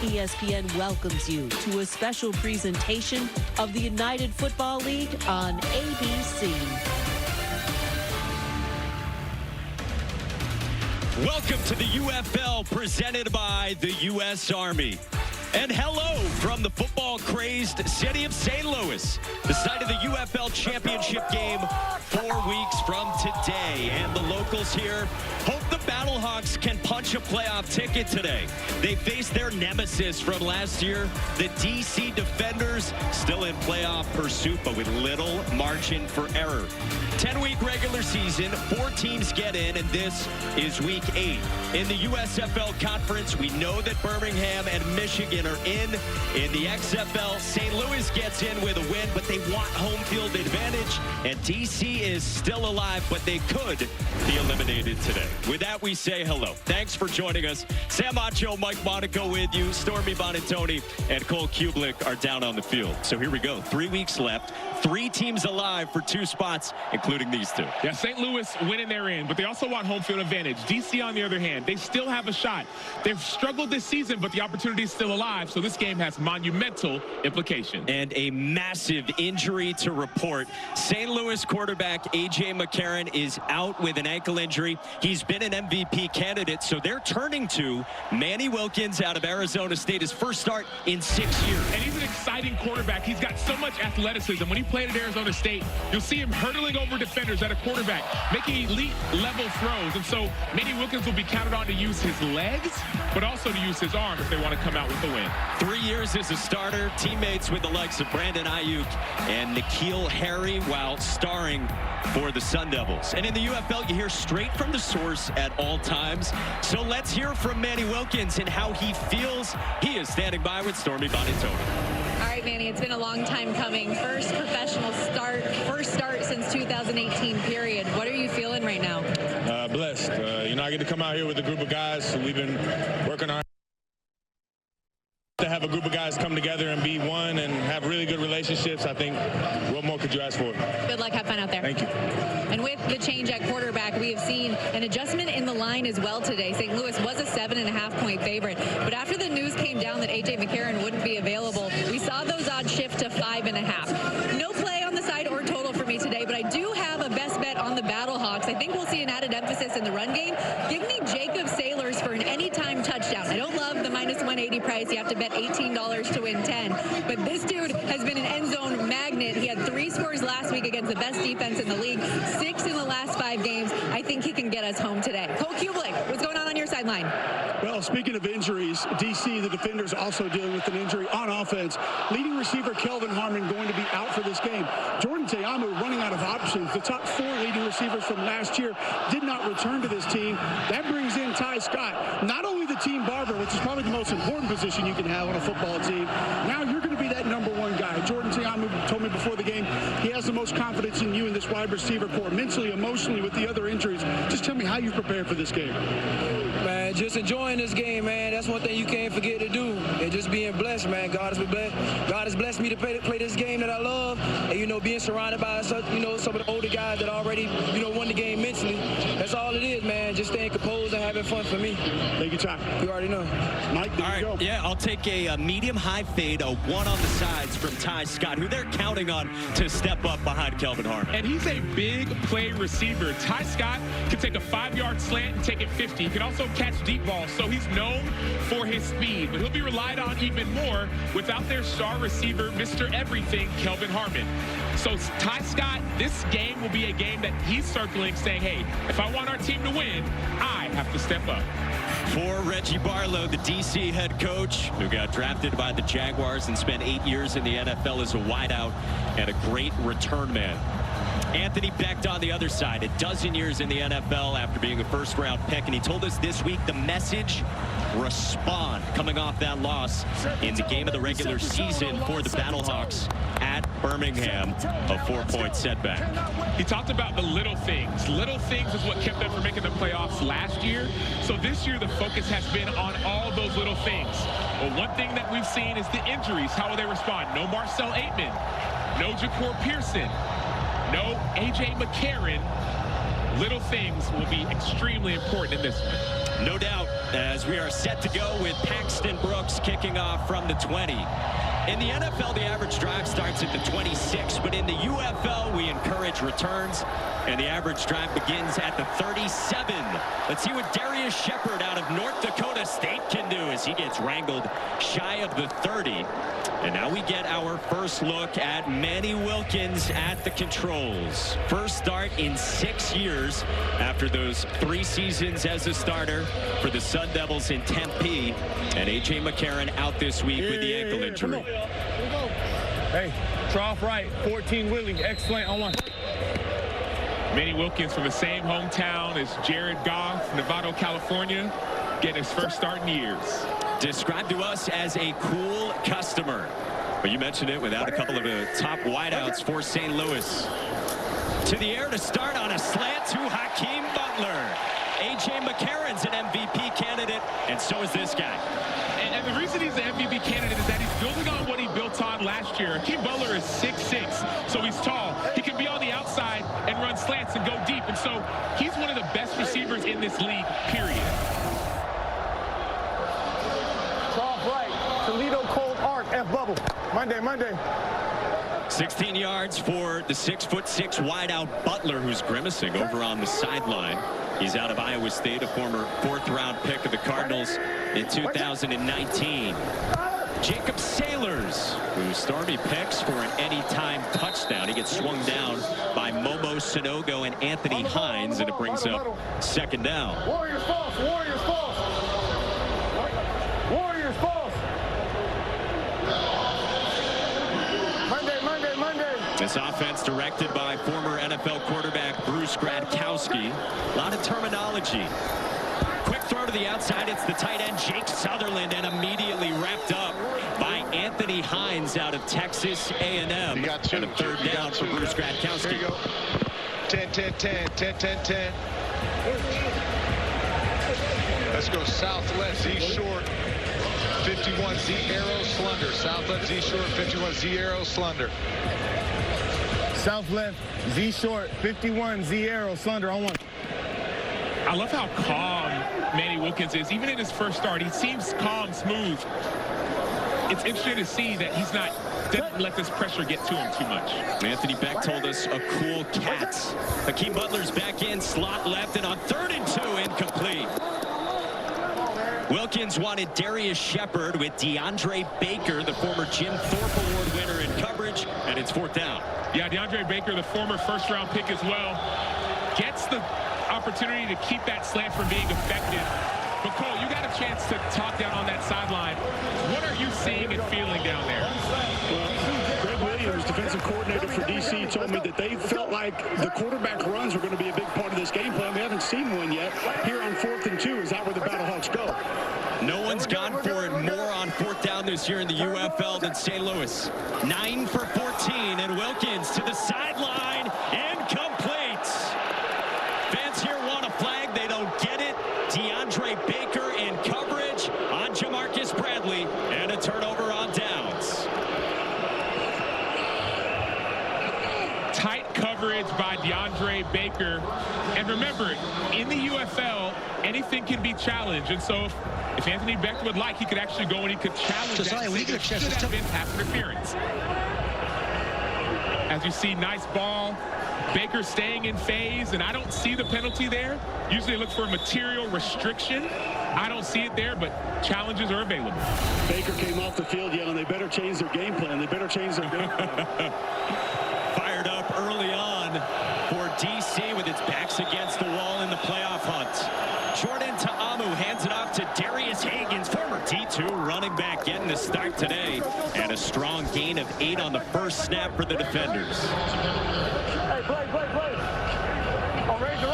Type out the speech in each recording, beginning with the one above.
ESPN welcomes you to a special presentation of the United Football League on ABC. Welcome to the UFL presented by the U.S. Army. And hello from the football-crazed city of St. Louis, the site of the UFL championship game 4 weeks from today. And the locals here hope the Battlehawks can punch a playoff ticket today. They face their nemesis from last year, the DC Defenders, still in playoff pursuit, but with little margin for error. 10-week regular season, 4 teams get in, and this is week 8. In the USFL conference, we know that Birmingham and Michigan are in. In the XFL, St. Louis gets in with a win, but they want home field advantage, and DC is still alive, but they could be eliminated today. With that, we say hello. Thanks for joining us. Sam Macho, Mike Monaco with you. Stormy Bonantoni and Cole Kublik are down on the field. So here we go. 3 weeks left. 3 teams alive for 2 spots, including these 2. Yeah, St. Louis winning their in, but they also want home field advantage. DC, on the other hand, they still have a shot. They've struggled this season, but the opportunity is still alive, so this game has monumental implications. And a massive injury to report. St. Louis quarterback A.J. McCarron is out with an ankle injury. He's been an MVP candidate, so they're turning to Manny Wilkins out of Arizona State, his first start in 6 years. And he's an exciting quarterback. He's got so much athleticism. When he played at Arizona State, you'll see him hurdling over defenders at a quarterback, making elite-level throws. And so Manny Wilkins will be counted on to use his legs, but also to use his arm if they want to come out with the win. 3 years as a starter, teammates with the likes of Brandon Ayuk and N'Keal Harry while starring for the Sun Devils. And in the UFL, you hear straight from the source at all times. So let's hear from Manny Wilkins and how he feels. He is standing by with Stormy Bonantoni. All right, Manny, it's been a long time coming. First professional start, first start since 2018 period. What are you feeling right now? Blessed. I get to come out here with a group of guys who we've been working on. To have a group of guys come together and be one and have really good relationships, I think, what more could you ask for? Good luck. Have fun out there. Thank you. And with the change at quarterback, we have seen an adjustment in the line as well today. St. Louis was a 7.5-point favorite, but after the news came down that A.J. McCarron wouldn't be available, we saw those odds shift to 5.5. No play on the side or total for me today, but I do have a best bet on the Battlehawks. I think we'll see an added emphasis in the run game. Give me Jacob Sailors for an anytime touchdown. I don't love the -180 price. You have to bet $18 to win 10. But this dude has been an end zone magnet. He had 3 scores last week against the best defense in the league, 6 in the last 5 games. I think he can get us home today. Cole Kublik, what's going on your sideline? Well, speaking of injuries, DC, the Defenders, also dealing with an injury on offense. Leading receiver Kelvin Harmon going to be out for this game. Jordan Teamu running out of options. The top 4 leading receivers from last year did not return to this team. That brings in Ty Scott, not only the team barber, which is probably the most important position you can have on a football team. Now you're going to be that #1 guy. Jordan Teamu told me before the game he has the most confidence in you in this wide receiver corps, mentally, emotionally, with the other injuries. Just tell me how you prepared for this game. Man, just enjoying this game, man. That's one thing you can't forget to do. And just being blessed, man. God has blessed me to play this game that I love. And, being surrounded by some of the older guys that already, won the game mentally. That's all it is, man. Just staying composed and having fun for me. Thank you, Ty. You already know. Mike, there you go. Yeah, I'll take a medium-high fade, a 1 on the sides from Ty Scott, who they're counting on to step up behind Kelvin Harmon. And he's a big play receiver. Ty Scott can take a 5-yard slant and take it 50. He can also catch deep balls, so he's known for his speed. But he'll be relied on even more without their star receiver, Mr. Everything, Kelvin Harmon. So Ty Scott, this game will be a game that he's circling, saying, hey, if I want our team to win, I have to step up. For Reggie Barlow, the DC head coach, who got drafted by the Jaguars and spent 8 years in the NFL as a wideout and a great return man. Anthony Becht on the other side, a dozen years in the NFL after being a first-round pick, and he told us this week the message, respond, coming off that loss in the game of the regular season for the Battlehawks at Birmingham, a 4-point setback. He talked about the little things. Little things is what kept them from making the playoffs last year. So this year the focus has been on all those little things. Well, one thing that we've seen is the injuries. How will they respond? No Marcel Aitman, no Ja'Cour Pearson, no A.J. McCarron. Little things will be extremely important in this one. No doubt, as we are set to go with Paxton Brooks kicking off from the 20. In the NFL, the average drive starts at the 26, but in the UFL, we encourage returns, and the average drive begins at the 37. Let's see what Darius Shepard out of North Dakota State can do as he gets wrangled shy of the 30. And now we get our first look at Manny Wilkins at the controls. First start in 6 years after those 3 seasons as a starter for the Sun Devils in Tempe. And A.J. McCarron out this week with the ankle injury. Hey, trough right, 14 Willie, excellent on 1. Manny Wilkins from the same hometown as Jared Goff, Novato, California, getting his first start in years. Described to us as a cool customer. But you mentioned it, without a couple of the top wideouts for St. Louis. To the air to start on a slant to Hakeem Butler. A.J. McCarron's an MVP candidate, and so is this guy. And the reason he's the MVP candidate is that he's building on what he built on last year. Hakeem Butler is 6'6", so he's tall. He can be on the outside and run slants and go deep. And so he's one of the best receivers in this league, period. Trough right, Toledo cold arc, F bubble. Monday. 16 yards for the 6'6" wideout Butler, who's grimacing over on the sideline. He's out of Iowa State, a former 4th-round pick of the Cardinals in 2019. Jacob Sailors, who Stormy picks for an anytime touchdown. He gets swung down by Momo Sanogo and Anthony Hines, and it brings up 2nd down. Warriors false, Warriors false. Warriors false. Monday. This offense directed by former NFL quarterback Bruce Gradkowski. A lot of terminology. Quick throw to the outside. It's the tight end Jake Sutherland, and immediately wrapped up by Anthony Hines out of Texas A&M. And a 3rd down for Bruce Gradkowski. Here you go. 10. Let's go south left Z short. 51 Z arrow slunder. South left Z short. 51 Z arrow slunder. South left, Z short, 51, Z arrow, slunder on 1. I love how calm Manny Wilkins is. Even in his first start, he seems calm, smooth. It's interesting to see that doesn't let this pressure get to him too much. Anthony Beck told us a cool cat. Hakeem Butler's back in, slot left, and on 3rd and 2, incomplete. Wilkins wanted Darius Shepard with DeAndre Baker, the former Jim Thorpe Award winner in coverage, and it's 4th down. Yeah, DeAndre Baker, the former 1st-round pick as well, gets the opportunity to keep that slant from being effective. But Cole, you got a chance to talk down on that sideline. What are you seeing and feeling down there? Well, Greg Williams, defensive coordinator for DC, told me that they felt like the quarterback runs were going to be a big part of this game plan. We haven't seen one yet. Here on 4th and 2 is not where the Battlehawks go. No one's gone for it more on 4th down this year in the UFL than St. Louis. 9 for 14, and Wilkins to the sideline, incomplete. Fans here want a flag. They don't get it. DeAndre Baker in coverage on Jamarcus Bradley, and a turnover on downs. Tight coverage by DeAndre Baker. And remember, in the UFL, anything can be challenged. And so if Anthony Beck would like, he could actually go and he could challenge that. It should have been pass interference. As you see, nice ball. Baker staying in phase, and I don't see the penalty there. Usually look for a material restriction. I don't see it there, but challenges are available. Baker came off the field yelling, they better change their game plan. They better change their game plan. Fired up early on for DC with its backs against the wall in the playoff hunt. Jordan Ta'amu hands it off to Darius Higgins, former D2 running back, getting the start today, and a strong gain of 8 on the first snap for the defenders. Hey, play. Oh, Razor.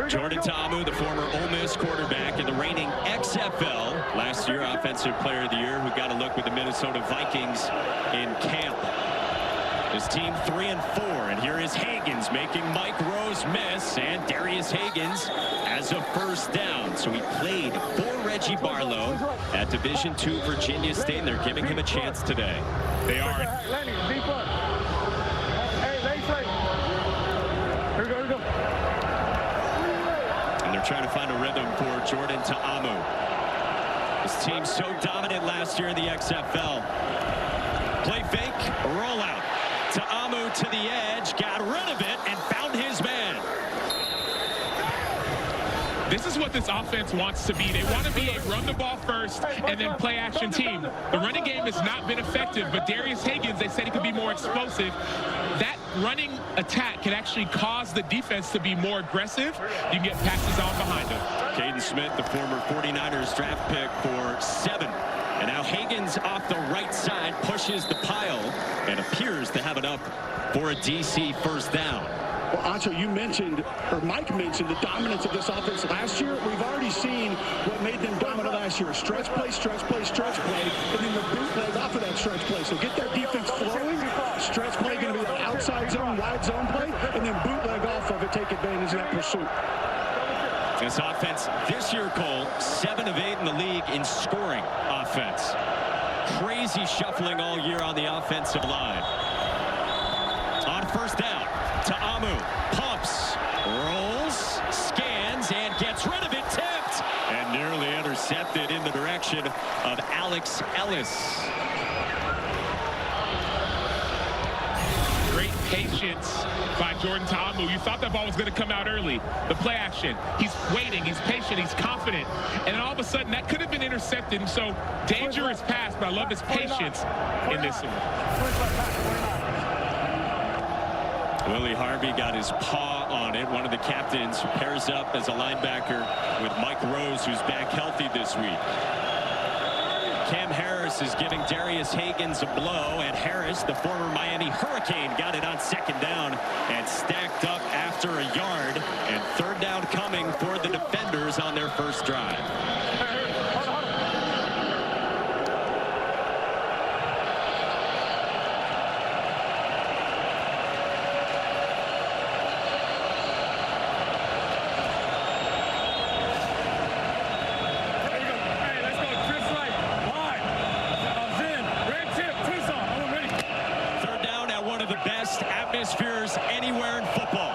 Jordan Ta'amu, the former Ole Miss quarterback and the reigning XFL last year Offensive Player of the Year, who got a look with the Minnesota Vikings in camp. His team 3-4, and here is Higgins making Mike Rose miss, and Darius Higgins has a first down. So he played for Reggie Barlow at Division II Virginia State, and they're giving him a chance today. They are. Lenny, deep up. Hey, Lenny, play. Here we go. trying to find a rhythm for Jordan Ta'amu. His team so dominant last year in the XFL. Play fake, rollout. Ta'amu to the edge, got rid of it, and found his man. This is what this offense wants to be. They want to be a run the ball first and then play action team. The running game has not been effective, but Darius Higgins, they said he could be more explosive. That running attack can actually cause the defense to be more aggressive. You can get passes on behind him. Caden Smith, the former 49ers draft pick, for 7. And now Higgins off the right side pushes the pile and appears to have it up for a DC first down. Well, Ancho, you mentioned, or Mike mentioned, the dominance of this offense last year. We've already seen what made them dominant last year. Stretch play, stretch play, stretch play, and then the bootleg off of that stretch play. So get that defense flowing. Stretch play going to be an outside zone, wide zone play, and then bootleg off of it, take advantage of that pursuit. This offense this year, Cole, 7 of 8 in the league in scoring offense. Crazy shuffling all year on the offensive line. On first down, Ta'amu pumps, rolls, scans, and gets rid of it, tipped, and nearly intercepted in the direction of Alex Ellis. Great patience by Jordan Ta'amu. You thought that ball was going to come out early. The play action. He's waiting. He's patient. He's confident. And then all of a sudden, that could have been intercepted. And so, dangerous pass, but I love his patience in this one. Willie Harvey got his paw on it. One of the captains who pairs up as a linebacker with Mike Rose, who's back healthy this week. Cam Harris is giving Darius Higgins a blow, and Harris, the former Miami Hurricane, got it on second down and stacked up after a yard, and third down coming for the defenders on their first drive. Atmospheres anywhere in football.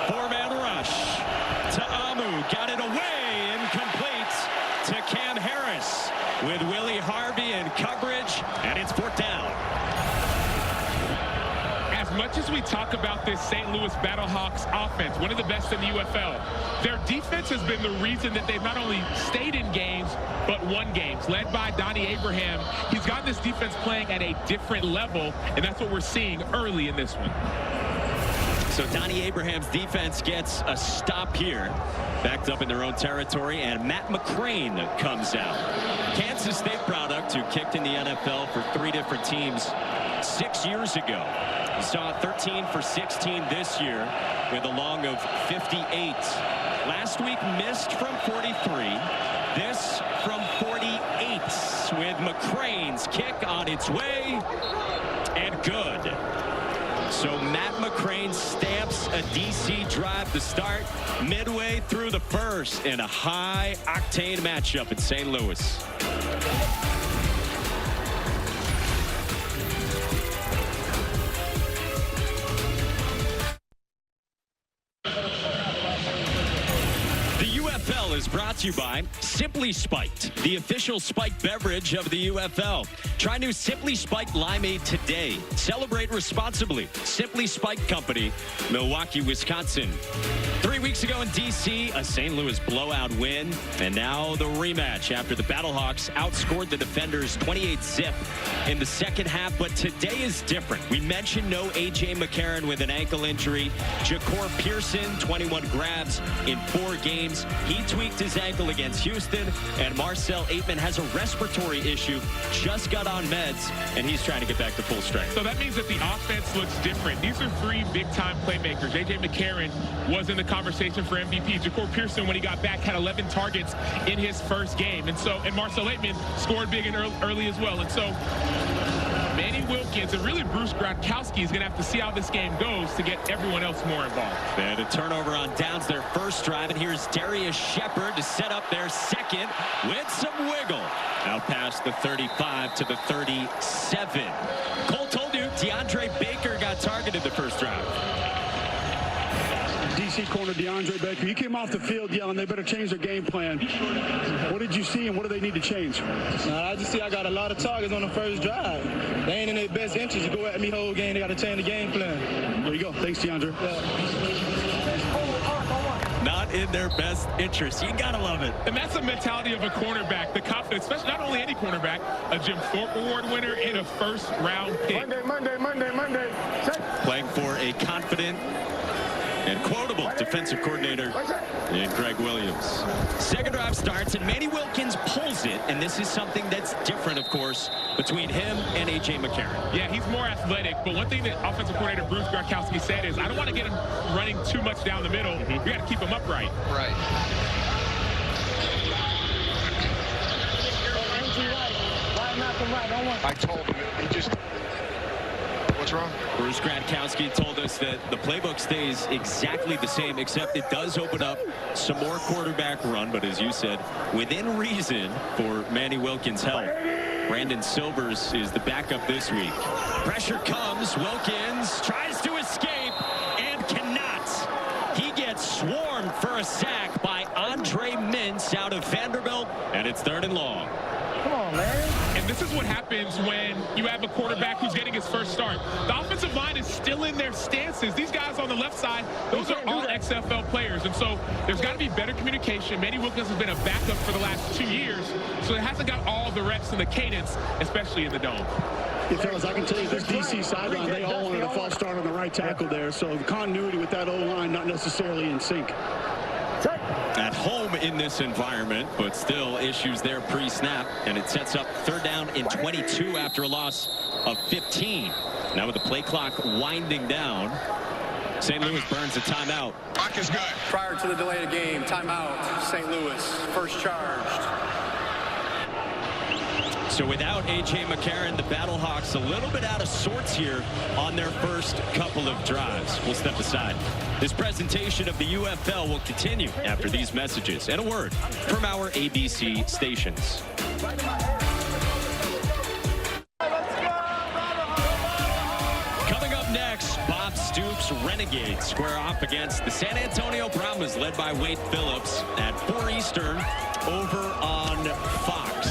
Four-man rush. Ta'amu got it away, incomplete to Cam Harris with Willie Harvey in coverage, and it's fourth down. As much as we talk about this St. Louis Battlehawks offense, one of the best in the UFL, their defense has been the reason that they've not only stayed in games, but won games. Led by Donnie Abraham, he's got this defense playing at a different level, and that's what we're seeing early in this one. So Donnie Abraham's defense gets a stop here, backed up in their own territory, and Matt McCrane comes out. Kansas State product who kicked in the NFL for 3 different teams 6 years ago. He saw 13 for 16 this year with a long of 58. Last week missed from 43. This from 48 with McCrane's kick on its way, and good. So Matt McCrane stamps a DC drive to start midway through the first in a high-octane matchup in St. Louis. UFL is brought to you by Simply Spiked, the official spiked beverage of the UFL. Try new Simply Spiked Limeade today. Celebrate responsibly. Simply Spiked Company, Milwaukee, Wisconsin. 3 weeks ago in D.C., a St. Louis blowout win, and now the rematch after the Battlehawks outscored the defenders 28-zip in the second half, but today is different. We mentioned no A.J. McCarron with an ankle injury. Ja'Cour Pearson, 21 grabs in 4 games. He tweaked his ankle against Houston, and Marcel Aitman has a respiratory issue, just got on meds, and he's trying to get back to full strength. So that means that the offense looks different. These are 3 big-time playmakers. A.J. McCarron was in the conversation for MVP. Ja'Cour Pearson, when he got back, had 11 targets in his first game. And Marcel Aitman scored big and early as well. And so Manny Wilkins and really Bruce Gronkowski is going to have to see how this game goes to get everyone else more involved. And a turnover on downs, their first drive, and here's Darius Shepard to set up their second with some wiggle. Out past the 35 to the 37. Cole told you DeAndre Baker got targeted the first drive. DC corner DeAndre Baker. He came off the field yelling they better change their game plan. What did you see and what do they need to change? I just see I got a lot of targets on the first drive. They ain't in their best interest to go at me whole game. They got to change the game plan. There you go. Thanks, DeAndre. Not in their best interest. You gotta love it. And that's the mentality of a cornerback. The confidence, especially not only any cornerback, a Jim Thorpe Award winner and a first-round pick. Monday. Playing for a confident and quotable defensive coordinator in Greg Williams. Second drive starts, and Manny Wilkins pulls it, and this is something that's different, of course, between him and A.J. McCarron. Yeah, he's more athletic, but one thing that offensive coordinator Bruce Gradkowski said is, I don't want to get him running too much down the middle. We got to keep him upright. Right. I told him, he just... What's wrong? Bruce Gradkowski told us that the playbook stays exactly the same, except it does open up some more quarterback run, but as you said, within reason for Manny Wilkins' help. Brandon Silvers is the backup this week. Pressure comes. Wilkins tries to escape and cannot. He gets swarmed for a sack by Andre Mintz out of Vanderbilt, and it's 3rd and long. Come on, man. And this is what happens when you have a quarterback who's getting his first start. The offensive line is still in their stances. These guys on the left side, those are all XFL players. And so there's got to be better communication. Manny Wilkins has been a backup for the last 2 years, so it hasn't got all the reps and the cadence, especially in the dome. Yeah, fellas, I can tell you this DC sideline, they all wanted a false start on the right tackle there. So the continuity with that O-line not necessarily in sync. At home in this environment, but still issues there pre-snap, and it sets up 3rd down and 22 after a loss of 15. Now with the play clock winding down, St. Louis burns a timeout. Clock is good. Prior to the delay of game, timeout, St. Louis, first charged. So without A.J. McCarron, the Battlehawks a little bit out of sorts here on their first couple of drives. We'll step aside. This presentation of the UFL will continue after these messages and a word from our ABC stations. Coming up next, Bob Stoops' Renegades square off against the San Antonio Brahmas, led by Wade Phillips at 4 Eastern over on Fox.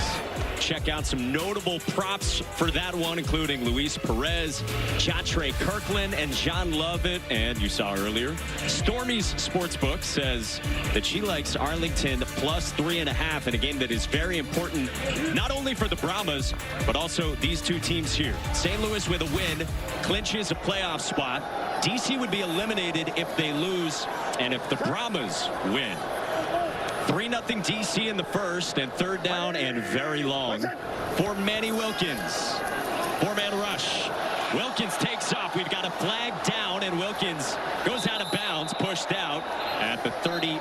Check out some notable props for that one, including Luis Perez, Chatre Kirkland, and John Lovett. And you saw earlier, Stormy's Sportsbook says that she likes Arlington plus 3.5 in a game that is very important, not only for the Brahmas, but also these two teams here. St. Louis with a win clinches a playoff spot. DC would be eliminated if they lose, and if the Brahmas win. 3-0 DC in the first, and 3rd down and very long for Manny Wilkins. 4-man rush. Wilkins takes off. We've got a flag down, and Wilkins goes out of bounds, pushed out at the 34.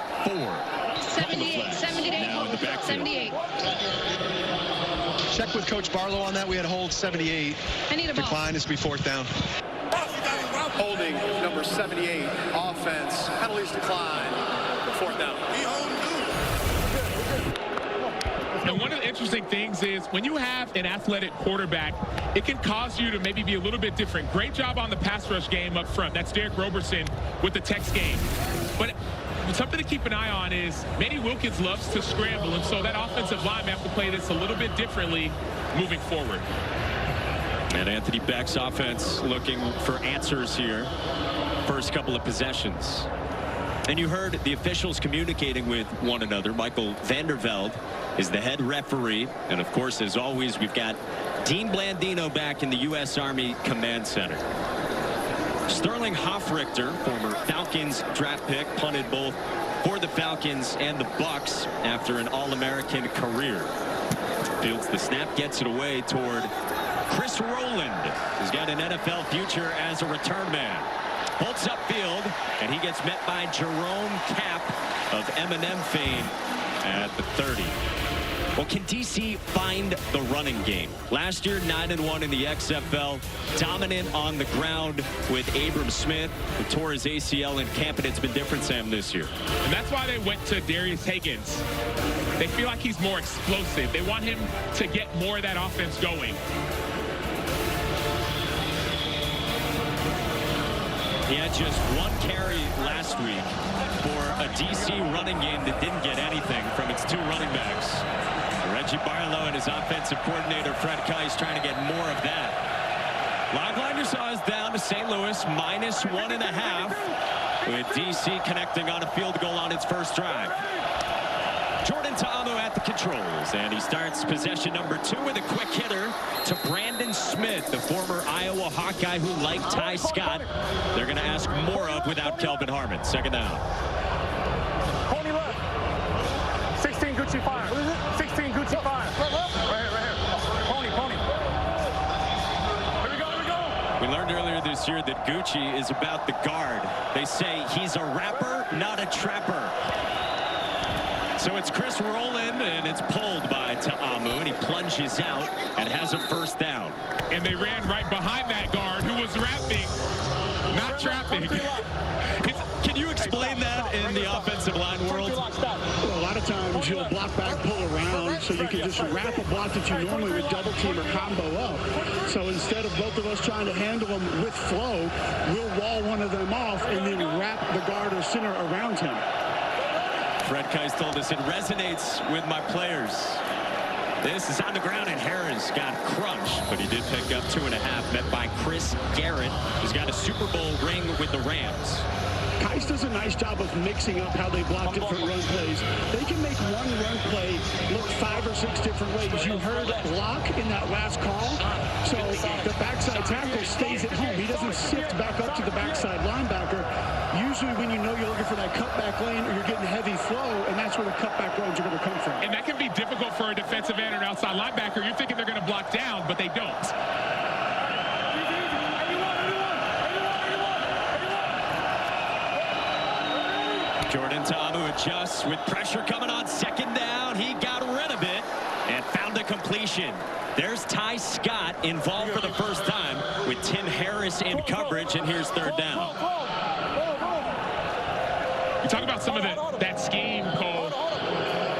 78. Now in the backfield. 78. Check with Coach Barlow on that. We had a hold 78. I need a ball. Decline. This will be 4th down. Holding number 78. Offense. Penalties decline. 4th down. And one of the interesting things is when you have an athletic quarterback, it can cause you to maybe be a little bit different. Great job on the pass rush game up front. That's Derek Roberson with the Tex game. But something to keep an eye on is Manny Wilkins loves to scramble, and so that offensive line may have to play this a little bit differently moving forward. And Anthony Beck's offense looking for answers here. First couple of possessions. And you heard the officials communicating with one another. Michael Vandervelde is the head referee. And, of course, as always, we've got Dean Blandino back in the U.S. Army Command Center. Sterling Hoffrichter, former Falcons draft pick, punted both for the Falcons and the Bucks after an All-American career. Fields the snap, gets it away toward Chris Rowland, who's got an NFL future as a return man. Holds upfield, and he gets met by Jerome Cap of M&M fame at the 30. Well, can DC find the running game? Last year, 9-1 in the XFL, dominant on the ground with Abram Smith, who tore his ACL in camp, and it's been different, Sam, this year. And that's why they went to Darius Higgins. They feel like he's more explosive. They want him to get more of that offense going. He had just one carry last week for a DC running game that didn't get anything from its 2 running backs. Reggie Barlow and his offensive coordinator, Fred Kice, trying to get more of that. Livelinder saw us down to St. Louis, -1.5, with DC connecting on a field goal on its first drive. Jordan Ta'amu at the controls, and he starts possession number 2 with a quick hitter to Brandon Smith, the former Iowa Hawkeye who, like Ty Scott, they're going to ask more of without Kelvin Harmon. Second down. Pony left. 16 Gucci fire. What is it? 16 Gucci fire. Right here, right here. Pony. Here we go. We learned earlier this year that Gucci is about the guard. They say he's a rapper, not a trapper. So it's Chris Rowland, and it's pulled by Ta'amu, and he plunges out and has a first down. And they ran right behind that guard who was rapping, not trapping. Can you explain that in the offensive line world? Well, a lot of times you'll block back, pull around, so you can just wrap a block that you normally would double team or combo up. So instead of both of us trying to handle them with flow, we'll wall one of them off and then wrap the guard or center around him. Fred Kice told us it resonates with my players. This is on the ground, and Harris got crunched, but he did pick up 2.5, met by Chris Garrett, who's got a Super Bowl ring with the Rams. Kice does a nice job of mixing up how they block different run plays. They can make one run play look 5 or 6 different ways. You heard block in that last call. So the backside tackle stays at home. He doesn't sift back up to the backside linebacker. Usually when you know you're looking for that cutback lane or you're getting heavy flow, and that's where the cutback runs are going to come from. And that can be difficult for a defensive end or an outside linebacker. You're thinking they're going to block down, but they don't. Jordan Ta'amu adjusts with pressure coming on second down. He got rid of it and found a completion. There's Ty Scott involved for the first time with Tim Harris in coverage, and here's third down. You talk about some of that scheme, Cole.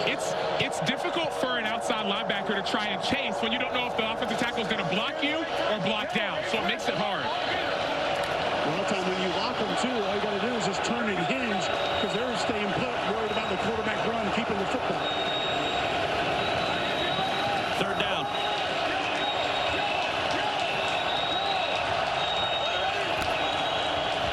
It's difficult for an outside linebacker to try and chase when you don't know if the offensive tackle is going to block you or block down, so it makes it hard. A lot of time when you lock them too, all you got to do is just turn and hinge, because they're staying put, worried about the quarterback run, keeping the football. Third down.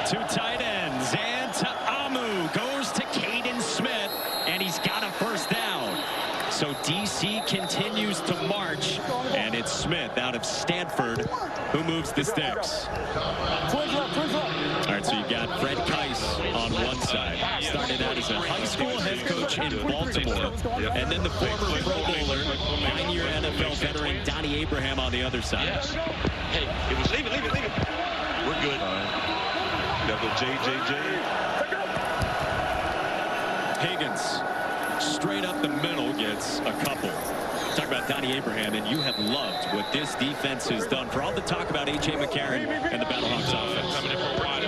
Two tight ends, and Ta'amu goes to Caden Smith, and he's got a first down. So DC continues to march, and it's Smith out of Stanford who moves the sticks. All right, so you got Fred Kice on one side. Started out as a high school head coach in Baltimore, and then the former Pro Bowler, 9-year NFL veteran Donnie Abraham on the other side. Yes. Hey, it was leave it. We're good. Double JJJ. Higgins, straight up the middle, gets a couple. Talk about Donnie Abraham, and you have loved what this defense has done. For all the talk about A.J. McCarron and the Battlehawks offense.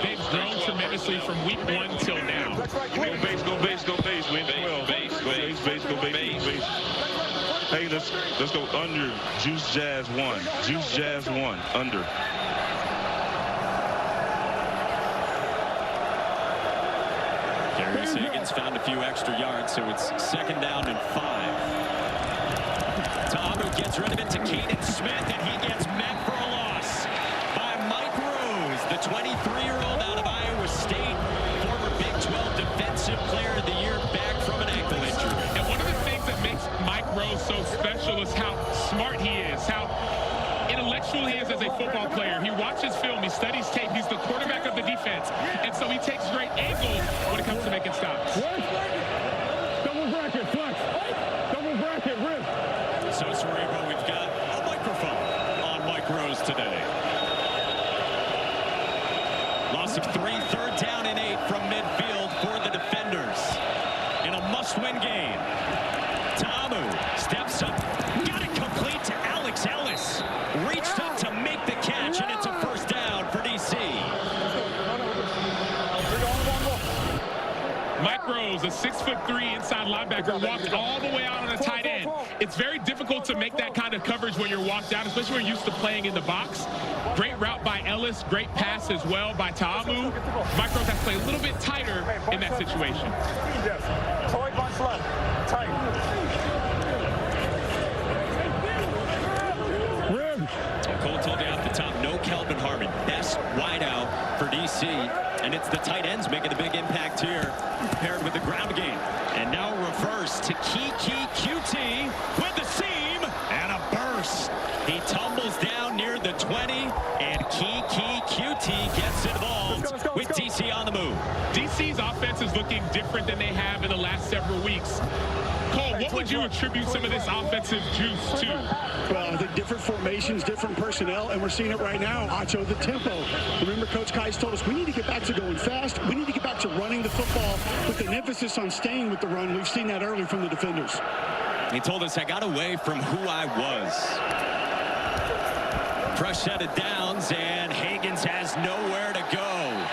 They've grown tremendously from week 1 till now. Go base, win 12. Base. Hey, let's go under. Juice Jazz 1. Juice Jazz 1. Under. Darius Higgins found a few extra yards, so it's second down and 5. Ta'amu gets rid of it to Caden Smith, and he gets met for a loss by Mike Rose, the 23-year-old out of Iowa State, former Big 12 Defensive Player of the Year, back from an ankle injury. And one of the things that makes Mike Rose so special is how smart he is, how intellectual he is as a football player. He watches film, he studies tape, he's the quarterback of the defense, and so he takes great angles when it comes to making stops. Double bracket, flex. Double bracket, rip. So, Cerebro, we've got a microphone on Mike Rose today. Loss of 3, third down and 8 from midfield for the defenders in a must-win game. Ta'amu steps up, got it complete to Alex Ellis. Reached up to make the catch, and it's a first down for DC. Mike Rose, a 6'3" inside linebacker, walked all the way out on a tight end. It's very difficult to make that kind of coverage when you're walked out, especially when you're used to playing in the box. Great route by Ellis, great pass as well by Ta'amu. Mike Rose has to play a little bit tighter in that situation. Toy bunch left. Tight. Cole told you off the top, no Kelvin Harmon. Best wide out for DC. And it's the tight ends making the big impact here, paired with the ground game. And now reverse to Kiki QT with the seam and a burst. He tumbles down near the 20, and Kiki QT gets involved with DC on the move. DC's offense is looking different than they have in the last several weeks. Cole, what would you attribute some of this offensive juice to? Well, I think different formations, different personnel, and we're seeing it right now. Acho, the tempo. Remember, Coach Kai's told us we need to get back to going fast. We need to get back to running the football with an emphasis on staying with the run. We've seen that early from the defenders. He told us, I got away from who I was. Fresh set of downs, and Higgins has nowhere to go.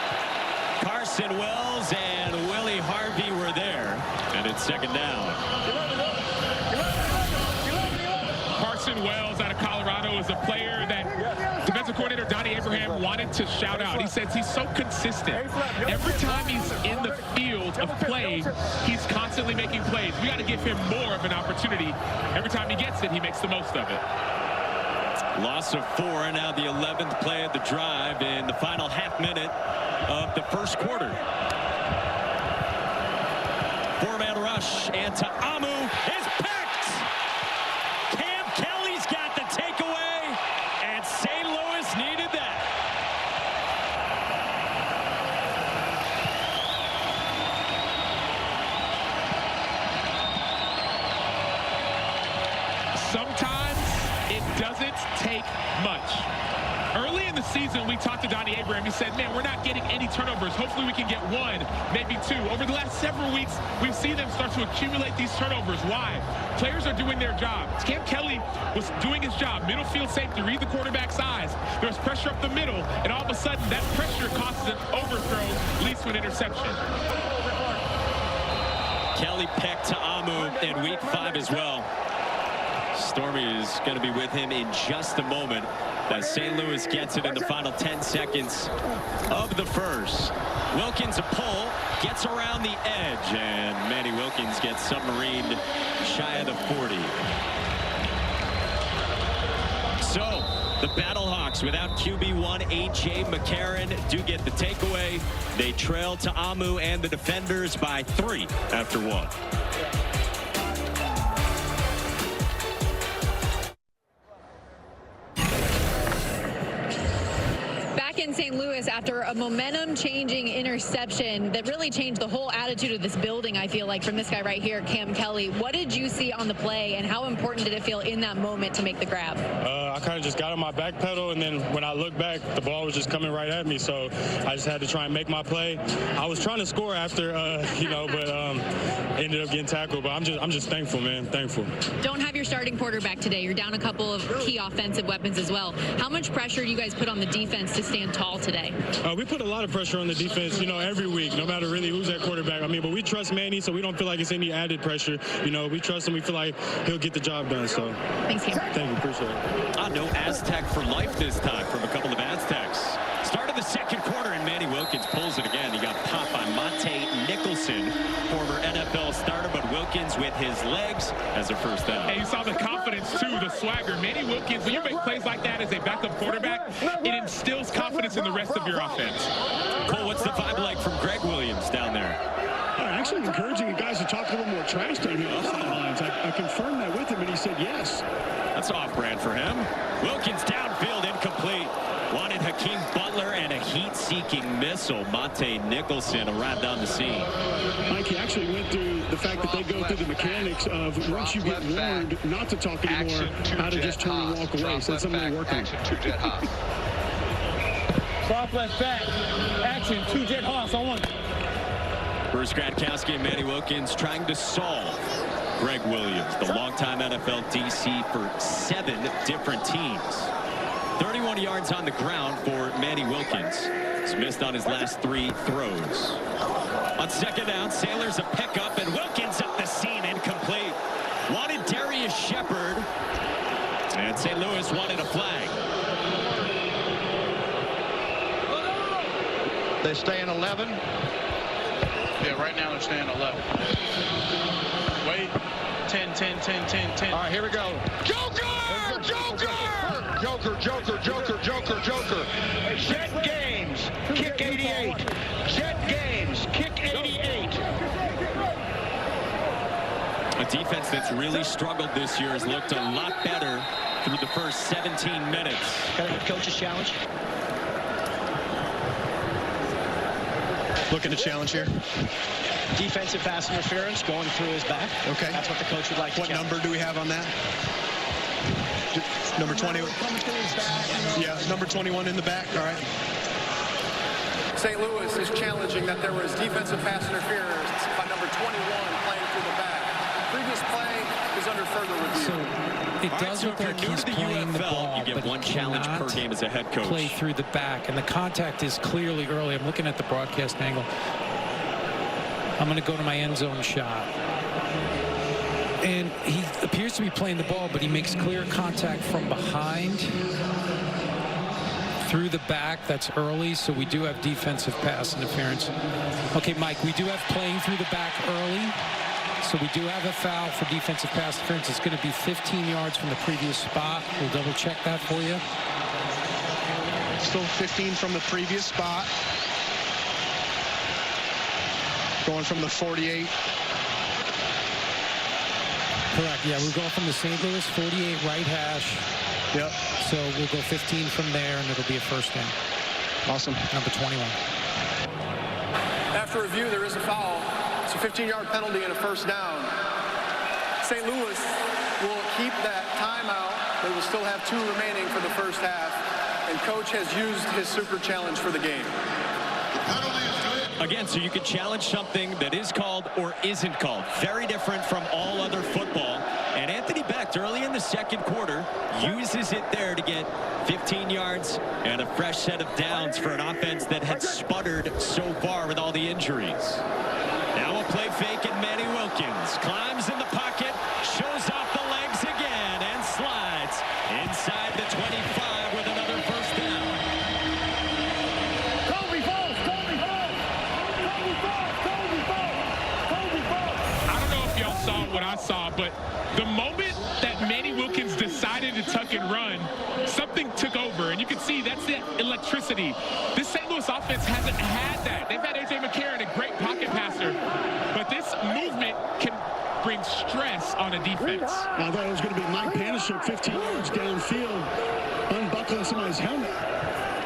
Carson Wells and Willie Harvey were there, and it's second down. Carson Wells out of Colorado is a player that defensive coordinator Donnie Abraham wanted to shout out. He says he's so consistent. Every time he's in the field of play, he's constantly making plays. We got to give him more of an opportunity. Every time he gets it, he makes the most of it. Loss of 4, now the 11th play of the drive in the final half minute of the first quarter. 4-man rush, and Ta'amu is picked. Cam Kelly's got the takeaway, and St. Louis needed that. Sometimes it doesn't take much. Early in the season, we talked to Donnie Abraham. He said, man, we're not getting any turnovers. Hopefully we can get 1, maybe 2. Over the last several weeks, we've seen them start to accumulate these turnovers. Why? Players are doing their job. Cam Kelly was doing his job. Middle field safety, read the quarterback's eyes. There's pressure up the middle, and all of a sudden, that pressure causes an overthrow, leads to an interception. Kelly picked Ta'amu in week 5 as well. Stormy is going to be with him in just a moment as St. Louis gets it in the final 10 seconds of the first. Wilkins a pull, gets around the edge, and Manny Wilkins gets submarined shy of the 40. So the Battlehawks without QB1 A.J. McCarron do get the takeaway. They trail Ta'amu and the defenders by 3 after 1. In St. Louis after a momentum-changing interception that really changed the whole attitude of this building, I feel like, from this guy right here, Cam Kelly. What did you see on the play, and how important did it feel in that moment to make the grab? I kind of just got on my back pedal, and then when I looked back, the ball was just coming right at me, so I just had to try and make my play. I was trying to score after, but ended up getting tackled, but I'm just thankful, man, thankful. Don't have your starting quarterback today. You're down a couple of key offensive weapons as well. How much pressure do you guys put on the defense to stand tall today? We put a lot of pressure on the defense, every week, no matter really who's at quarterback. But we trust Manny, so we don't feel like it's any added pressure. We trust him. We feel like he'll get the job done. So thanks, Cam. Thank you. Appreciate it. No Aztec for life this time from a couple of Aztecs. Start of the second quarter, and Manny Wilkins pulls it again. He got popped by Monte Nicholson, former NFL starter, but Wilkins with his legs as a first down. And you saw the confidence, too, the swagger. Manny Wilkins, when you make plays like that as a backup quarterback, it instills confidence in the rest of your offense. Cole, what's the vibe like from Greg Williams down there? Actually encouraging the guys to talk a little more trash down here on the sidelines. I confirmed that with him, and he said yes. That's off-brand for him. Wilkins downfield, incomplete. Wanted Hakeem Butler and a heat-seeking missile. Monte Nicholson arrived on the scene. Mike, he actually went through the fact that they go through the mechanics of once you get warned not to talk anymore, how to just turn and walk away. So that's something they work on. Soft left back. Action, 2 jet hops on 1. Bruce Gradkowski and Manny Wilkins trying to solve Greg Williams, the longtime NFL DC for 7 different teams. 31 yards on the ground for Manny Wilkins. He's missed on his last 3 throws. On second down, Sailors a pickup, and Wilkins up the seam, incomplete. Wanted Darius Shepard, and St. Louis wanted a flag. They stay in 11. Yeah, right now they're staying 11. Wait. 10, 10, 10, 10, 10. All right, here we go. Joker! Joker! Joker, Joker, Joker, Joker, Joker. Jet Games, kick 88. Jet Games, kick 88. A defense that's really struggled this year has looked a lot better through the first 17 minutes. Got a good coach's challenge. Looking to challenge here. Defensive pass interference going through his back. Okay. That's what the coach would like to What challenge. number do we have on that? Number 20. Yeah, number 21 in the back. All right. St. Louis is challenging that there was defensive pass interference by number 21 playing through the back. Previous play is under further review. So it does look like he's playing the ball, you get but one challenge per game as a head coach. Play through the back, and the contact is clearly early. I'm looking at the broadcast angle. I'm going to go to my end zone shot. And he appears to be playing the ball, but he makes clear contact from behind through the back. That's early, so we do have defensive pass interference. Okay, Mike, we do have playing through the back early, so we do have a foul for defensive pass interference. It's going to be 15 yards from the previous spot. We'll double check that for you. Still 15 from the previous spot. Going from the 48. Correct. Yeah, we're going from the St. Louis 48 right hash. Yep. So we'll go 15 from there, and it'll be a first down. Awesome. Number 21. After review, there is a foul. It's a 15-yard penalty and a first down. St. Louis will keep that timeout. They will still have 2 remaining for the first half, and coach has used his super challenge for the game. Again, so you can challenge something that is called or isn't called. Very different from all other football. And Anthony Becht, early in the second quarter, uses it there to get 15 yards and a fresh set of downs for an offense that had sputtered so far with all the injuries. Now a play fake, and Manny Wilkins climbs in the pocket, shows off the legs again, and slides inside the 25 with another first down. Saw what I saw, but the moment that Manny Wilkins decided to tuck and run, something took over, and you can see that's the electricity. This St. Louis offense hasn't had that. They've had A.J. McCarron, a great pocket passer, but this movement can bring stress on a defense. I thought it was going to be Mike Panasiuk 15 yards downfield, unbuckling somebody's helmet.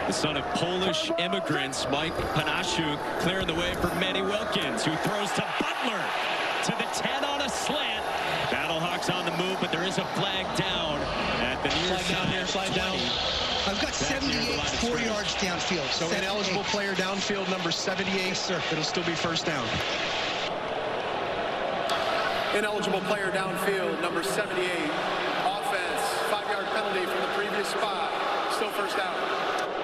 The son of Polish immigrants, Mike Panasiuk, clearing the way for Manny Wilkins, who throws to Butler. To the 10 on a slant. Battlehawks on the move, but there is a flag down at the near side. Flag down. I've got 78, 4 yards downfield. So ineligible player downfield, number 78. Sir, it'll still be first down. Ineligible player downfield, number 78. Offense, 5-yard penalty from the previous spot. Still first down.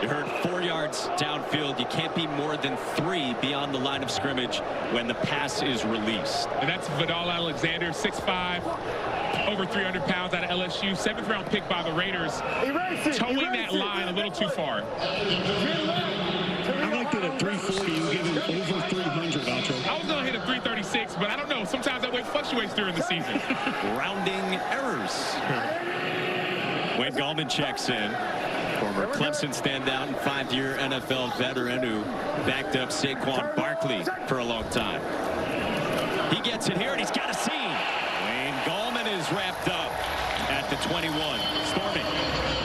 You heard 4 yards downfield. You can't be more than 3 beyond the line of scrimmage when the pass is released. And that's Vidal Alexander, 6'5", over 300 pounds out of LSU, 7th round pick by the Raiders. Towing that line a little too far. I like that at 340, you give him over 300, Alcho. I was going to hit a 336, but I don't know. Sometimes that weight fluctuates during the season. Rounding errors. Wayne Gallman checks in. Former Clemson standout and 5-year NFL veteran who backed up Saquon Barkley for a long time. He gets it here, and he's got a seam. Wayne Gallman is wrapped up at the 21. Storming.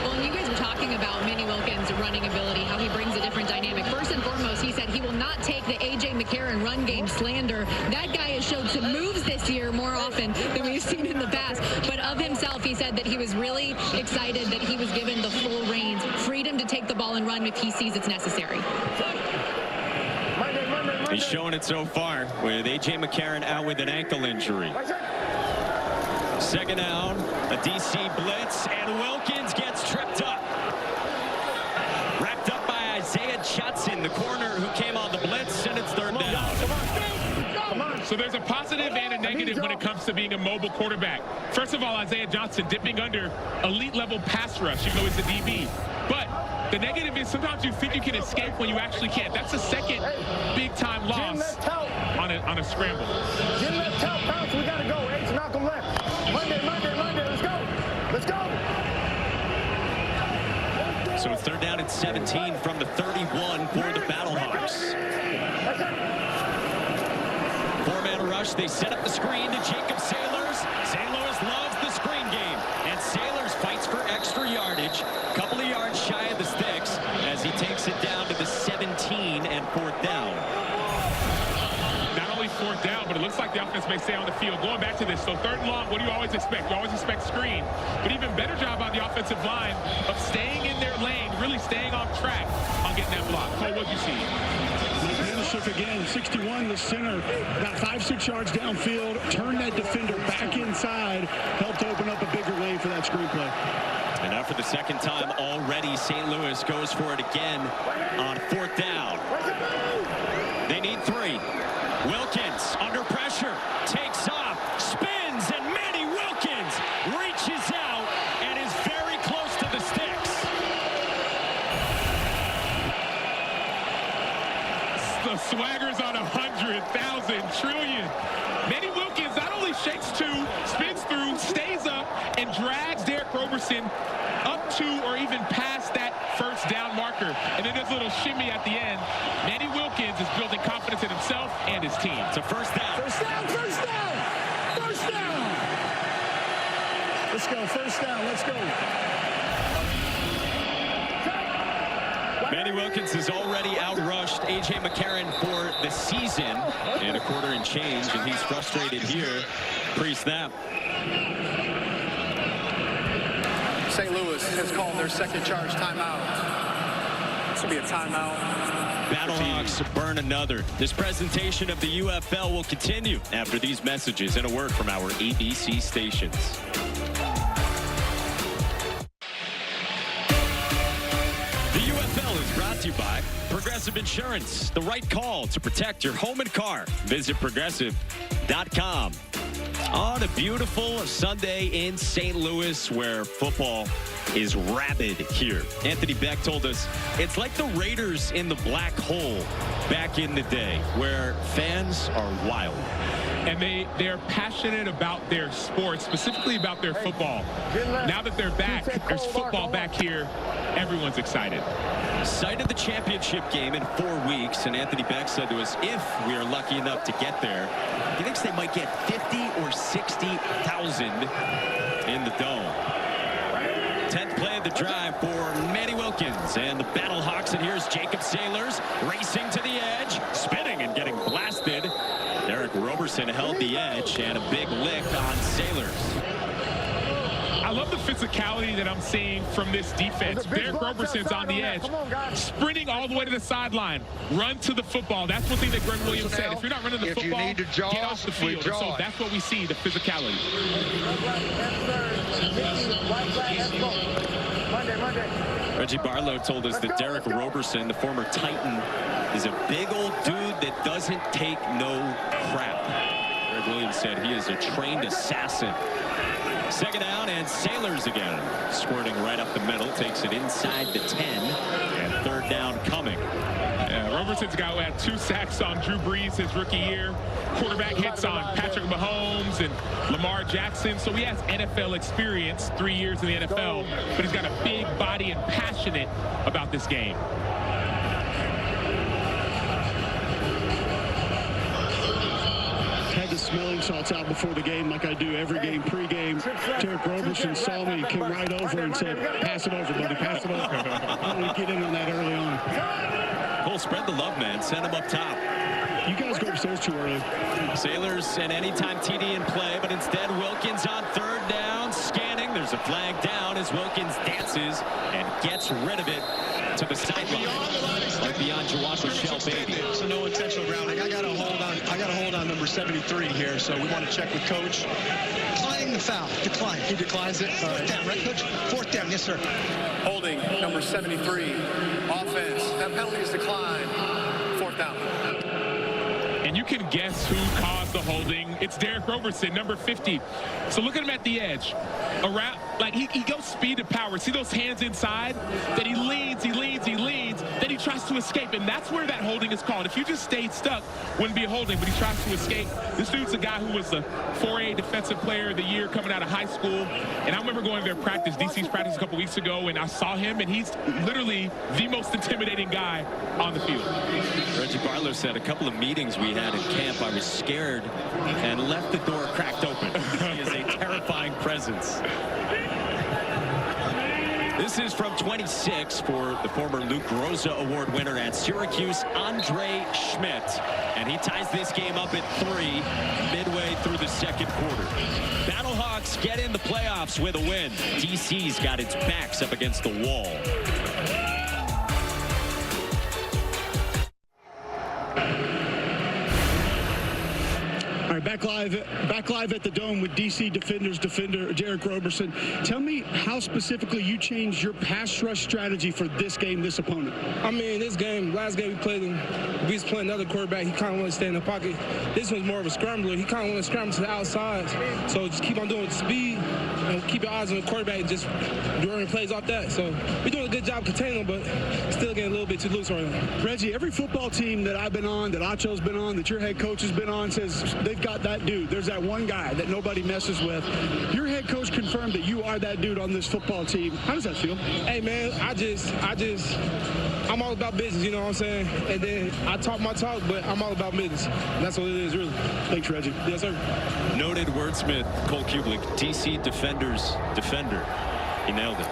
Well, and you guys were talking about Manny Wilkins' running ability, how he brings a different dynamic. First and foremost, he said he will not take the A.J. McCarron run game slander. That guy has showed some moves this year more often than we've seen in the past. But of himself, he said that he was really excited that he was given the full reins, freedom to take the ball and run if he sees it's necessary. He's showing it so far with A.J. McCarron out with an ankle injury. Second down, a DC blitz, and Wilkins gets tripped up. Wrapped up by Isaiah Judson, the corner who came on the blitz, and it's third down. So there's a positive and a negative when it comes to being a mobile quarterback. First of all, Isaiah Johnson dipping under elite level pass rush, even though he's a DB. But the negative is sometimes you think you can escape when you actually can't. That's the second big time loss on a scramble. Jim, left tell, bounce, we gotta go. H, knock him left. Monday, let's go. Let's go. So it's 3rd down and 17 from the 31 for the Battlehawks. 4-man rush. They set up the screen to Jacob Sailors. St. Louis loves the screen game. And Sailors fights for extra yardage. Couple of yards shy of the sticks as he takes it down to the 17 and 4th down. Not only 4th down, but it looks like the offense may stay on the field. Going back to this, so 3rd and long, what do you always expect? You always expect screen. But even better job on the offensive line of staying in their lane, really staying on track on getting that block. Cole, what'd you see? Again, 61, the center, about 5-6 yards downfield, turned that defender back inside, helped open up a bigger lane for that screenplay. And now for the 2nd time already, St. Louis goes for it again on 4th down. They need 3. Wilkins under pressure, takes off, spins, and Manny Wilkins reaches out and is very close to the sticks. The swagger's on 100,000 trillion. Manny Wilkins not only shakes 2, spins through, stays up, and drags Derek Roberson up to or even past that 1st down marker. And then there's a little shimmy at the end. Manny Wilkins is building confidence in himself and his team. It's a 1st down. First down. Let's go, 1st down, let's go. Manny Wilkins has already outrushed A.J. McCarron for the season in a quarter and change, and he's frustrated here pre-snap. St. Louis has called their 2nd charge timeout. This will be a timeout. Battlehawks burn another. This presentation of the UFL will continue after these messages and a word from our ABC stations. The UFL is brought to you by Progressive Insurance, the right call to protect your home and car. Visit progressive.com. On a beautiful Sunday in St. Louis where football is rabid here. Anthony Beck told us it's like the Raiders in the black hole back in the day where fans are wild. And they're passionate about their sport, specifically about their football. Now that they're back, there's football back here. Everyone's excited. Site of the championship game in 4 weeks, and Anthony Beck said to us, if we are lucky enough to get there, he thinks they might get 50 or 60,000 in the dome. 10th play of the drive for Manny Wilkins and the Battlehawks, and here's Jacob Sailors racing to the edge, spinning and getting blasted. Derek Roberson held the edge and a big lick on Sailors. I love the physicality that I'm seeing from this defense. Derek Roberson's on the edge, sprinting all the way to the sideline. Run to the football. That's one thing that Greg Williams said. If you're not running the football, get off the field. And so that's what we see, the physicality. Reggie Barlow told us that Derek Roberson, the former Titan, is a big old dude that doesn't take no crap. Greg Williams said he is a trained assassin. 2nd down and Sailors again. Squirting right up the middle, takes it inside the 10, and 3rd down coming. Roberson's guy who had 2 sacks on Drew Brees his rookie year. Quarterback hits on Patrick Mahomes and Lamar Jackson. So he has NFL experience, 3 years in the NFL, but he's got a big body and passionate about this game. Had the smelling salts out before the game like I do every game pregame. Derek Roberson saw me, came right over and said, pass it over, buddy, pass it over. I want to get in on that early on. Cole, spread the love, man. Send him up top. You guys go upstairs too early. Sailors and anytime TD in play, but instead Wilkins on 3rd down, scanning. There's a flag down as Wilkins dances and gets rid of it to the sideline, right beyond Jawad Michelle Baby. So no intentional grounding. I got to hold on number 73 here, so we want to check with coach. Declining the foul. Decline. He declines it. 4th down, right, coach? 4th down, yes, sir. Holding number 73. Offense. That penalty is declined. 4th down. And you can guess who caused the holding. It's Derek Roberson, number 50. So look at him at the edge. Around, like he goes speed to power. See those hands inside? Then he leans. Then he tries to escape. And that's where that holding is called. If you just stayed stuck, wouldn't be a holding, but he tries to escape. This dude's a guy who was the 4A Defensive Player of the Year coming out of high school. And I remember going to their practice, DC's practice a couple weeks ago, and I saw him, and he's literally the most intimidating guy on the field. Reggie Barlow said a couple of meetings we had in camp, I was scared and left the door cracked open. He is a terrifying presence. This is from 26 for the former Luke Rosa Award winner at Syracuse, Andre Schmidt. And he ties this game up at 3 midway through the second quarter. Battlehawks get in the playoffs with a win. DC's got its backs up against the wall. All right, back live at the Dome with DC defender Derek Roberson. Tell me how specifically you changed your pass rush strategy for this game, this opponent. I mean, this game, last game we played him, we was playing another quarterback. He kind of wanted to stay in the pocket. This one's more of a scrambler. He kind of wanted to scramble to the outside. So just keep on doing speed and keep your eyes on the quarterback and just running plays off that. So we're doing a good job containing him, but still getting a little bit too loose right now. Reggie, every football team that I've been on, that Acho's been on, that your head coach has been on, says they've got that dude. There's that one guy that nobody messes with. Your head coach confirmed that you are that dude on this football team. How does that feel? Hey, man, I'm all about business, you know what I'm saying? And then I talk my talk, but I'm all about business. And that's what it is, really. Thanks, Reggie. Yes, sir. Noted wordsmith Cole Kublik, DC Defenders defender. He nailed it.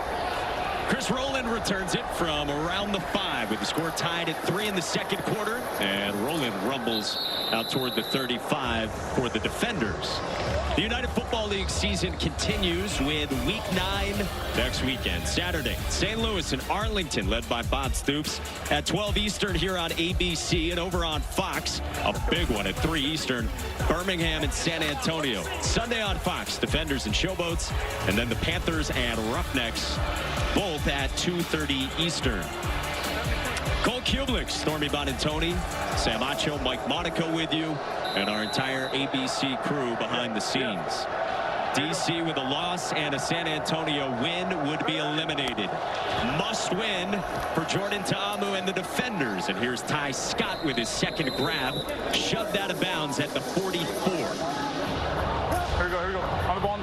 Chris Rowland returns it from around the 5 with the score tied at 3 in the second quarter. And Rowland rumbles out toward the 35 for the Defenders. The United Football League season continues with Week 9 next weekend. Saturday, St. Louis and Arlington, led by Bob Stoops, at 12 Eastern here on ABC, and over on Fox, a big one at 3 Eastern, Birmingham and San Antonio. Sunday on Fox, Defenders and Showboats, and then the Panthers and Roughnecks, both at 2:30 Eastern. Cole Kublik, Stormy Bonantoni, Sam Acho, Mike Monaco with you, and our entire ABC crew behind the scenes. DC with a loss and a San Antonio win would be eliminated. Must win for Jordan Ta'amu and the Defenders. And here's Ty Scott with his second grab, shoved out of bounds at the 44. Here we go, on the ball,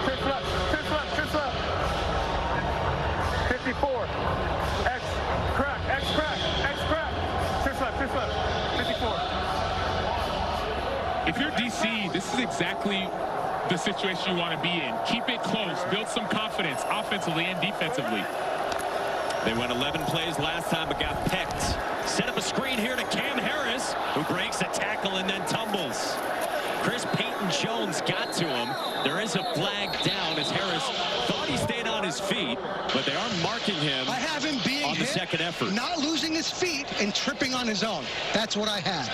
Trips left. 54. X crack. Trips left. 54. If you're DC, this is exactly the situation you want to be in. Keep it close. Build some confidence offensively and defensively. They went 11 plays last time but got picked. Set up a screen here to Cam Harris, who breaks a tackle and then tumbles. Chris Payton-Jones got to him. There is a flag down as Harris thought he stayed on his feet, but they are marking him. I have him being on the hit, second effort. not losing his feet and tripping on his own. That's what I had.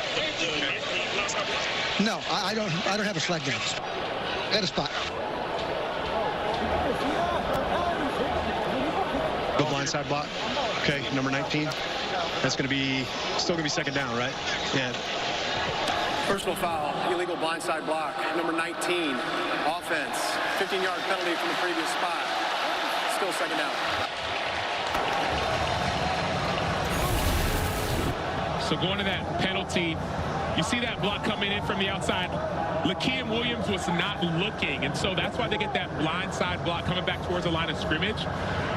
No, I don't have a flag down. At a spot. The blindside block. Okay, number 19. That's going to be still going to be second down, right? Yeah. Personal foul, illegal blindside block, number 19, offense, 15-yard penalty from the previous spot. Still second down. So going to that penalty, you see that block coming in from the outside. Lakeem Williams was not looking, and so that's why they get that blindside block coming back towards the line of scrimmage.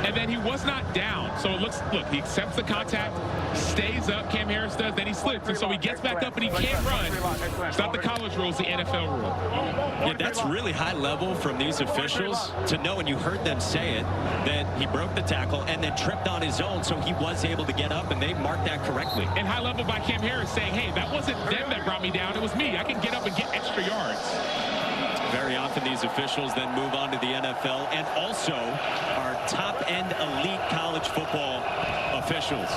And then he was not down, so it looks, look, he accepts the contact, stays up, Cam Harris does, then he slips, and so he gets back up and he can't run. It's not the college rule, it's the NFL rule. Yeah, that's really high level from these officials to know, and you heard them say it, that he broke the tackle and then tripped on his own, so he was able to get up, and they marked that correctly. And high level by Cam Harris saying, hey, that wasn't them that brought me down, it was me. I can get up and get extra yards. Very often these officials then move on to the NFL and also our top-end elite college football officials.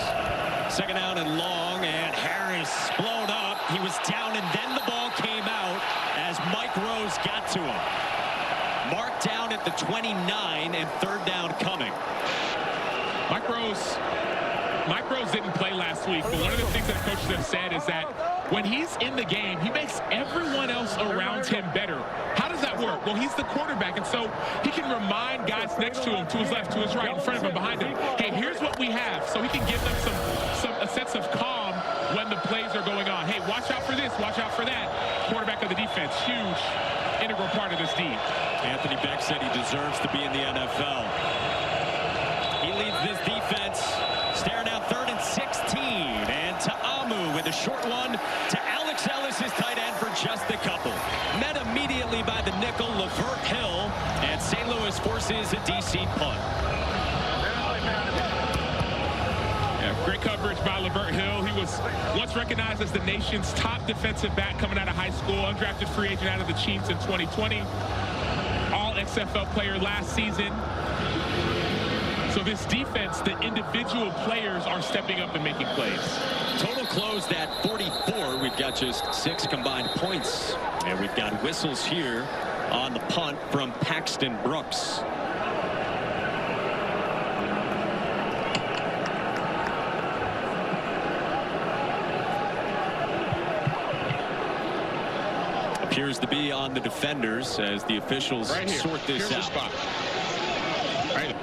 Second down and long, and Harris blown up. He was down, and then the ball came out as Mike Rose got to him. Marked down at the 29, and third down coming. Mike Rose Mike Rose didn't play last week, but one of the things that coaches have said is that when he's in the game, he makes everyone else around him better. How does that work? Well, he's the quarterback, and so he can remind guys next to him, to his left, to his right, in front of him, behind him, hey, here's what we have. So he can give them a sense of calm when the plays are going on. Hey, watch out for this, watch out for that. Quarterback of the defense, huge, integral part of this team. Anthony Beck said he deserves to be in the NFL. He leads this defense, staring out 3rd and 16. And Ta'amu with a short one to Alex Ellis, his tight end, for just a couple. Met immediately by the nickel, Levert Hill, and St. Louis forces a DC punt. Great coverage by Levert Hill. He was once recognized as the nation's top defensive back coming out of high school, undrafted free agent out of the Chiefs in 2020. All XFL player last season. So this defense, the individual players are stepping up and making plays. Total closed at 44. We've got just 6 combined points. And we've got whistles here on the punt from Paxton Brooks. Appears to be on the defenders as the officials sort this out. Spot. Right.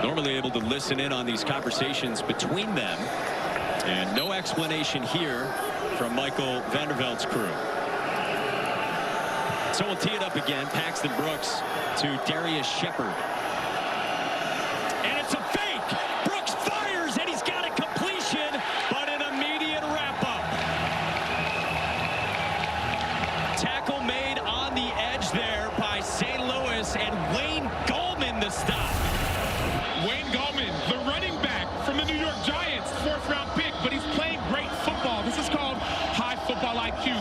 Normally able to listen in on these conversations between them. And no explanation here from Michael Vandervelt's crew. So we'll tee it up again. Paxton Brooks to Darius Shepard.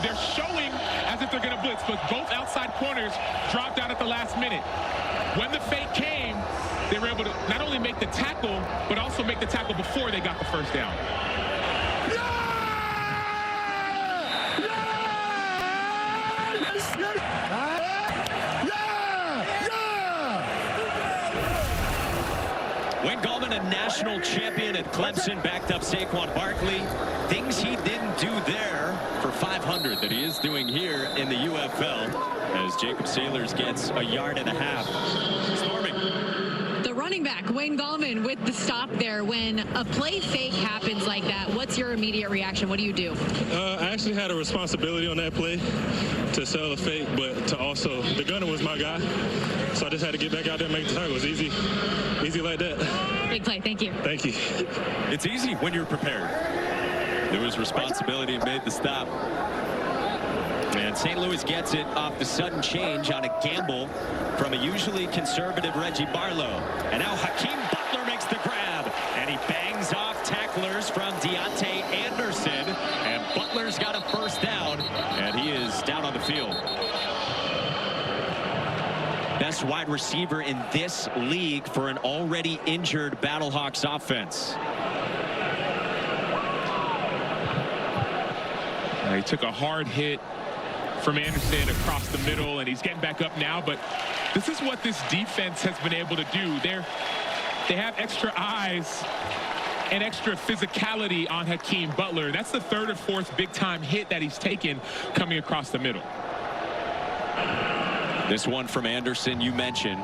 They're showing as if they're going to blitz, but both outside corners dropped out at the last minute. When the fake came, they were able to not only make the tackle, but also make the tackle before they got the first down. Wayne Gallman, a national champion at Clemson, backed up Saquon Barkley. Things he didn't do there for 500 that he is doing here in the UFL as Jacob Sailors gets a yard and a half. Storming. The running back, Wayne Gallman, with the stop there. When a play fake happens like that, what's your immediate reaction? What do you do? I actually had a responsibility on that play to sell a fake, but to also, the gunner was my guy. So I just had to get back out there and make the tackle. It was easy like that. Big play, thank you. Thank you. It's easy when you're prepared. There was responsibility and made the stop. And St. Louis gets it off the sudden change on a gamble from a usually conservative Reggie Barlow. And now Hakeem Butler makes the grab. And he bangs off tacklers from Deontay Anderson. And Butler's got a first down. And he is down on the field. Best wide receiver in this league for an already injured Battlehawks offense. He took a hard hit from Anderson across the middle, and he's getting back up now. But this is what this defense has been able to do. They have extra eyes and extra physicality on Hakeem Butler. That's the 3rd or 4th big-time hit that he's taken coming across the middle. This one from Anderson, you mentioned,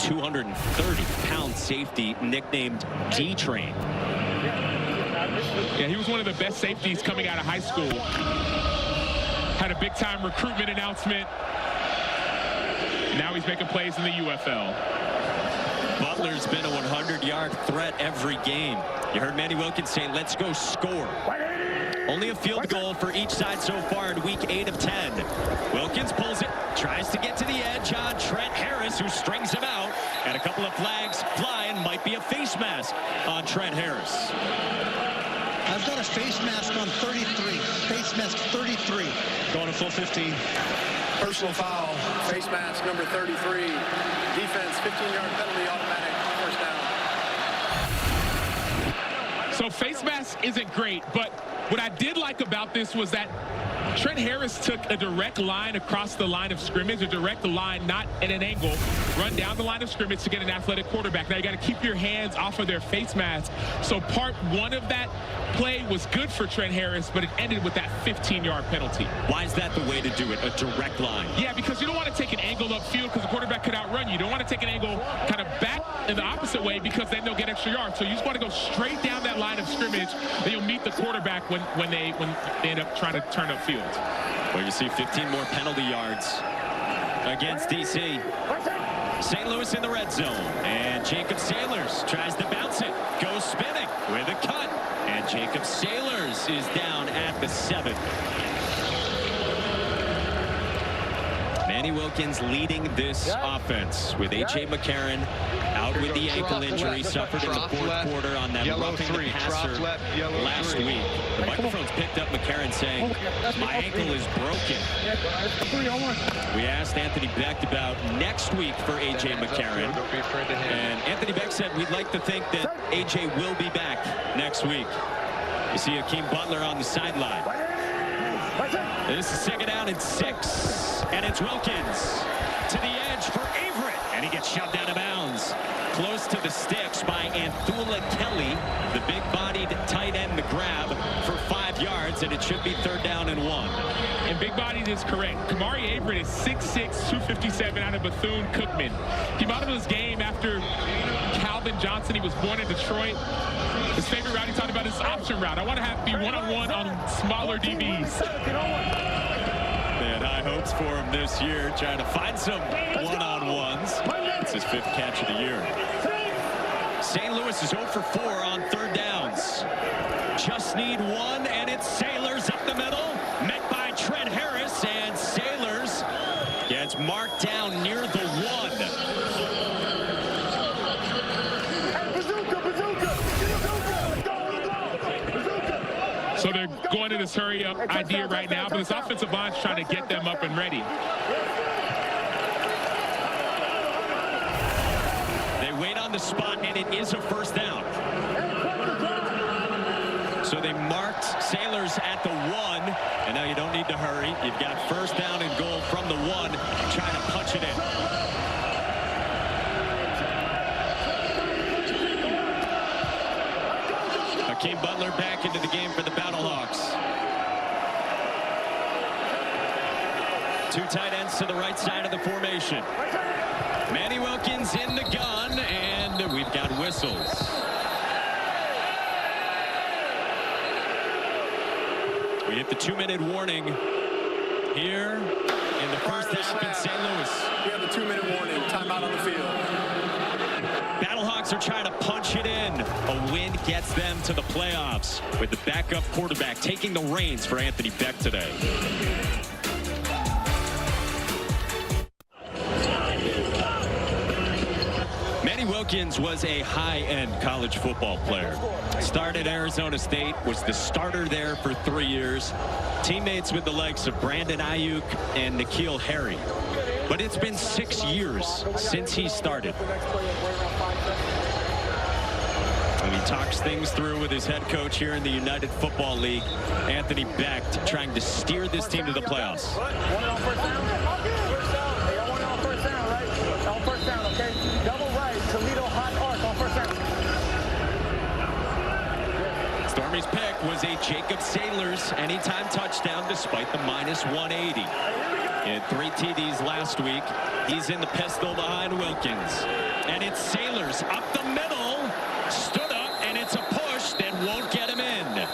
230-pound safety nicknamed D-Train. Yeah, he was one of the best safeties coming out of high school. Had a big-time recruitment announcement. Now he's making plays in the UFL. Butler's been a 100-yard threat every game. You heard Manny Wilkins say, let's go score. Only a field goal for each side so far in week 8 of 10. Wilkins pulls it, tries to get to the edge on Trent Harris, who strings him out. And a couple of flags flying, might be a face mask on Trent Harris. I've got a face mask on 33. Face mask 33. Going to full 15. Personal foul. Face mask number 33. Defense, 15-yard penalty, automatic first down. So face mask isn't great, but what I did like about this was that Trent Harris took a direct line across the line of scrimmage, a direct line, not at an angle, run down the line of scrimmage to get an athletic quarterback. Now you got to keep your hands off of their face mask. So part one of that play was good for Trent Harris, but it ended with that 15-yard penalty. Why is that the way to do it, a direct line? Yeah, because you don't want to take an angle upfield because the quarterback could outrun you. You don't want to take an angle kind of back in the opposite way because then they'll get extra yards. So you just want to go straight down that line of scrimmage, then you'll meet the quarterback when they end up trying to turn upfield. Well, you see 15 more penalty yards against DC. St. Louis in the red zone, and Jacob Sailors tries to bounce it, goes spinning with a cut, and Jacob Sailors is down at the 7. Manny Wilkins leading this offense with A.J. McCarron out with the ankle injury suffered in the fourth quarter on that roughing the passer last week. The microphone's picked up McCarron saying, my ankle is broken. We asked Anthony Becht about next week for A.J. McCarron, and Anthony Becht said we'd like to think that A.J. will be back next week. You see Hakeem Butler on the sideline. This is second down and 6, and it's Wilkins to the edge for Averett, and he gets shoved out of bounds. Close to the sticks by Anthula Kelly, the big-bodied tight end, the grab for 5 yards, and it should be 3rd down and 1. And big-bodied is correct. Kamari Averett is 6'6", 257 out of Bethune-Cookman. He came out of his game after Calvin Johnson. He was born in Detroit. His favorite route he talked about is option route. I want to have be one-on-one on smaller DBs. And high hopes for him this year, trying to find some one-on-ones. It's his 5th catch of the year. St. Louis is 0 for 4 on 3rd downs. Just need one, and it's Sailors up the middle, met by Trent Harris, and Sailors gets marked down near the 1. So they're going to this hurry-up idea right now, but this offensive line's trying to get them up and ready. They wait on the spot, and it is a 1st down. So they marked Sailors at the 1, and now you don't need to hurry. You've got 1st down and goal from the 1, trying to punch it in. Hakeem Butler back into the game for the Battlehawks. 2 tight ends to the right side of the formation. Manny Wilkins in the gun, and we've got whistles. We hit the 2-minute warning here in the first half in St. Louis. We have a 2-minute warning. Timeout on the field. Battlehawks are trying to punch it in. A win gets them to the playoffs with the backup quarterback taking the reins for Anthony Becht today. Manny Wilkins was a high-end college football player. Started at Arizona State, was the starter there for 3 years. Teammates with the likes of Brandon Ayuk and N'Keal Harry. But it's been 6 years since he started. And he talks things through with his head coach here in the United Football League, Anthony Becht, trying to steer this team to the playoffs. Stormy's pick was a Jacob Sailors anytime touchdown despite the -180. He had 3 TDs last week. He's in the pistol behind Wilkins. And it's Sailors up the middle, stood up, and it's a push that won't get him in.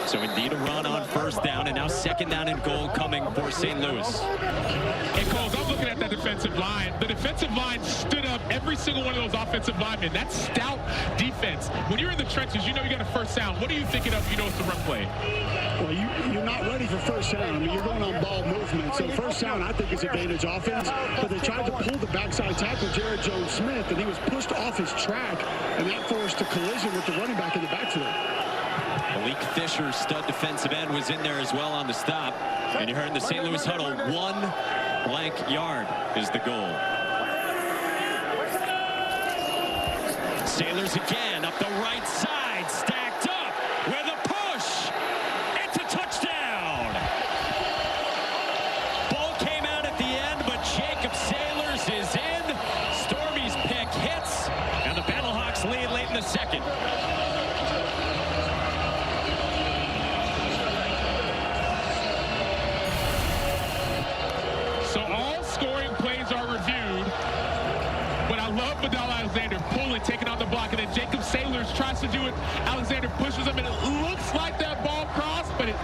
So indeed a run on 1st down, and now 2nd down and goal coming for St. Louis. And Coles, I'm looking at that defensive line. The defensive line stood up, every single one of those offensive linemen. That's stout defense. When you're in the trenches, you know you got a 1st down. What are you thinking of, you know it's a run play? Well, you're not ready for 1st down. I mean, you're going on ball movement. So 1st down, I think, is advantage offense. But they tried to pull the backside tackle, Jared Jones-Smith, and he was pushed off his track, and that forced a collision with the running back in the backfield. Malik Fisher, stud defensive end, was in there as well on the stop. And you heard in the St. Louis huddle, 1 blank yard is the goal. Sailors again up the right side, stacked up with a push. It's a touchdown. all scoring plays are reviewed. But I love Badal Alexander pulling, taking on the block, and then Jacob Sailors tries to do it. Alexander pushes him, and it looks like that ball crossed, but it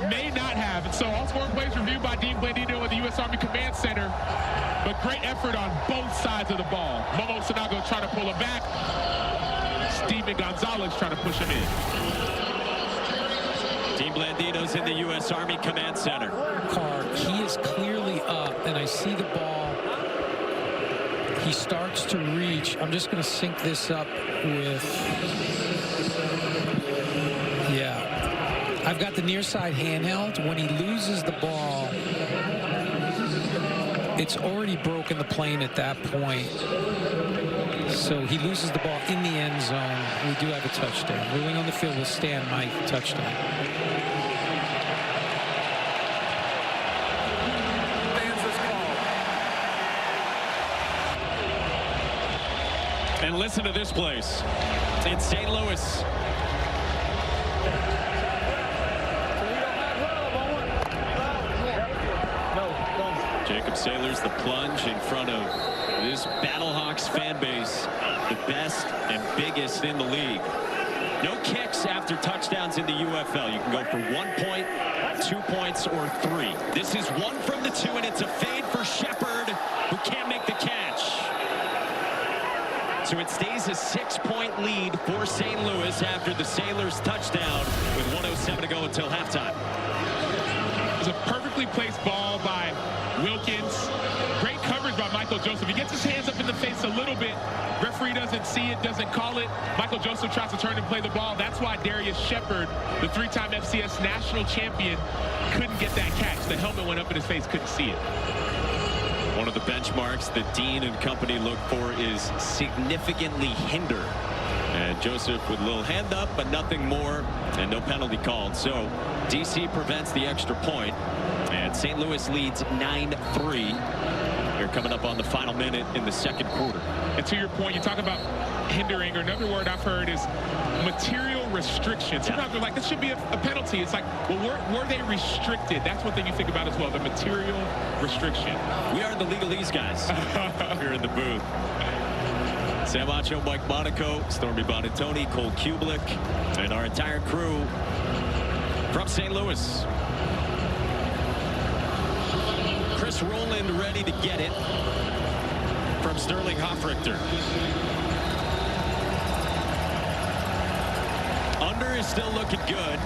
may not have. And so all scoring plays reviewed by Dean Blandino at the U.S. Army Command Center. But great effort on both sides of the ball. Momo Sanago trying to pull him back. Steven Gonzalez trying to push him in. Dean Blandino's in the U.S. Army Command Center. He is clearly up, and I see the ball. He starts to reach. I'm just going to sync this up with, I've got the near side handheld. When he loses the ball, it's already broken the plane at that point. So he loses the ball in the end zone. We do have a touchdown. Ruling on the field will stand, Mike. Touchdown. And listen to this place. In St. Louis. Jacob Sailors, the plunge in front of this Battlehawks fan base, the best and biggest in the league. No kicks after touchdowns in the UFL. You can go for 1 point, 2 points, or 3. This is 1 from the 2, and it's a fade for Shepard, who can't make the catch. So it stays a 6-point lead for St. Louis after the Sailors touchdown with 1:07 to go until halftime. It was a perfectly placed ball by Wilkins. Great coverage by Michael Joseph. He gets his hands up in the face a little bit. Referee doesn't see it, doesn't call it. Michael Joseph tries to turn and play the ball. That's why Darius Shepard, the 3-time FCS national champion, couldn't get that catch. The helmet went up in his face, couldn't see it. One of the benchmarks that Dean and company look for is significantly hinder. And Joseph with a little hand up, but nothing more, and no penalty called. So DC prevents the extra point, and St. Louis leads 9-3. Here coming up on the final minute in the second quarter. And to your point, you talk about hindering, or another word I've heard is material restriction. Sometimes they're like, this should be a penalty. It's like, well, were they restricted? That's one thing you think about as well, the material restriction. We are the legalese guys here in the booth. Sam Acho, Mike Monaco, Stormy Bonatoni, Cole Kublik, and our entire crew from St. Louis. Chris Rowland ready to get it from Sterling Hoffrichter. Under is still looking good.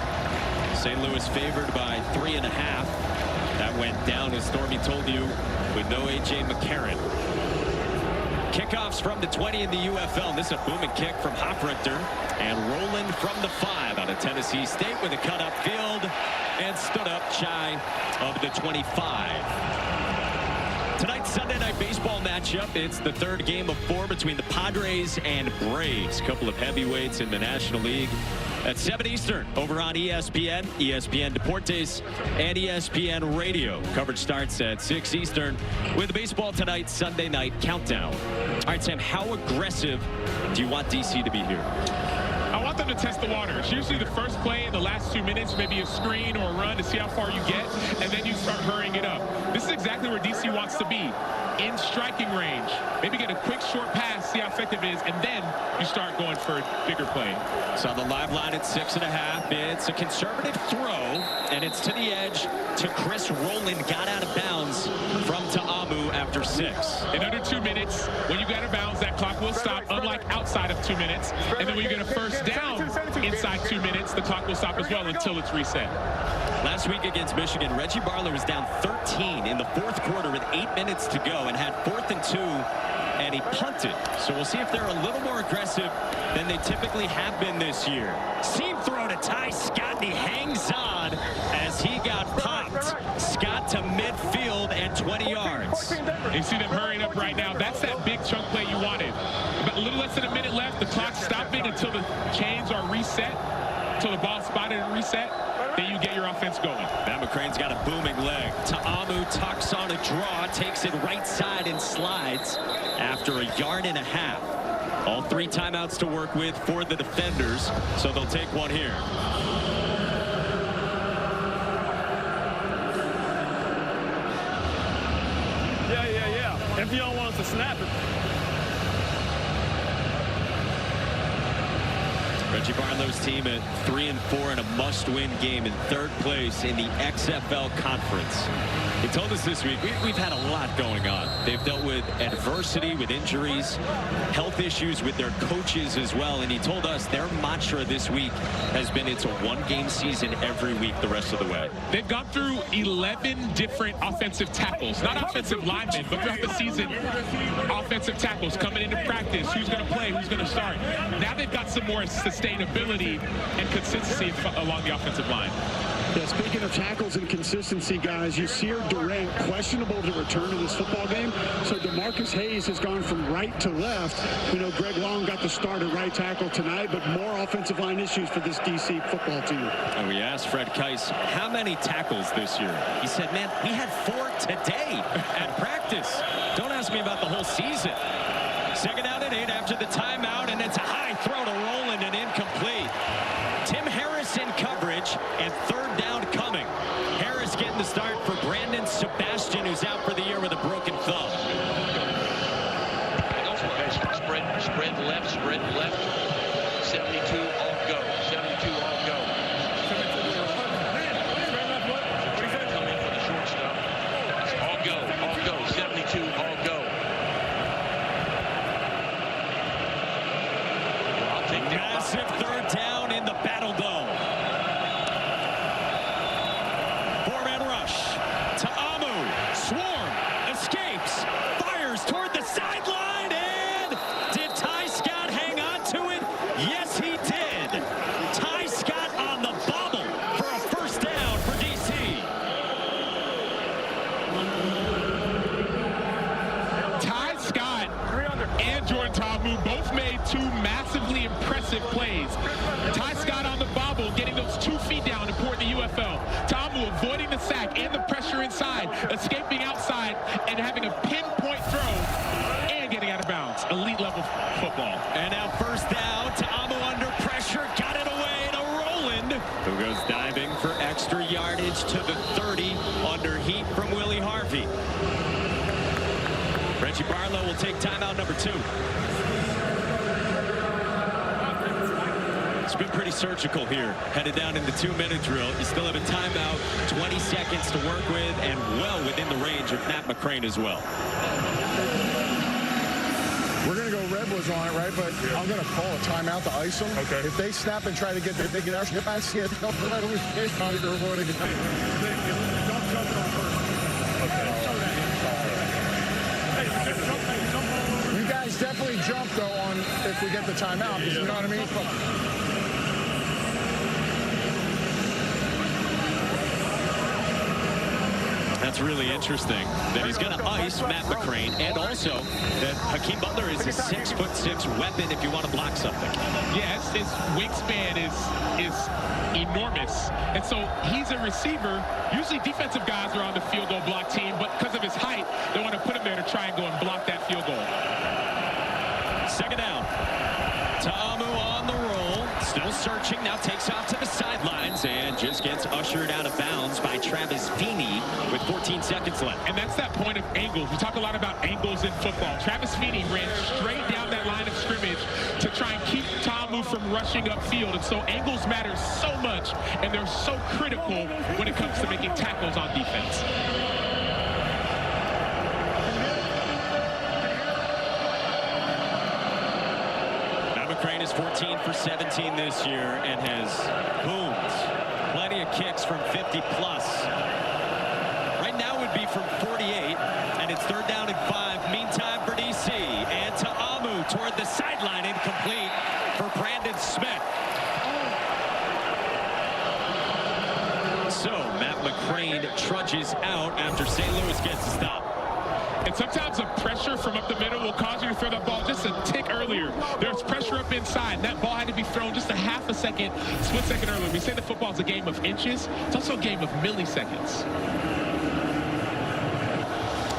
St. Louis favored by 3.5. That went down, as Stormy told you, with no A.J. McCarron. Kickoffs from the 20 in the UFL. And this is a booming kick from Hoffrichter. And Rowland from the 5 out of Tennessee State with a cut up field and stood up shy of the 25. Tonight's Sunday Night Baseball matchup. It's the third game of 4 between the Padres and Braves. A couple of heavyweights in the National League. At 7 Eastern over on ESPN, ESPN Deportes, and ESPN Radio. Coverage starts at 6 Eastern with the Baseball Tonight Sunday Night Countdown. All right, Sam, how aggressive do you want DC to be here? I want them to test the water. It's usually the first play in the last 2 minutes, maybe a screen or a run to see how far you get, and then you start hurrying it up. This is exactly where DC wants to be, in striking range. Maybe get a quick short pass, see how effective it is, and then you start going for a bigger play. So on the live line at 6.5, it's a conservative throw, and it's to the edge to Chris Rowland. Got out of bounds from Ta'amu after 6. In under 2 minutes, when you get out of bounds, that clock will stop, unlike outside of 2 minutes. And then when you get a first down inside 2 minutes, the clock will stop as well until it's reset. Last week against Michigan, Reggie Barlow was down 13 in the 4th quarter with 8 minutes to go and had 4th and 2, and he punted. So we'll see if they're a little more aggressive than they typically have been this year. Seam throw to Ty Scott, and he hangs on as he got popped. Scott to midfield and 20 yards. You see them hurrying up right now. That's that big chunk play you wanted. About a little less than a minute left. The clock's stopping until the chains are reset, until the ball's spotted and reset. Then you get your offense going. Matt McCrane's got a booming leg. Ta'amu tucks on a draw, takes it right side and slides after 1.5 yards. All 3 timeouts to work with for the defenders, so they'll take one here. if you don't want us to snap it. Reggie Barlow's team at 3-4 in a must-win game in 3rd place in the XFL Conference. He told us this week, we've had a lot going on. They've dealt with adversity, with injuries, health issues with their coaches as well. And he told us their mantra this week has been it's a one-game season every week the rest of the way. They've gone through 11 different offensive tackles, not offensive linemen, but throughout the season, offensive tackles coming into practice. Who's going to play? Who's going to start? Now they've got some more sustainability and consistency along the offensive line. Yeah, speaking of tackles and consistency, guys, Yasir Durant questionable to return to this football game. So DeMarcus Hayes has gone from right to left. You know, Greg Long got the start at right tackle tonight, but more offensive line issues for this DC football team. And we asked Fred Keiss how many tackles this year. He said, man, we had 4 today at practice. Don't ask me about the whole season. 2nd down and 8 after the timeout, and it's a high throw to Rowland and incomplete. Tim Harris in coverage, and 3rd down coming. Harris getting the start for Brandon Sebastian, who's out for the year with a broken thumb. Spread left, 72 all go, 72 all go. Come in for the short stuff. All go, 72 all go. I'll take that. Massive 3rd down in the Battle Dome. 4-man rush. Ta'amu. Swarm. Escapes. Fires toward the sideline. And did Ty Scott hang on to it? Yes, he did. Ty Scott on the bobble for a 1st down for DC. Ty Scott and Jordan Ta'amu both made 2 massively impressive plays. Ty Scott on the bobble, getting those 2 feet down, important in the UFL. Ta'amu avoiding the sack and the pressure inside, escaping outside, and having a pinpoint throw and getting out of bounds. Elite level football. And now 1st down. Ta'amu under pressure. Got it away to Rowland, who goes diving for extra yardage to the 30 under heat from Willie Harvey. Reggie Barlow will take timeout number 2. It's been pretty surgical here. Headed down in the 2-minute drill. You still have a timeout, 20 seconds to work with, and well within the range of Matt McCrane as well. We're going to go Rebels on it, right? But I'm going to call a timeout to ice them. Okay. If they snap and try to get their big ass, you guys jump it on first. You guys definitely jump, though, on if we get the timeout, because you know what I mean? That's really interesting that he's going to ice Matt McCrane, and also that Hakeem Butler is a 6'6" weapon if you want to block something. Yeah, his wingspan is enormous, and so he's a receiver. Usually defensive guys are on the field goal block team, but because of his height, they want to put him there to try and go and block that field goal. 2nd down. Ta'amu on the roll, still searching, now takes off to the sidelines and just gets ushered out of bounds by Travis Feeney with 14 seconds left. And that's that point of angles. We talk a lot about angles in football. Travis Feeney ran straight down that line of scrimmage to try and keep Ta'amu from rushing upfield. And so angles matter so much, and they're so critical when it comes to making tackles on defense. McCrane is 14 for 17 this year and has boomed plenty of kicks from 50 plus. Right now would be from 48, and it's 3rd down and 5. Meantime for DC, and Ta'amu toward the sideline, incomplete for Brandon Smith. So Matt McCrane trudges out after St. Louis gets a stop. And sometimes the pressure from up the middle will cause you to throw that ball just a tick earlier. There's pressure up inside, and that ball had to be thrown just a half a second, split second earlier. We say that football is a game of inches. It's also a game of milliseconds.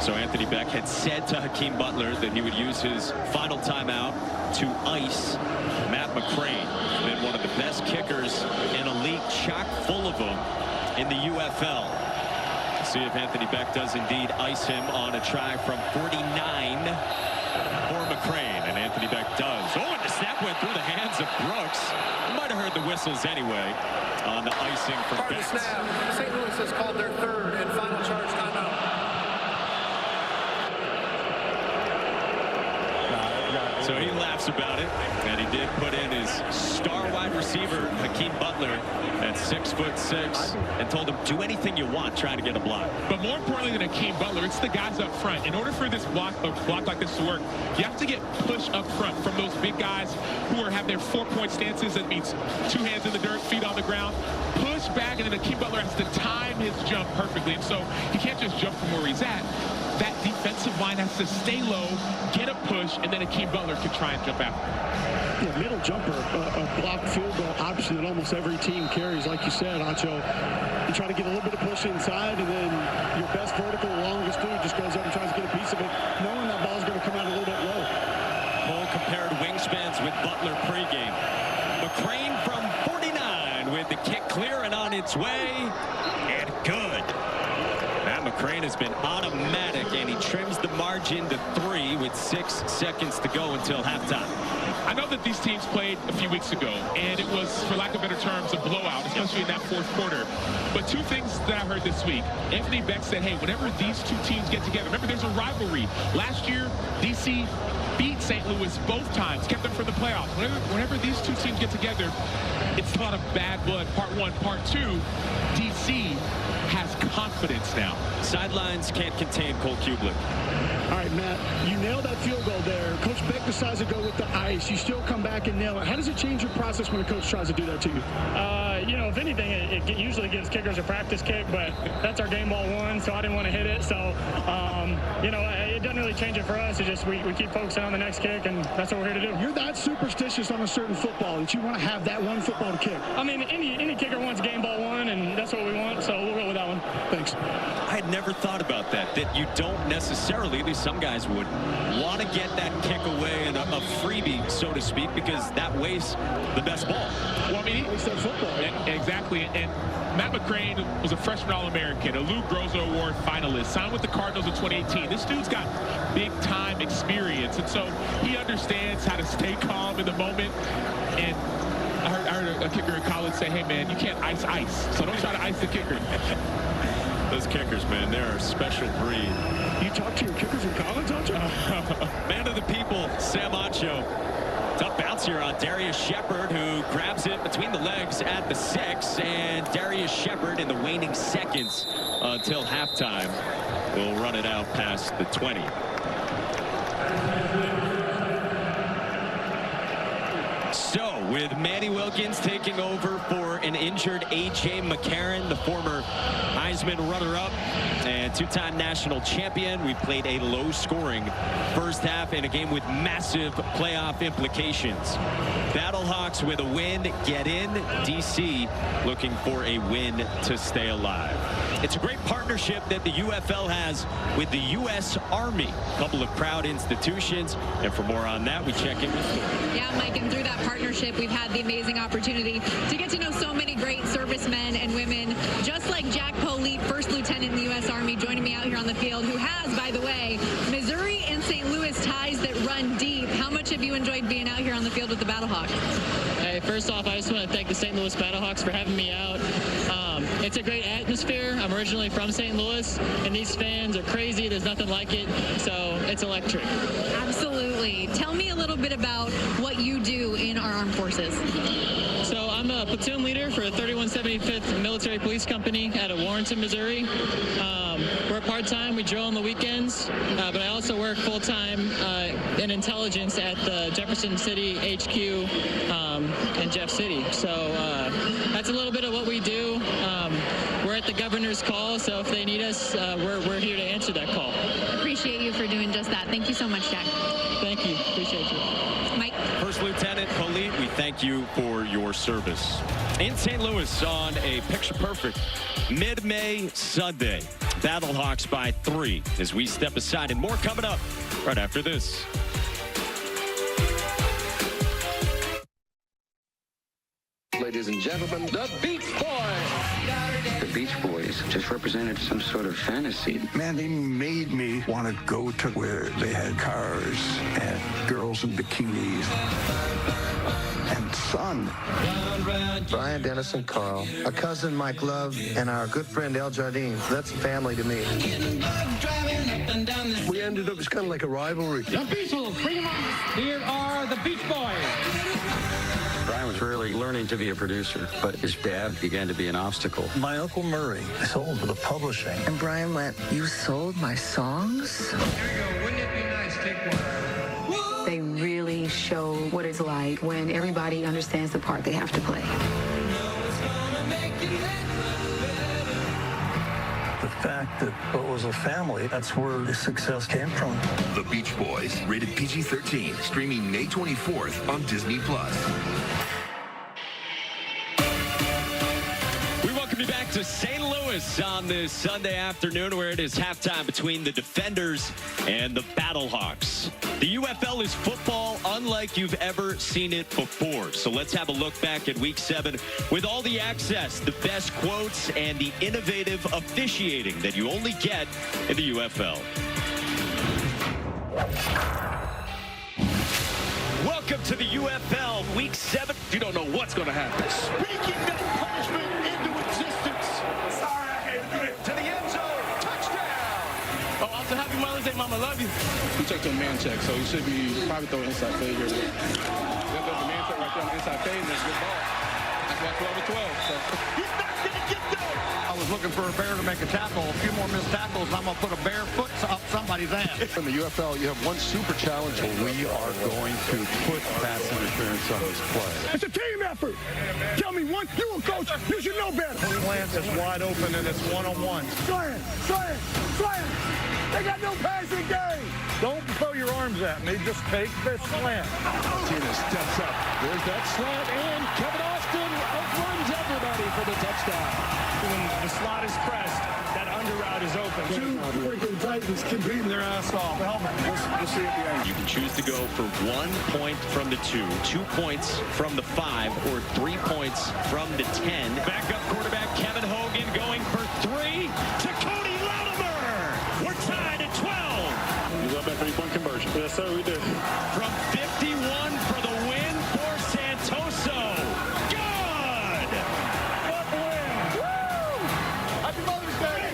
So Anthony Beck had said to Hakeem Butler that he would use his final timeout to ice Matt McCrane. Been one of the best kickers in a league chock full of them in the UFL. see if Anthony Beck does indeed ice him on a try from 49 for McCrane. And Anthony Beck does. Oh, and the snap went through the hands of Brooks. Might have heard the whistles anyway on the icing from Beck. Snap. St. Louis has called their third and final charge timeout. So he laughs about it, and he did put in his star wide receiver, Hakeem Butler, at 6'6", and told him, do anything you want, trying to get a block. But more importantly than Hakeem Butler, it's the guys up front. In order for this block like this to work, you have to get push up front from those big guys who have their 4-point stances. That means 2 hands in the dirt, feet on the ground. Push back, and then Hakeem Butler has to time his jump perfectly. And so he can't just jump from where he's at. That defensive line has to stay low, get a push, and then Hakeem Butler can try and jump after. Yeah, middle jumper, a blocked field goal option that almost every team carries. Like you said, Acho, you try to get a little bit of push inside, and then your best vertical, longest dude just goes up and tries to get a piece of it, knowing that ball's going to come out a little bit low. Cole compared wingspans with Butler pregame. McCrane from 49 with the kick clear and on its way, and good. McCrane has been automatic, and he trims the margin to 3 with 6 seconds to go until halftime. I know that these teams played a few weeks ago, and it was, for lack of better terms, a blowout, especially in that fourth quarter. But 2 things that I heard this week. Anthony Beck said, hey, whenever these 2 teams get together, remember there's a rivalry. Last year, D.C. beat St. Louis both times, kept them from the playoffs. Whenever these 2 teams get together, it's a lot of bad blood, part 1. Part 2, D.C. has confidence now. Sidelines can't contain Cole Kublik. All right, Matt, you nailed that field goal there. Coach Beck decides to go with the ice. You still come back and nail it. How does it change your process when a coach tries to do that to you? You know, if anything, it usually gives kickers a practice kick, but that's our game ball 1, so I didn't want to hit it. So, you know, it doesn't really change it for us. It's just we keep focusing on the next kick, and that's what we're here to do. You're that superstitious on a certain football that you want to have that one football to kick. I mean, any kicker wants game ball 1, and that's what we want, so we'll go with that one. Thanks. I had never thought about that you don't necessarily, at least some guys would, want to get that kick away and a freebie, so to speak, because that wastes the best ball. Well, I mean, exactly. And Matt McCrane was a freshman All-American, a Lou Groza Award finalist, signed with the Cardinals in 2018. This dude's got big-time experience, and so he understands how to stay calm in the moment. And I heard a kicker in college say, hey, man, you can't ice, so don't try to ice the kicker. Those kickers, man, they're a special breed. You talk to your kickers in college, Acho? Man of the people, Sam Acho. Tough bounce here on Darius Shepard, who grabs it between the legs at the 6, and Darius Shepard in the waning seconds until halftime will run it out past the 20. So, with Manny Wilkins taking over for an injured A.J. McCarron, the former Heisman runner-up and 2-time national champion, we played a low-scoring first half in a game with massive playoff implications. Battlehawks with a win, get in. D.C. looking for a win to stay alive. It's a great partnership that the UFL has with the U.S. Army, a couple of proud institutions. And for more on that, we check in with Story. Yeah, Mike, and through that partnership, we've had the amazing opportunity to get to know so many great servicemen and women, just like Jack Polite, first lieutenant in the U.S. Army, joining me out here on the field, who has, by the way, Missouri and St. Louis ties that run deep. How much have you enjoyed being out here on the field with the Battlehawks? Hey, first off, I just want to thank the St. Louis Battlehawks for having me out. It's a great atmosphere. I'm originally from St. Louis, and these fans are crazy. There's nothing like it, so it's electric. Absolutely. Tell me a little bit about what you do in our armed forces. So I'm a platoon leader for 3175th Military Police Company out of Warrenton, Missouri. We're part-time. We drill on the weekends, but I also work full-time in intelligence at the Jefferson City HQ in Jeff City. So that's a little bit of what we do. We're at the governor's call, so if they need us, we're here to answer that call. Appreciate you for doing just that. Thank you so much, Jack. Thank you. Appreciate you. Mike. First Lieutenant Polite, we thank you for your service. In St. Louis on a picture-perfect mid-May Sunday. Battlehawks by 3 as we step aside, and more coming up right after this. Ladies ladies and gentlemen, the Beach Boys. The Beach Boys just represented some sort of fantasy. Man, they made me want to go to where they had cars and girls in bikinis and sun. Brian, Dennis, and Carl, a cousin, Mike Love, and our good friend El Jardine. That's family to me. We ended up, it's kind of like a rivalry. The Beatles, bring them on. Here are the Beach Boys. Brian was really learning to be a producer, but his dad began to be an obstacle. My Uncle Murray sold to the publishing. And Brian went, "You sold my songs?" Here we go. Wouldn't it be nice? Take one. They really show what it's like when everybody understands the part they have to play. The fact that it was a family, that's where the success came from. The Beach Boys, rated PG-13, streaming May 24th on Disney+. We welcome you back to St. Louis on this Sunday afternoon, where it is halftime between the Defenders and the Battlehawks. The UFL is football unlike you've ever seen it before. So let's have a look back at Week 7 with all the access, the best quotes, and the innovative officiating that you only get in the UFL. Welcome to the UFL Week 7. You don't know what's going to happen. Speaking that punishment into existence. Sorry, I had to do it. To the end zone. Touchdown. Oh, also happy Mother's Day, Mama. Love you. He checked a man check, so he should be probably throwing inside fade here. There's a man check right there on the inside fade, and there's a good ball. That's why 12 to 12. So. He's not going to get there. I was looking for a bear to make a tackle. A few more missed tackles, and I'm going to put a bare foot up somebody's ass. In the UFL, you have one super challenge. We are going to put pass interference on this play. It's a team effort. Tell me one. You a coach. You should know better. Lance is wide open, and it's one-on-one. Slant. They got no passing game. Don't throw your arms at me. Just take the slant. Martinez steps up. There's that slant, and Kevin Austin outruns everybody for the touchdown. When the slot is pressed, that under route is open. Two freaking Titans competing their ass off. We'll see at the end. You can choose to go for 1 point from the 2, 2 points from the 5, or 3 points from the 10. Backup quarterback Kevin Hogan going for 3 to Cody Latimer. We're tied at 12. You love that three-point conversion. Yes, sir, we do. From 51 for the win for Santoso. Good! What win? Woo! Happy Mother's Day!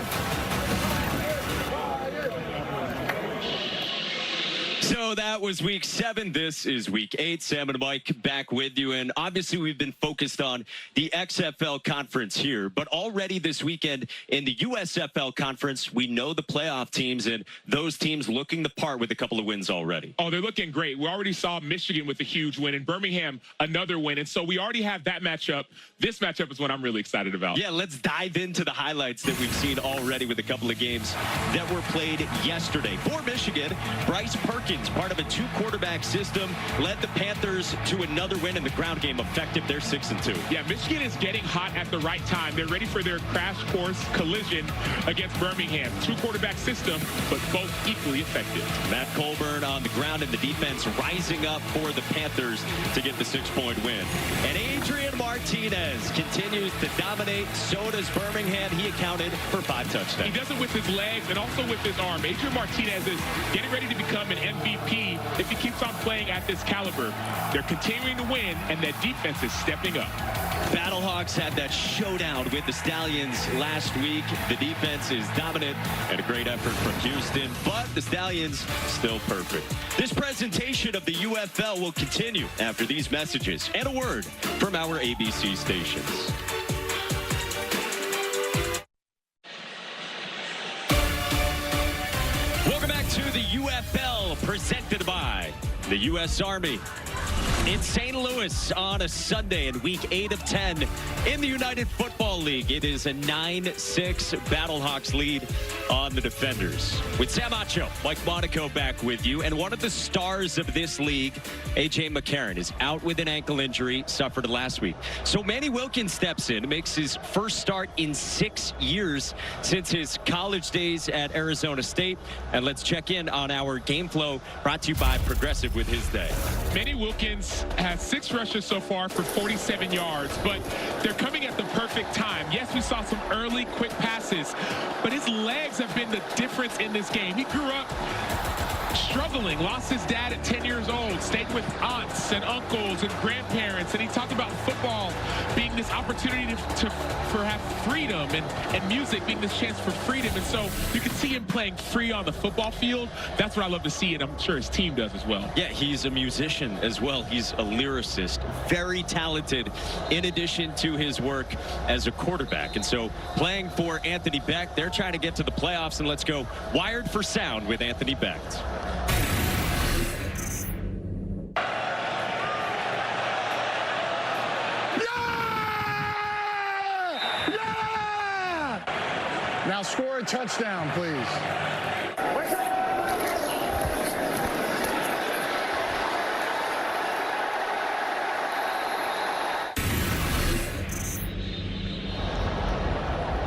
So that was Week 7. This is Week 8. Sam and Mike back with you. And obviously we've been focused on the XFL conference here. But already this weekend in the USFL conference, we know the playoff teams, and those teams looking the part with a couple of wins already. Oh, they're looking great. We already saw Michigan with a huge win and Birmingham another win. And so we already have that matchup. This matchup is what I'm really excited about. Yeah, let's dive into the highlights that we've seen already with a couple of games that were played yesterday. For Michigan, Bryce Perkins, part of a 2-quarterback system, led the Panthers to another win in the ground game, effective. They're 6-2. Yeah, Michigan is getting hot at the right time. They're ready for their crash course collision against Birmingham. 2-quarterback system, but both equally effective. Matt Colburn on the ground, and the defense rising up for the Panthers to get the 6-point win. And Adrian Martinez continues to dominate. So does Birmingham. He accounted for 5 touchdowns. He does it with his legs and also with his arm. Adrian Martinez is getting ready to become an MVP if he keeps on playing at this caliber. They're continuing to win, and that defense is stepping up. Battlehawks had that showdown with the Stallions last week. The defense is dominant, and a great effort from Houston, but the Stallions still perfect. This presentation of the UFL will continue after these messages and a word from our ABC stations. Welcome back to the UFL, presented by the U.S. Army. In St. Louis on a Sunday in Week 8 of 10 in the United Football League. It is a 9-6 Battlehawks lead on the Defenders. With Sam Acho, Mike Monaco back with you. And one of the stars of this league, A.J. McCarron, is out with an ankle injury suffered last week. So Manny Wilkins steps in, makes his first start in 6 years since his college days at Arizona State. And let's check in on our game flow brought to you by Progressive with his day. Manny Wilkins Lewis has 6 rushes so far for 47 yards, but they're coming at the perfect time. Yes, we saw some early quick passes, but his legs have been the difference in this game. He grew up struggling, lost his dad at 10 years old, stayed with aunts and uncles and grandparents, and he talked about football being this opportunity for have freedom, and music being this chance for freedom. And so you can see him playing free on the football field. That's what I love to see, and I'm sure his team does as well. Yeah, he's a musician as well. He's a lyricist, very talented in addition to his work as a quarterback. And so playing for Anthony Becht, they're trying to get to the playoffs, and let's go Wired for Sound with Anthony Becht. Now score a touchdown, please.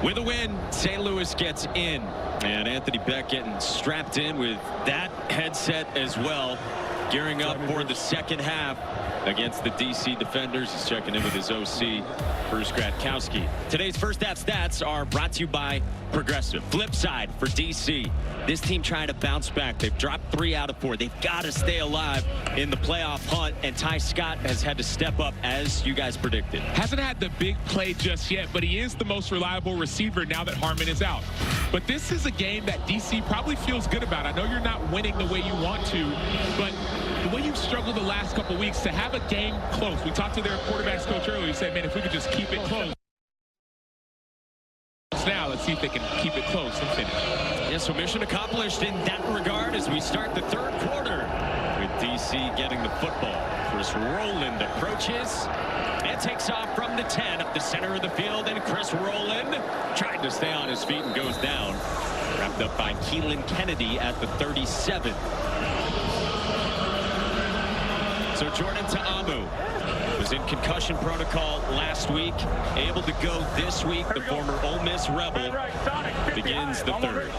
With a win, St. Louis gets in, and Anthony Becht getting strapped in with that headset as well, gearing up for the second half against the DC Defenders. He's checking in with his OC, Bruce Gratkowski. Today's first half stats are brought to you by Progressive. Flip side for DC. This team trying to bounce back. They've dropped 3 out of 4. They've got to stay alive in the playoff hunt, and Ty Scott has had to step up as you guys predicted. Hasn't had the big play just yet, but he is the most reliable receiver now that Harmon is out. But this is a game that DC probably feels good about. I know you're not winning the way you want to, but the way you've struggled the last couple weeks to have a game close. We talked to their quarterback's coach earlier. He said, man, if we could just keep it close. Now let's see if they can keep it close and finish. Yeah, so mission accomplished in that regard as we start the third quarter with DC getting the football. Chris Rowland approaches and takes off from the 10 up the center of the field, and Chris Rowland trying to stay on his feet and goes down. Wrapped up by Keelan Kennedy at the 37. So Jordan Ta'amu was in concussion protocol last week, able to go this week. The former Ole Miss Rebel begins the third.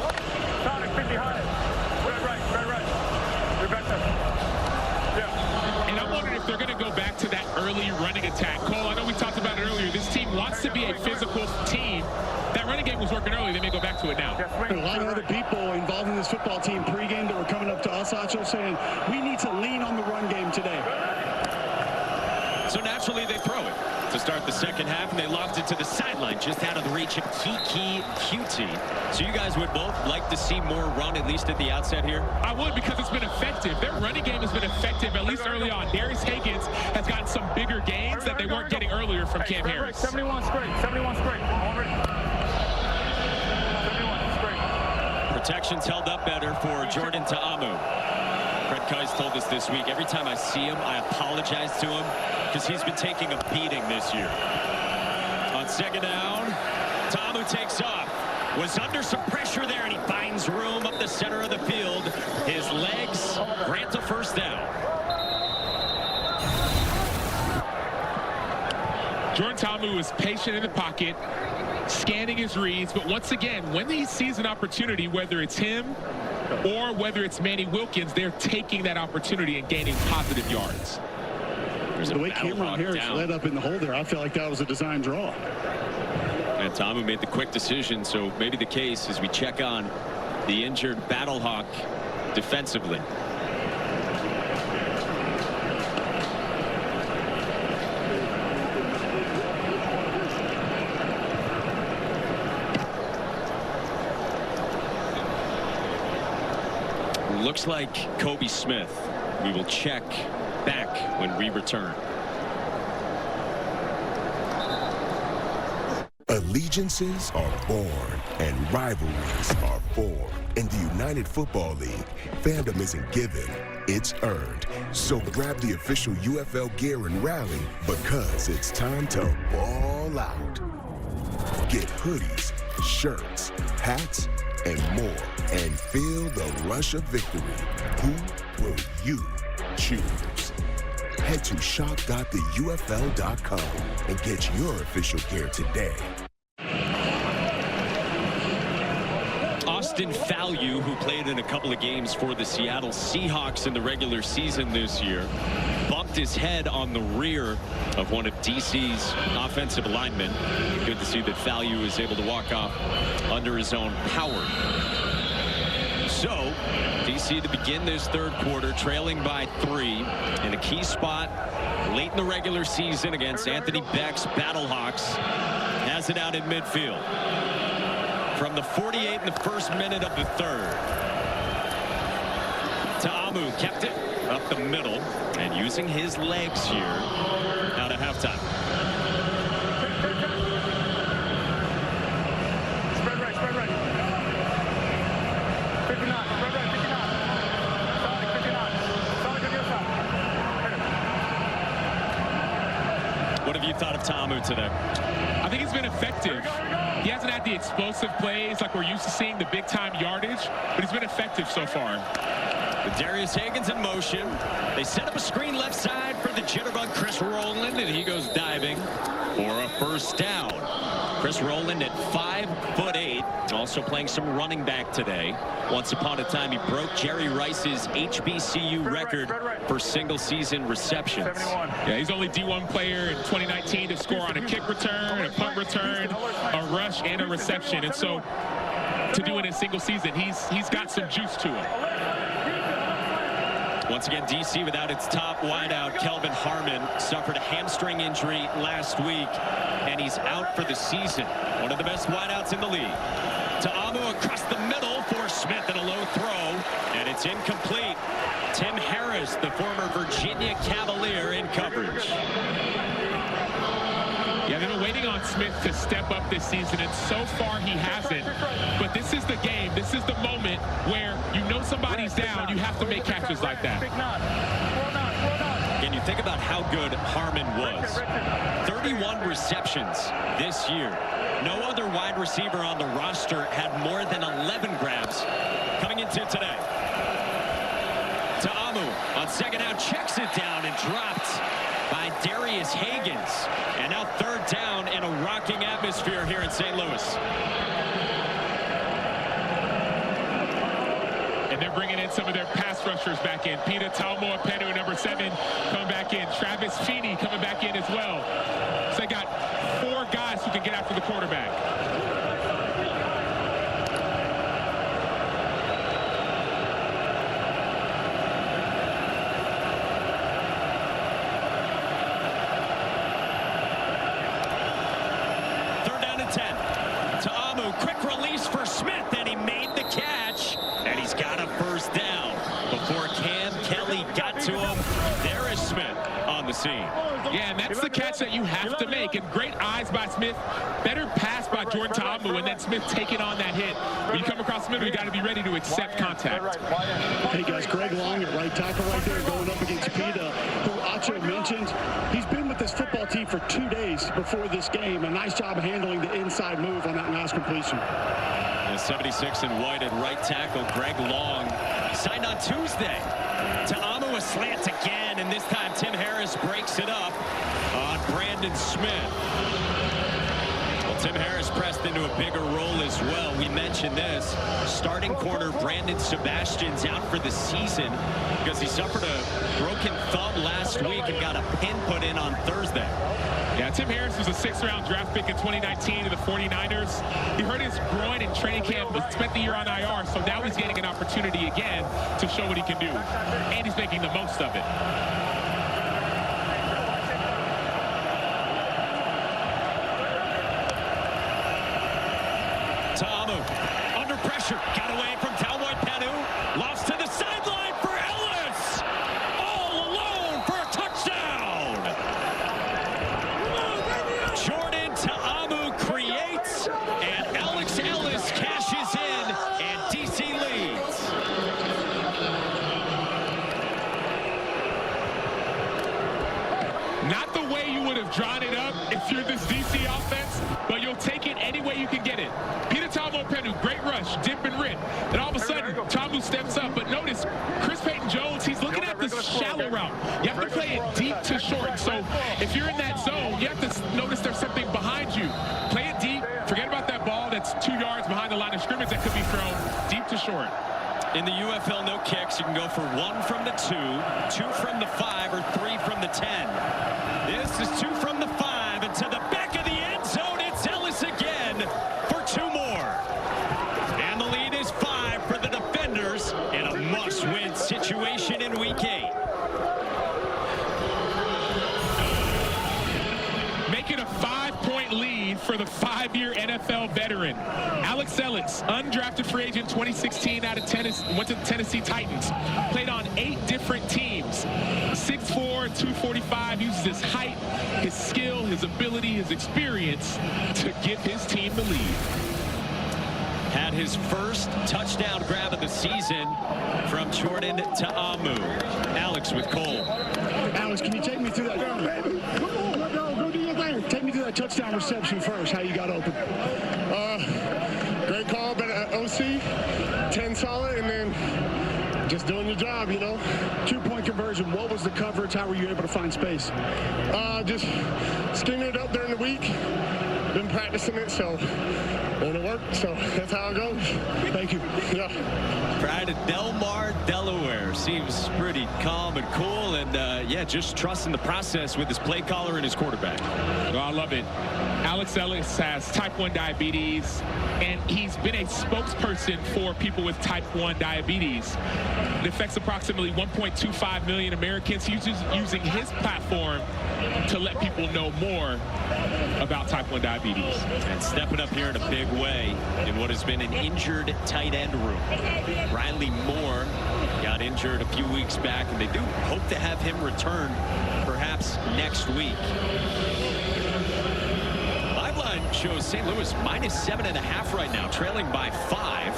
And I'm wondering if they're going to go back to that early running attack. Cole, I know we talked about it earlier. This team wants to be a physical team. That running game was working early. They may go back to it now. A lot of other people involved in this football team pregame that were coming up to us, Acho, saying we need to lean on the run game today. So naturally they throw it to start the second half, and they loft it to the sideline just out of the reach of Kiki Cutie. So you guys would both like to see more run, at least at the outset here? I would, because it's been effective. Their running game has been effective, at least early on. Darius Higgins has gotten some bigger gains that they weren't getting earlier from Cam Harris. 71 straight. 71 straight. Protection's held up better for Jordan Ta'amu. Fred Kais told us this week, every time I see him, I apologize to him because he's been taking a beating this year. On second down, Ta'amu takes off. Was under some pressure there, and he finds room up the center of the field. His legs grant a first down. Jordan Ta'amu is patient in the pocket, scanning his reads, but once again, when he sees an opportunity, whether it's him or whether it's Manny Wilkins, they're taking that opportunity and gaining positive yards. There's the way Cameron Harris led up in the hole there, I feel like that was a design draw. And Ta'amu made the quick decision, so maybe the case as we check on the injured Battlehawk defensively. Looks like Kobe Smith. We will check back when we return. Allegiances are born and rivalries are formed. In the United Football League, fandom isn't given, it's earned. So grab the official UFL gear and rally because it's time to ball out. Get hoodies, shirts, hats, and more, and feel the rush of victory. Who will you choose? Head to shop.theufl.com and get your official gear today. Austin Fallu, who played in a couple of games for the Seattle Seahawks in the regular season this year, bumped knocked his head on the rear of one of DC's offensive linemen. Good to see that Value is able to walk off under his own power. So, DC to begin this third quarter, trailing by 3 in a key spot late in the regular season against Anthony Beck's Battlehawks. Has it out in midfield. From the 48 in the first minute of the third. Ta'amu kept it up the middle and using his legs here out of halftime. Spread right, spread right. 59, spread right, 59. Solid 59. Solid to the other side. What have you thought of Ta'amu today? I think he's been effective. He hasn't had the explosive plays like we're used to seeing, the big-time yardage, but he's been effective so far. With Darius Hagan's in motion. They set up a screen left side for the jitterbug Chris Rowland, and he goes diving for a first down. Chris Rowland at 5'8", also playing some running back today. Once upon a time, he broke Jerry Rice's HBCU record for single-season receptions. Yeah, he's only D1 player in 2019 to score on a kick return, a punt return, a rush, and a reception. And so to do it in a single season, he's got some juice to it. Once again, DC without its top wideout. Kelvin Harmon suffered a hamstring injury last week, and he's out for the season. One of the best wideouts in the league. Ta'amu across the middle for Smith and a low throw, and it's incomplete. Tim Harris, the former Virginia Cavalier, in coverage. Yeah, they've been waiting on Smith to step up this season, and so far he hasn't. But this is the game. This is the moment where you know somebody's down. You have to make catches like that. Again, you think about how good Harmon was. 31 receptions this year. No other wide receiver on the roster had more than 11 grabs coming into today. Ta'amu on second down checks it down and dropped by Darius Hagens. And now third down in a rocking atmosphere here in St. Louis. And they're bringing in some of their pass rushers back in. Peter Talmoa-Penu, number 7, coming back in. Travis Feeney coming back in as well. So they got 4 guys who can get after the quarterback. Ta'amu, quick release for Smith, and he made the catch, and he's got a first down. Before Cam Kelly got to him, there is Smith on the scene. Yeah, and that's the catch that you have to make. And great eyes by Smith. Better pass by Jordan Ta'amu, and then Smith taking on that hit. When you come across Smith, you got to be ready to accept contact. Hey guys, Greg Long at right tackle right there going up against Pita, who Acho mentioned. He's been with this football team for 2 days before this game. A nice job handling the inside move on that nice completion. The 76 in white at right tackle, Greg Long, signed on Tuesday. Ta'amu a slant again, and this time Tim Harris breaks it up on Brandon Smith. Well, Tim Harris pressed into a bigger role as well. We mentioned this. Starting corner Brandon Sebastian's out for the season because he suffered a broken thumb last week and got a pin put in on Thursday. Yeah, Tim Harris was a 6th-round draft pick in 2019 to the 49ers. He hurt his groin in training camp, but spent the year on IR, so now he's getting an opportunity again to show what he can do. And he's making the most of it. Ta'amu under pressure, got away from Talmoa-Penu, lost to the sideline for Ellis. All alone for a touchdown. Jordan Ta'amu creates, and Alex Ellis cashes in, and DC leads. Not the way you would have drawn it up if you're this DC offense, but you'll take it any way you can get it. Peter Talmoa-Penu, great rush, dip and rip. And all of a sudden, Ta'amu steps up. But notice, Chris Payton-Jones, he's looking at this shallow route. You have to play it deep to short. So if you're in that zone, you have to notice there's something behind you. Play it deep. Forget about that ball that's 2 yards behind the line of scrimmage that could be thrown deep to short. In the UFL, UFL no kicks. You can go for 1 from the 2, 2 from the 5, or 3 from the 10. This is 2 from the 5, and to the back of the end zone, it's Ellis again for 2 more. And the lead is 5 for the defenders in a must-win situation in Week 8. Making a 5-point lead for the 5-year NFL veteran. Alex Ellis, undrafted free agent 2016 out of Tennessee, went to the Tennessee Titans. Played on 8 different teams. 6'4", 245, uses his height, his skill, his ability, his experience to give his team the lead. Had his first touchdown grab of the season from Jordan to Amu. Alex with Cole. Alex, can you take me through that? Go do your thing. Take me through that touchdown reception first, how you got open. Great call, but OC, 10 solid, and then just doing your job, you know. 2-point conversion. What was the coverage? How were you able to find space? Just scheming it up during the week. Been practicing it, and it worked, so that's how it goes. Thank you. Yeah. Prior to Del Mar, Delaware. Seems pretty calm and cool, and yeah, just trusting the process with his play caller and his quarterback. Oh, I love it. Alex Ellis has type 1 diabetes, and he's been a spokesperson for people with type 1 diabetes. It affects approximately 1.25 million Americans. He's using his platform to let people know more about type 1 diabetes. And stepping up here in a big way in what has been an injured tight end room. Riley Moore got injured a few weeks back, and they do hope to have him return perhaps next week. Liveline shows St. Louis -7.5 right now, trailing by 5.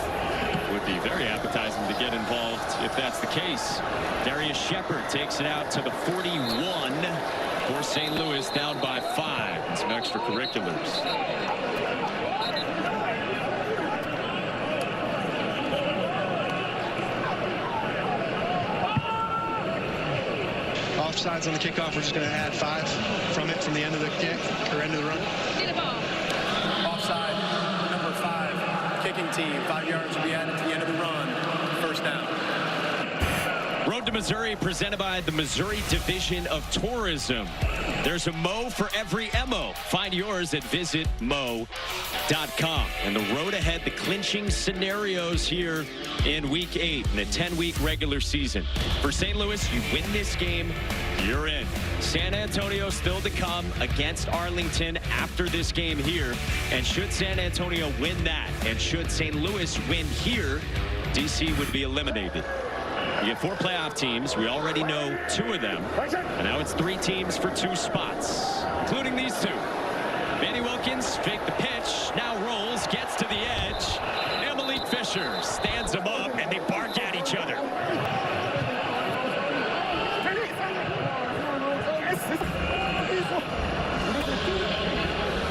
Would be very appetizing to get involved if that's the case. Darius Shepard takes it out to the 41 for St. Louis, down by 5. And some extracurriculars. Offsides on the kickoff. We're just going to add 5 from the end of the kick or end of the run. Offside, number 5, kicking team. 5 yards will be added to the end of the run. First down. Road to Missouri, presented by the Missouri Division of Tourism. There's a Mo for every MO. Find yours at visitmo.com. And the road ahead, the clinching scenarios here in Week 8 in a 10-week regular season. For St. Louis, you win this game, you're in. San Antonio still to come against Arlington after this game here. And should San Antonio win that, and should St. Louis win here, DC would be eliminated. You get 4 playoff teams. We already know 2 of them. And now it's 3 teams for 2 spots, including these 2. Manny Wilkins faked the pitch, now rolls, gets to the edge. And Malik Fisher stands him up, and they bark at each other.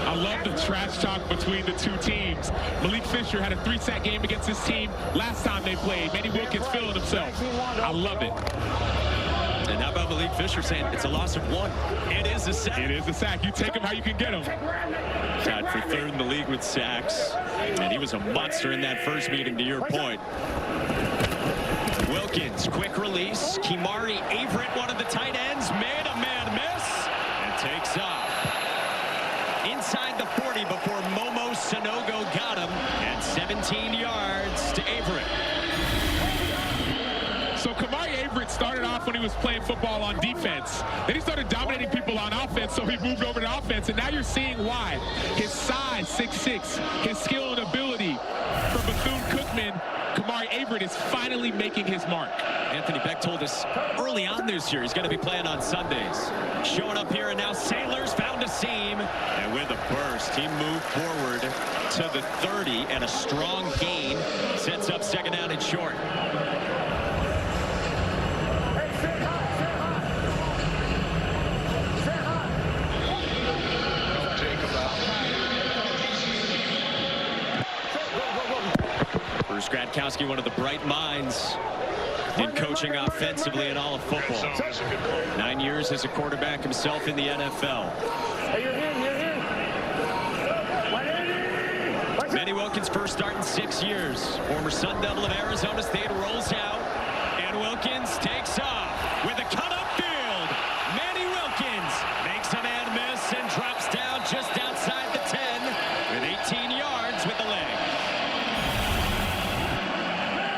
I love the trash talk between the 2 teams. Malik Fisher had a 3-sack game against his team last time they played. Manny Wilkins feeling himself. I love it. And how about Malik Fisher saying it's a loss of 1? It is a sack. It is a sack. You take him how you can get him. Tied for 3rd in the league with sacks. And he was a monster in that first meeting, to your point. Wilkins, quick release. Kimari Averett, one of the tight ends, made a man miss and takes off. Inside the 40 before Momo Sonogo got him, and 17 yards to Averett. So Kimari Averett started off when he was playing football on defense. Then he started dominating people on offense, so he moved over to offense, and now you're seeing why. His size, 6'6", his skill and ability. For Bethune-Cookman, Kimari Averett is finally making his mark. Anthony Beck told us early on this year he's going to be playing on Sundays. Showing up here, and now Sailors found a seam. And with a burst, he moved forward to the 30, and a strong gain sets up 2nd down and short. Bruce Gradkowski, one of the bright minds in coaching offensively in all of football. 9 years as a quarterback himself in the NFL. Manny Wilkins Wilkins' first start in 6 years. Former Sun Devil of Arizona State rolls out, and Wilkins takes off with a cut upfield. Manny Wilkins makes a man miss and drops down just outside the 10 with 18 yards with the leg.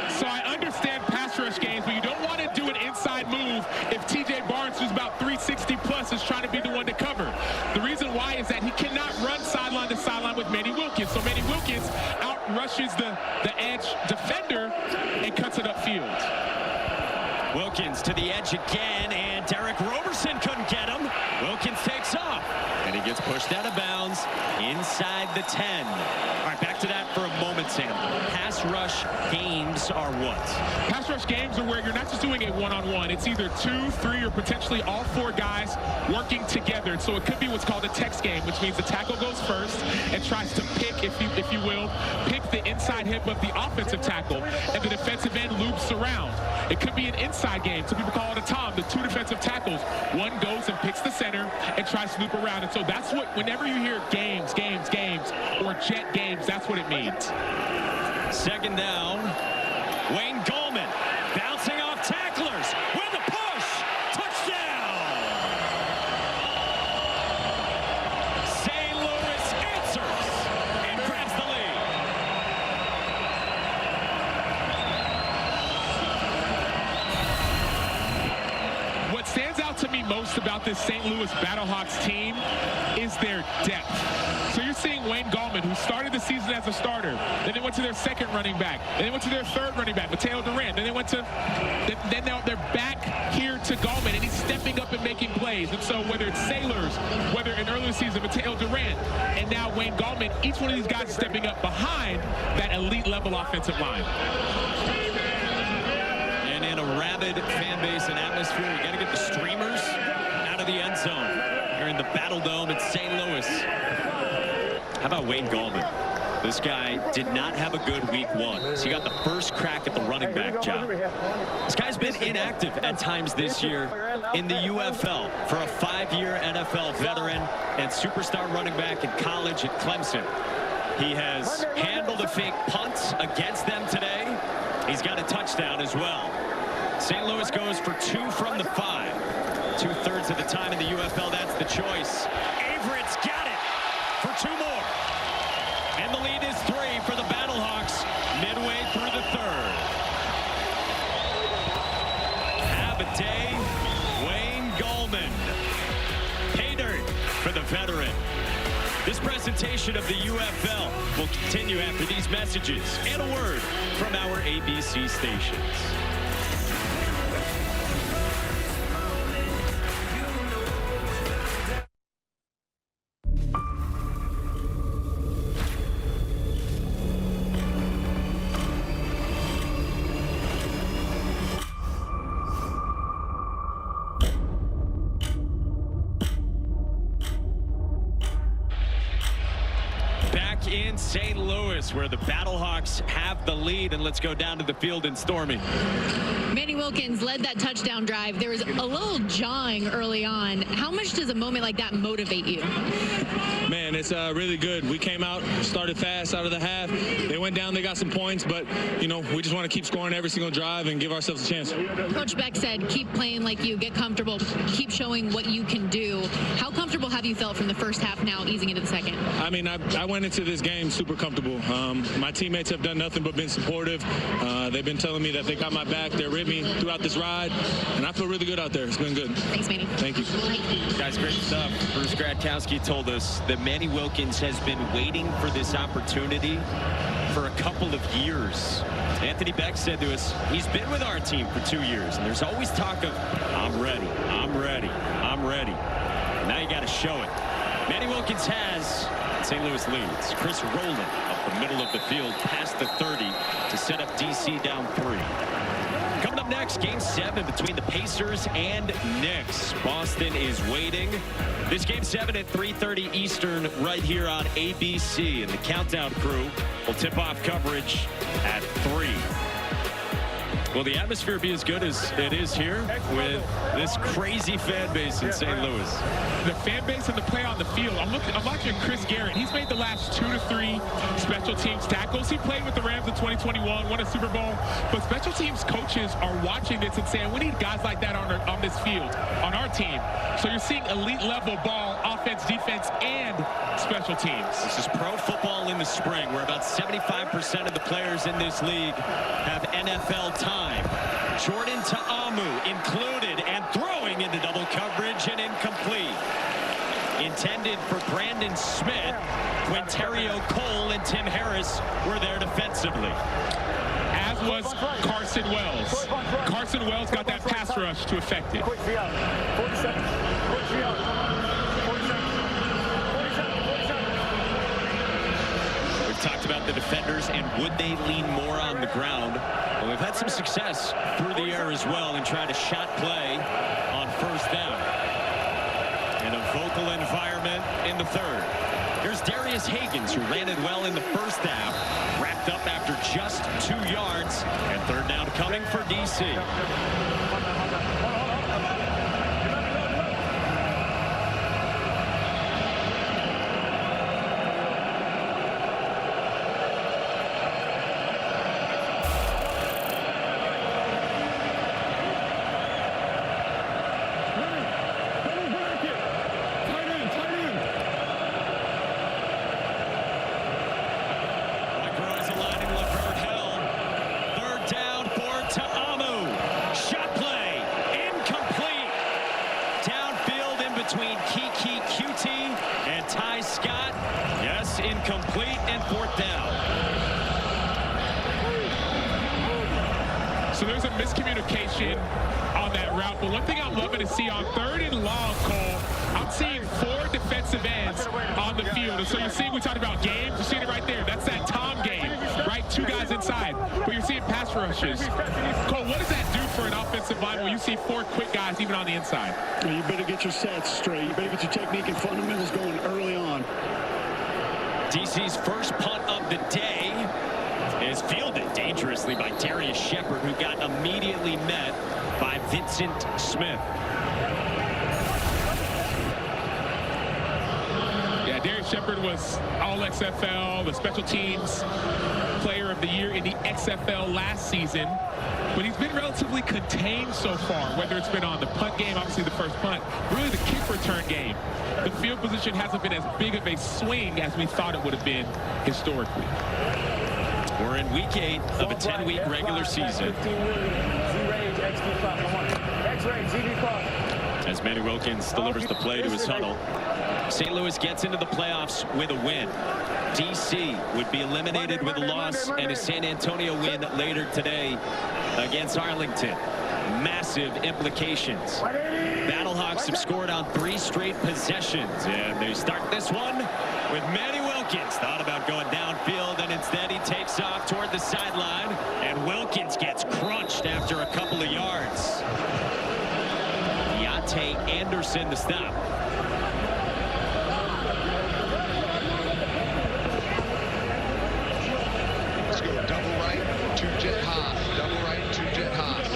So I understand pass rush games, but you don't want to do an inside move if T.J. Barnes, who's about 360 plus, is trying to be the one to cover. The reason why is that he cannot run sideline to sideline with Manny Wilkins. So Manny Wilkins outrushes the edge defender and cuts it upfield. Wilkins to the edge again, and Derek Roberson couldn't get him. Wilkins takes off, and he gets pushed out of bounds inside the 10. All right, back to that for a moment, Sam. Pass rush games are what? Pass rush games are where you're not just doing a one-on-one. It's either 2, 3, or potentially all 4 guys working together. So it could be what's called a text game, which means the tackle goes first and tries to pick, if you will, pick the inside hip of the offensive tackle, and the defensive end loops around. It could be an inside game. Some people call it a tom. The 2 defensive tackles, one goes and picks the center and tries to loop around. And so that's what, whenever you hear games, or jet games, that's what it means. Second down, Wayne Gallman bouncing off tacklers with a push. Touchdown! St. Louis answers and grabs the lead. What stands out to me most about this St. Louis Battlehawks team is their depth. So you're seeing Wayne Gallman, who started the season as a starter. Then they went to their second running back. Then they went to their third running back, Mateo Durant. Then they went to, then they're back here to Gallman, and he's stepping up and making plays. And so whether it's Sailors, whether in earlier season, Mateo Durant, and now Wayne Gallman, each one of these guys is stepping up behind that elite level offensive line. And in a rabid fan base and atmosphere, you got to get the streamers out of the end zone. You're in the Battle Dome at St. Louis. How about Wayne Gallman? This guy did not have a good week 1. So he got the first crack at the running back job. This guy's been inactive at times this year in the UFL for a 5-year NFL veteran and superstar running back in college at Clemson. He has handled a fake punt against them today. He's got a touchdown as well. St. Louis goes for 2 from the 5. 2/3 of the time in the UFL, that's the choice. Averett's got it for 2 more. And the lead is 3 for the Battlehawks midway through the 3rd. Have a day, Wayne Gallman. Pay dirt for the veteran. This presentation of the UFL will continue after these messages and a word from our ABC stations. In St. Louis, where the Battlehawks have the lead, and let's go down to the field in Stormy. Manny Wilkins led that touchdown drive. There was a little jawing early on. How much does a moment like that motivate you? Man, it's really good. We came out, started fast out of the half. They went down, they got some points, but, you know, we just want to keep scoring every single drive and give ourselves a chance. Coach Beck said, keep playing like you, get comfortable, keep showing what you can do. How comfortable have you felt from the first half now, easing into the second? I mean, I went into this game super comfortable. My teammates have done nothing but been supportive. They've been telling me that they got my back. They're with me throughout this ride, and I feel really good out there. It's been good. Thanks, Manny. Thank you. Guys, great stuff. Bruce Gradkowski told us that Manny Wilkins has been waiting for this opportunity for a couple of years. Anthony Beck said to us, he's been with our team for 2 years, and there's always talk of, I'm ready, I'm ready, I'm ready. And now you got to show it. Manny Wilkins has. St. Louis leads. Chris Rowland up the middle of the field past the 30 to set up DC down 3. Coming up next, Game 7 between the Pacers and Knicks. Boston is waiting. This Game 7 at 3:30 Eastern right here on ABC. And the Countdown crew will tip off coverage at 3. Will the atmosphere be as good as it is here with this crazy fan base in St. Louis? The fan base and the play on the field. I'm watching Chris Garrett. He's made the last 2 to 3 special teams tackles. He played with the Rams in 2021, won a Super Bowl. But special teams coaches are watching this and saying, we need guys like that on this field, on our team. So you're seeing elite level ball, offense, defense, and special teams. This is pro football in the spring, where about 75% of the players in this league have NFL time. Jordan Ta'amu included and throwing into double coverage and incomplete. Intended for Brandon Smith. Quinterio Cole and Tim Harris were there defensively. As was Carson Wells. Carson Wells got that pass rush to affect it. Quick field. 47. Quick field. 47. We've talked about the defenders and would they lean more on the ground. Well, we've had some success through the air as well in trying to shot play on first down. In a vocal environment in the third. Here's Darius Hagans, who ran it well in the first half. Wrapped up after just 2 yards. And third down coming for DC. Incomplete and fourth down. So there's a miscommunication on that route. But one thing I'm loving to see on third and long, Cole, I'm seeing 4 defensive ends on the field. And so you're seeing, we talked about games, you're seeing it right there. That's that Tom game, right? 2 guys inside. But you're seeing pass rushes. Cole, what does that do for an offensive line when you see 4 quick guys even on the inside? Well, you better get your sets straight. You better get your technique and fundamentals going early on. DC's first punt of the day is fielded dangerously by Darius Shepard, who got immediately met by Vincent Smith. Yeah, Darius Shepard was all XFL, the special teams player of the year in the XFL last season. But he's been relatively contained so far, whether it's been on the punt game, obviously the first punt, really the kick return game. The field position hasn't been as big of a swing as we thought it would have been historically. We're in week 8 of a 10-week regular season. As Manny Wilkins delivers the play to his huddle. St. Louis gets into the playoffs with a win. DC would be eliminated with a loss and a San Antonio win later today against Arlington. Massive implications. Battlehawks have scored on 3 straight possessions, and they start this one with Manny Wilkins. Thought about going downfield, and instead he takes off toward the sideline, and Wilkins gets crunched after a couple of yards. Deontay Anderson the stop. Let's go double right, 2 jet Haas. Double right, 2 jet Haas.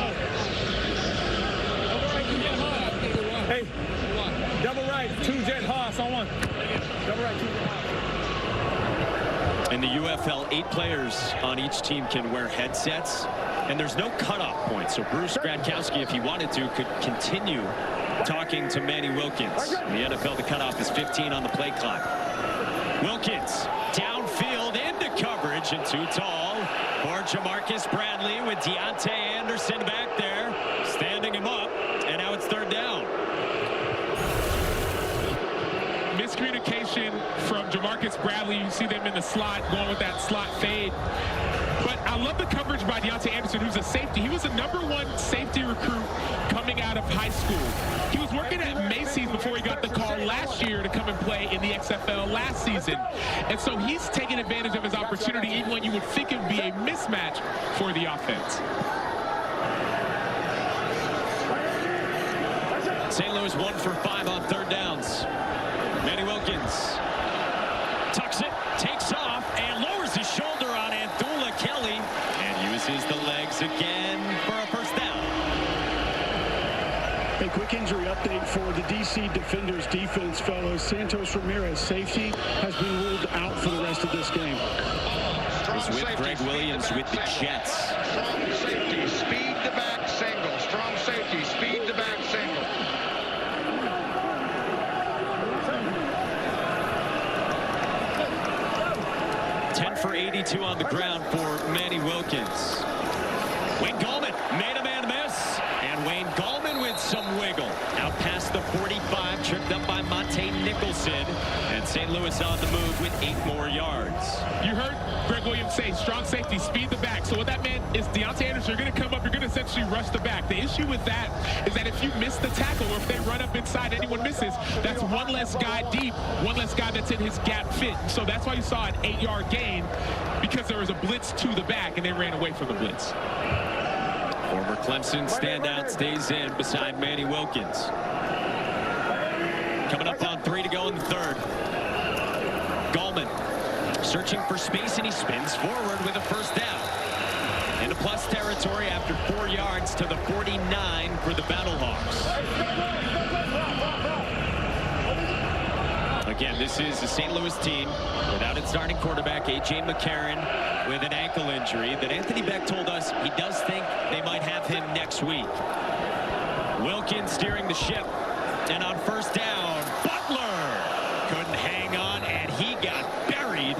Hey, double right, 2 jet Haas on 1. Double right, 2 jet Haas. In the UFL, 8 players on each team can wear headsets, and there's no cutoff point. So Bruce Gradkowski, if he wanted to, could continue talking to Manny Wilkins. In the NFL, the cutoff is 15 on the play clock. Wilkins downfield into coverage and too tall for Jamarcus Bradley with Deontay Anderson back there, standing him up, and now it's third down. Miscommunication from Jamarcus Bradley. You see them in the slot, going with that slot fade. But I love the coverage by Deontay Anderson, who's a safety. He was a #1 safety recruit coming out of high school. He was working at Macy's before he got the call last year to come and play in the XFL last season. And so he's taking advantage of his opportunity, even when you would think it would be a mismatch for the offense. St. Louis 1 for 5 on third downs. Manny Wilkins tucks it, takes off, and lowers his shoulder on Anthula Kelly, and uses the legs again for A quick injury update for the DC Defenders defense, fellas. Santos Ramirez, safety, has been ruled out for the rest of this game. Was with Greg Williams with the Jets. Strong safety, speed the back single. Strong safety, speed the back single. For 82 on the ground for Manny Wilkins. Wayne Gallman made a man miss, and Wayne Gallman with some wiggle. Out past the 45, tripped up by Monte Nicholson, and St. Louis on the move with 8 more yards. You heard Greg Williams say strong safety, speed the back. So what that meant is Deontay Anderson, you're going to come up, you're going to essentially rush the back. The issue with that is that if you miss the tackle or if they run up inside, anyone misses, that's one less guy deep, one less guy that's in his gap fit. So that's why you saw an 8-yard gain, because there was a blitz to the back and they ran away from the blitz. Former Clemson standout stays in beside Manny Wilkins. Coming up on 3 to go in the third. Gallman searching for space, and he spins forward with a first down. Into plus territory after 4 yards to the 49 for the Battlehawks. Again, this is a St. Louis team without its starting quarterback, A.J. McCarron, with an ankle injury that Anthony Beck told us he does think they might have him next week. Wilkins steering the ship, and on first down, Butler couldn't hang on, and he got buried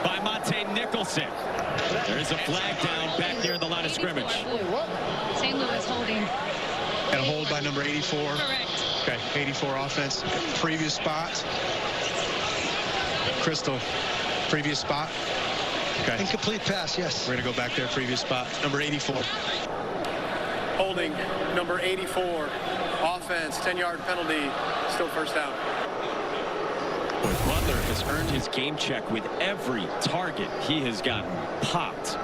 by Monte Nicholson. There's a flag down back near the line of scrimmage. St. Louis holding. And a hold by number 84. Correct. Okay, 84 offense. Previous spot. Crystal, previous spot. Okay. Incomplete pass, yes. We're going to go back there, previous spot. Number 84. Holding number 84. Offense, 10-yard penalty. Still first down. Butler has earned his game check with every target he has gotten popped.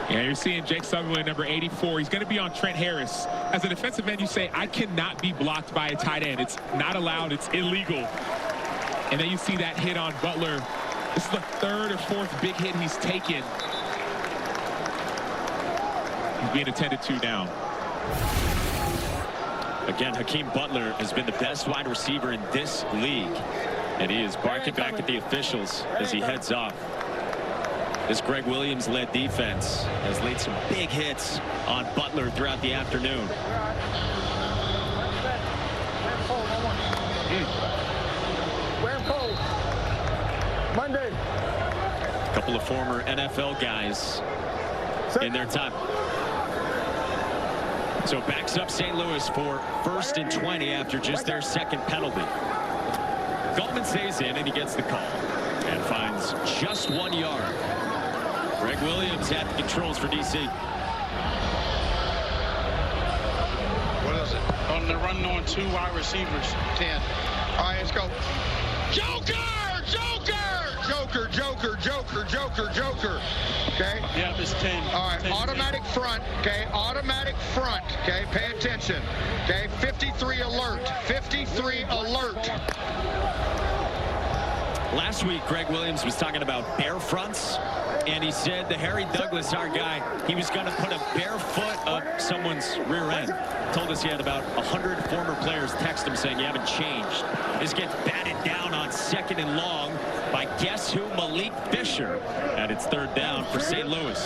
Yeah, you're seeing Jake Sutherland, number 84. He's going to be on Trent Harris. As a defensive end, you say, I cannot be blocked by a tight end. It's not allowed. It's illegal. And then you see that hit on Butler. This is the 3rd or 4th big hit he's taken. He's being attended to now. Again, Hakeem Butler has been the best wide receiver in this league. And he is barking back at the officials as he heads off. This Greg Williams-led defense has laid some big hits on Butler throughout the afternoon. Monday. A couple of former NFL guys in their time. So backs up St. Louis for 1st and 20 after just their 2nd penalty. Gallman stays in, and he gets the call and finds just 1 yard. Greg Williams at the controls for DC. What is it? They're running on 2 wide receivers. 10. All right, let's go. Joker! Joker! Joker, Joker, Joker, Joker, Joker. Okay? Yeah, it's 10. All right, 10. automatic front. Okay, automatic front. Okay, pay attention. Okay, 53 alert. 53 alert. Last week, Greg Williams was talking about bare fronts, and he said the Harry Douglas, our guy, he was going to put a bare foot up someone's rear end. Told us he had about 100 former players text him saying you haven't changed. This gets batted down on 2nd and long by guess who? Malik Fisher. And it's 3rd down for St. Louis.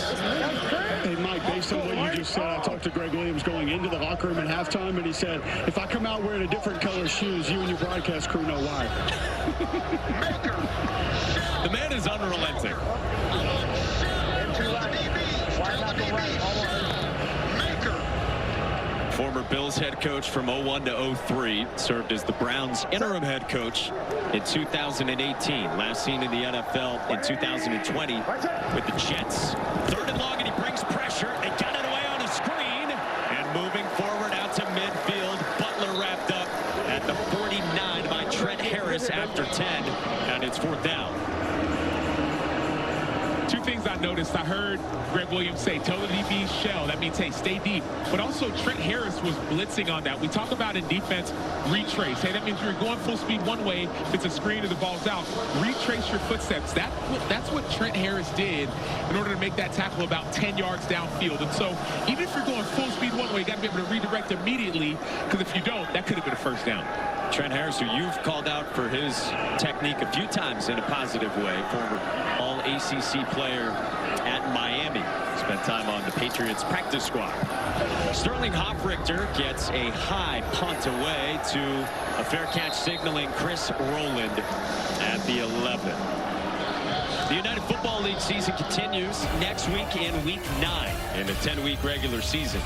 Hey, Mike, based on what you just said, I talked to Greg Williams going into the locker room at halftime, and he said, if I come out wearing a different color shoes, you and your broadcast crew know why. The man is unrelenting. Former Bills head coach from 01 to 03, served as the Browns interim head coach in 2018. Last seen in the NFL in 2020 with the Jets. 3rd and long, and he brings pressure. They got it away on a screen. And moving forward out to midfield, Butler wrapped up at the 49 by Trent Harris after 10. And it's 4th down. 2 things I I noticed, I heard Greg Williams say, tell the DB shell. That means, hey, stay deep. But also, Trent Harris was blitzing on that. We talk about in defense, retrace. Hey, that means you're going full speed one way. If it's a screen or the ball's out, retrace your footsteps. That's what Trent Harris did in order to make that tackle about 10 yards downfield. And so, even if you're going full speed one way, you got to be able to redirect immediately, because if you don't, that could have been a first down. Trent Harris, who you've called out for his technique a few times in a positive way, former All-ACC player at Miami. Spent time on the Patriots practice squad. Sterling Hofrichter gets a high punt away to a fair catch signaling Chris Rowland at the 11. The United Football League season continues next week in Week 9 in a 10-week regular season.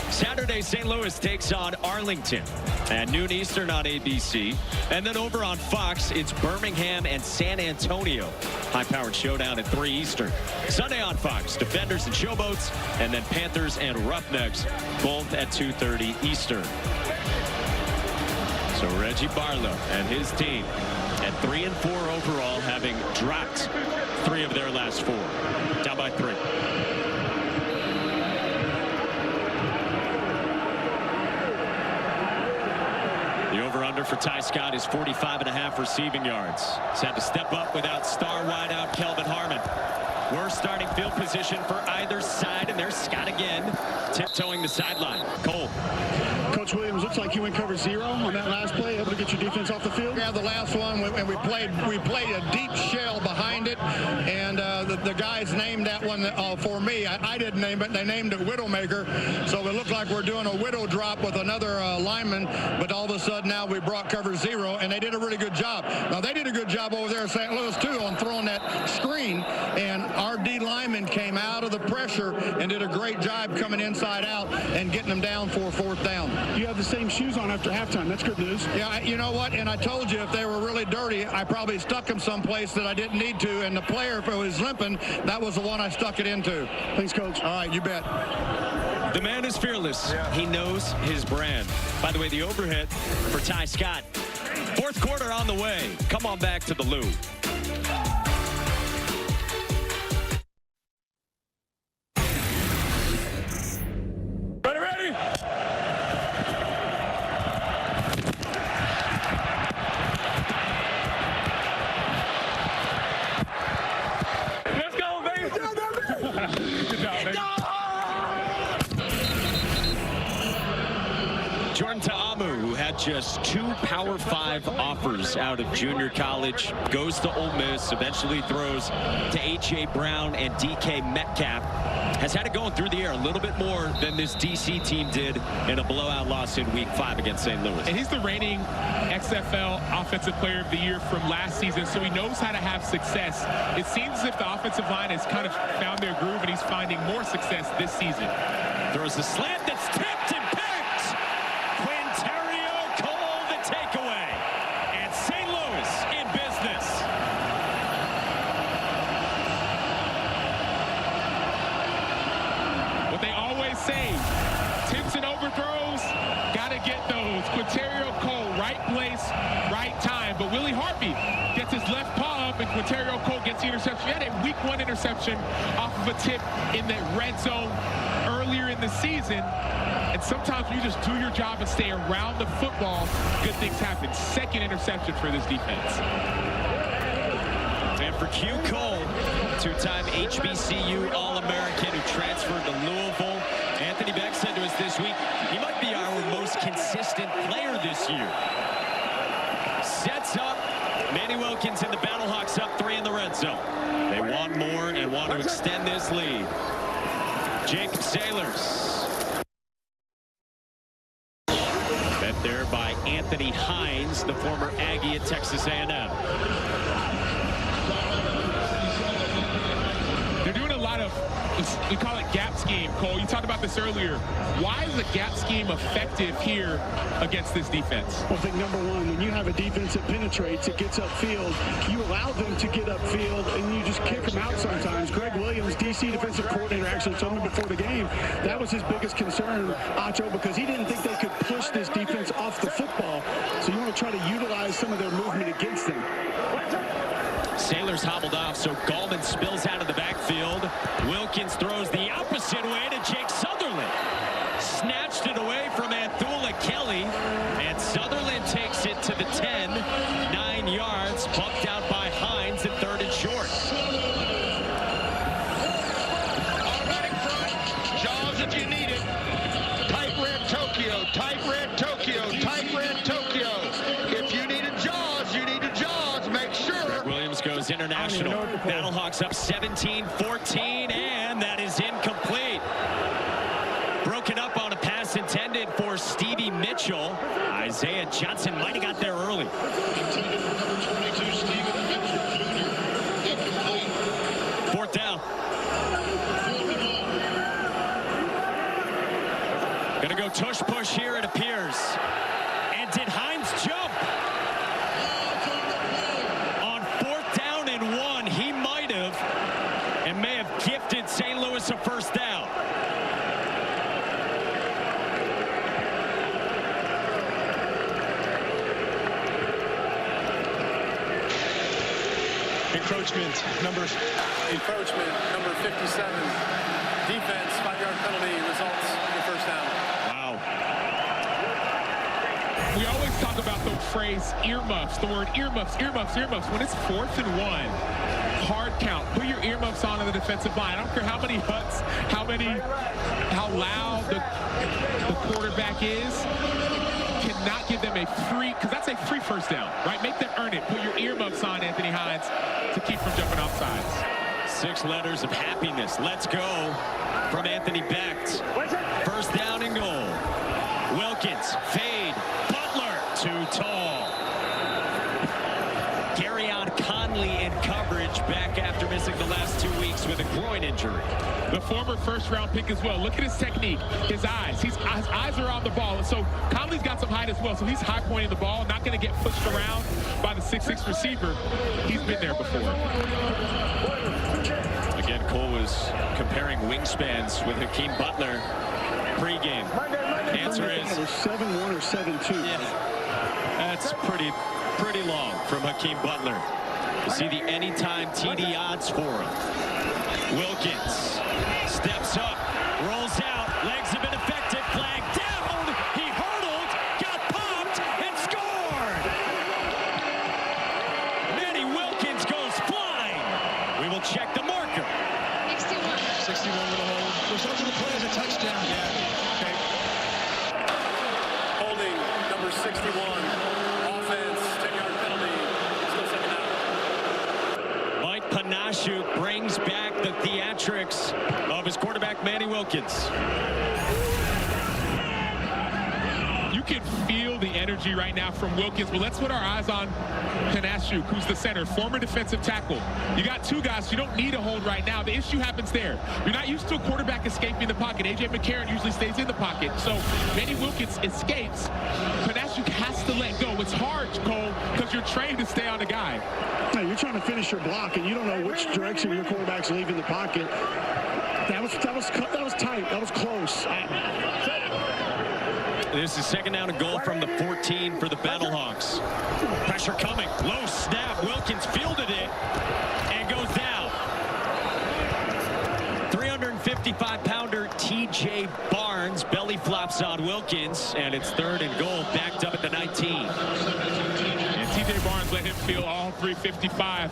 Saturday, St. Louis takes on Arlington at noon Eastern on ABC. And then over on Fox, it's Birmingham and San Antonio. High-powered showdown at 3 Eastern. Sunday on Fox, Defenders and Showboats, and then Panthers and Roughnecks, both at 2:30 Eastern. So Reggie Barlow and his team at 3-4 overall, having dropped 3 of their last 4. Down by 3. For Ty Scott is 45.5 receiving yards. He's had to step up without star wideout Kelvin Harmon. Worst starting field position for either side, and there's Scott again, tiptoeing the sideline. Cole. Coach Williams, looks like you went cover 0 on that last play, able to get your defense off the field. Yeah, the last one, and we played a deep shell behind it, and the guys named that one for me. I didn't name it. They named it Widowmaker, so it looked like we're doing a widow drop with another lineman, but all of a sudden now we brought cover 0, and they did a really good job. Now, they did a good job over there in St. Louis, too, on throwing that screen, and our D lineman came out of the pressure and did a great job coming inside out and getting them down for a 4th down. You have the same shoes on after halftime. That's good news. Yeah, you know what? And I told you if they were really dirty, I probably stuck them someplace that I didn't need to. And the player, if it was limping, that was the one I stuck it into. Thanks, Coach. All right, you bet. The man is fearless. Yeah. He knows his brand. By the way, the overhit for Ty Scott. 4th quarter on the way. Come on back to the Lou. Just 2 Power 5 offers out of junior college, goes to Ole Miss, eventually throws to A.J. Brown and D.K. Metcalf. Has had it going through the air a little bit more than this D.C. team did in a blowout loss in Week 5 against St. Louis. And he's the reigning XFL Offensive Player of the Year from last season, so he knows how to have success. It seems as if the offensive line has kind of found their groove, and he's finding more success this season. Throws the slant that's tipped and picked. Quinterio Cole gets the interception. He had a Week 1 interception off of a tip in the red zone earlier in the season. And sometimes when you just do your job and stay around the football, good things happen. 2nd interception for this defense. And for Q Cole, 2-time HBCU All-American who transferred to Louisville. Anthony Beck said to us this week, he might be our most consistent player this year. Sets up. Manny Wilkins and the Battlehawks up 3 in the red zone. They want more and want to extend this lead. Jacob Sailors. Bet there by Anthony Hines, the former Aggie at Texas A&M. They're doing a lot of, we call it gap scheme, Cole. You talked about this earlier. Why is the gap scheme effective here against this defense? Well, I think number one, when you have a defense that penetrates, it gets upfield, you allow them to get upfield, and you just kick them out sometimes. Greg Williams, DC defensive coordinator, actually told me before the game, that was his biggest concern, Acho, because he didn't think they could push this defense off the football. So you want to try to utilize some of their movement against them. Sailors hobbled off, so Gallman spills out of the backfield. snatched it away from Anthula Kelly, and Sutherland takes it to the 10, 9 yards, bumped out by Hines at 3rd and short. All right in front, Jaws if you need it. Tight red Tokyo, tight red Tokyo, tight red Tokyo. If you need a Jaws, you need a Jaws. Make sure. Greg Williams goes international. Battlehawks up 17-14, and that is incomplete. Broken up on a pass intended for Stevie Mitchell. Isaiah Johnson might have got there early. Fourth down. Gonna go tush push here, it appears. And did Hines jump? On 4th down and 1, he might have, and may have gifted St. Louis a first down. Encroachment number 57. Defense, 5-yard penalty results in the first down. Wow. We always talk about the phrase earmuffs, the word earmuffs, earmuffs, earmuffs. When it's 4th and 1, hard count. Put your earmuffs on the defensive line. I don't care how many huts, how loud the quarterback is. Cannot give them a free, because that's a free first down, right? Make them earn it. Put your earmuffs on, Anthony Hines, to keep from jumping off sides. 6 letters of happiness. Let's go from Anthony Becht. First down and goal. Wilkins, fade, Butler, too tall. Garyon Conley in coverage, back after missing the last 2 weeks with a groin injury. The former first-round pick as well. Look at his technique, his eyes. His eyes are on the ball. And so Conley's got some height as well. So he's high-pointing the ball, not going to get pushed around by the 6'6" receiver. He's been there before. Again, Cole was comparing wingspans with Hakeem Butler pregame. Answer is 7-1 or 7-2. Yeah, that's pretty long from Hakeem Butler. You see the anytime TD odds for him. Wilkins steps up, rolls out, legs have been effective, flag down, he hurdled, got popped, and scored! Manny Wilkins goes flying. We will check the marker. 61 with a hold. Results of the play is a touchdown. Yeah. Okay. Holding number 61. Offense, 10-yard penalty. Still second down. Mike Panashuk brings back the theatrics of his quarterback, Manny Wilkins. You can feel the energy right now from Wilkins, but let's put our eyes on Panashuk, who's the center, former defensive tackle. You got 2 guys, you don't need a hold right now. The issue happens there. You're not used to a quarterback escaping the pocket. A.J. McCarron usually stays in the pocket. So Manny Wilkins escapes. Panashuk has to let go. It's hard, Cole, because you're trained to stay on the guy. Hey, you're trying to finish your block, and you don't know which direction your quarterback's leaving the pocket. That was tight. That was close. This is second down and goal from the 14 for the Battlehawks. Pressure coming. Low snap. Wilkins fielded it and goes down. 355-pounder T.J. Barnes belly flops on Wilkins, and it's 3rd and goal, backed up at the 19. And T.J. Barnes let him feel all 355.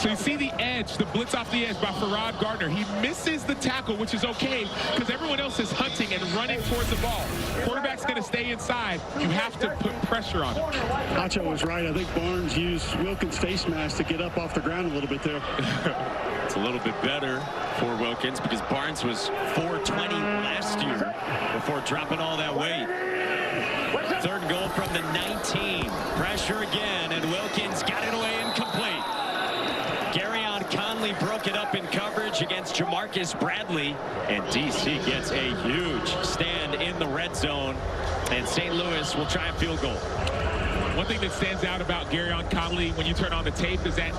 So you see the edge, the blitz off the edge by Farrod Gardner. He misses the tackle, which is okay, because everyone else is hunting and running towards the ball. Quarterback's going to stay inside. You have to put pressure on him. Hacho was right. I think Barnes used Wilkins' face mask to get up off the ground a little bit there. It's a little bit better for Wilkins because Barnes was 420 last year before dropping all that weight. 3rd goal from the 19. Pressure again, and Wilkins got it away incomplete. Garyon Conley broke it up in coverage against Jamarcus Bradley, and DC gets a huge stand in the red zone, and St. Louis will try a field goal. One thing that stands out about Garyon Conley when you turn on the tape is that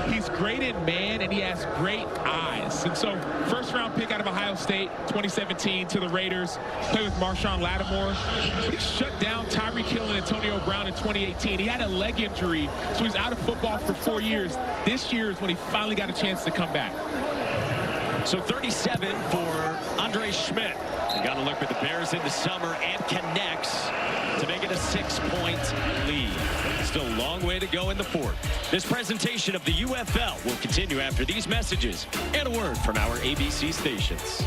he's great in man and he has great eyes. And so 1st-round pick out of Ohio State, 2017 to the Raiders, played with Marshawn Lattimore. But he shut down Tyreek Hill and Antonio Brown in 2018. He had a leg injury, so he's out of football for 4 years. This year is when he finally got a chance to come back. So 37 for Andre Schmidt. We got a look at the Bears in the summer and connects to make it a 6-point lead. Still a long way to go in the fourth. This presentation of the UFL will continue after these messages and a word from our ABC stations.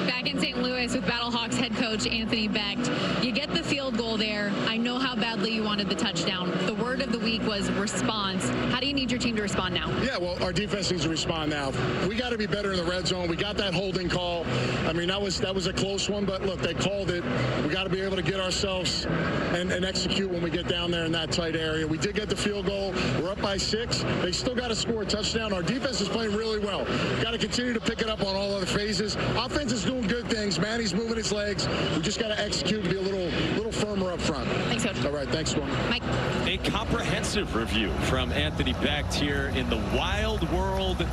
Back in St. Louis with Battlehawks head coach Anthony Becht. You get the field goal there. I know how badly you wanted the touchdown. The word of the week was response. How do you need your team to respond now? Yeah, well, our defense needs to respond now. We got to be better in the red zone. We got that holding call. I mean, that was a close one, but look, they called it. We got to be able to get ourselves and execute when we get down there in that tight area. We did get the field goal. We're up by 6. They still got to score a touchdown. Our defense is playing really well. Got to continue to pick it up on all other phases. Offense is doing good things. Manny's moving his legs. We just got to execute and be a little firmer up front. Thanks, Coach. All right, thanks, Storm. Mike. A comprehensive review from Anthony Becht here in the wild world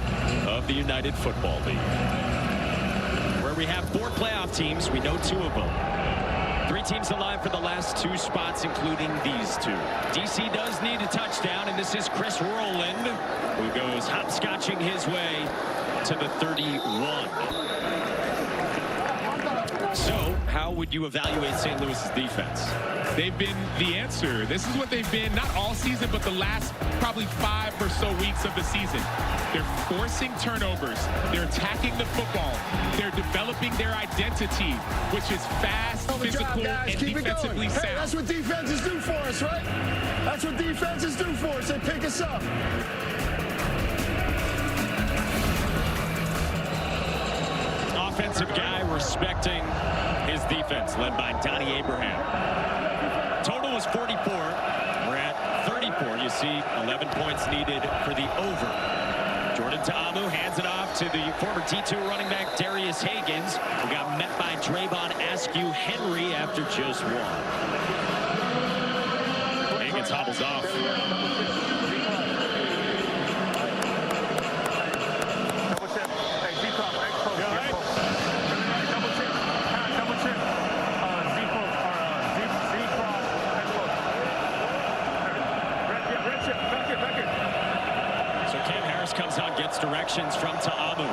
of the United Football League, where we have 4 playoff teams. We know 2 of them. 3 teams alive for the last 2 spots, including these 2. DC does need a touchdown, and this is Chris Rowland, who goes hopscotching his way to the 31. So, how would you evaluate St. Louis's defense? They've been the answer. This is what they've been, not all season, but the last probably 5 or so weeks of the season. They're forcing turnovers. They're attacking the football. They're developing their identity, which is fast, physical, and defensively sound. Hey, that's what defenses do for us, right? That's what defenses do for us. They pick us up. Offensive guy respecting his defense, led by Donnie Abraham. Total was 44. We're at 34. You see 11 points needed for the over. Jordan Ta'amu hands it off to the former D2 running back Darius Higgins, who got met by Drayvon Askew Henry after just 1. Higgins hobbles off. Comes on, gets directions from Ta'amu.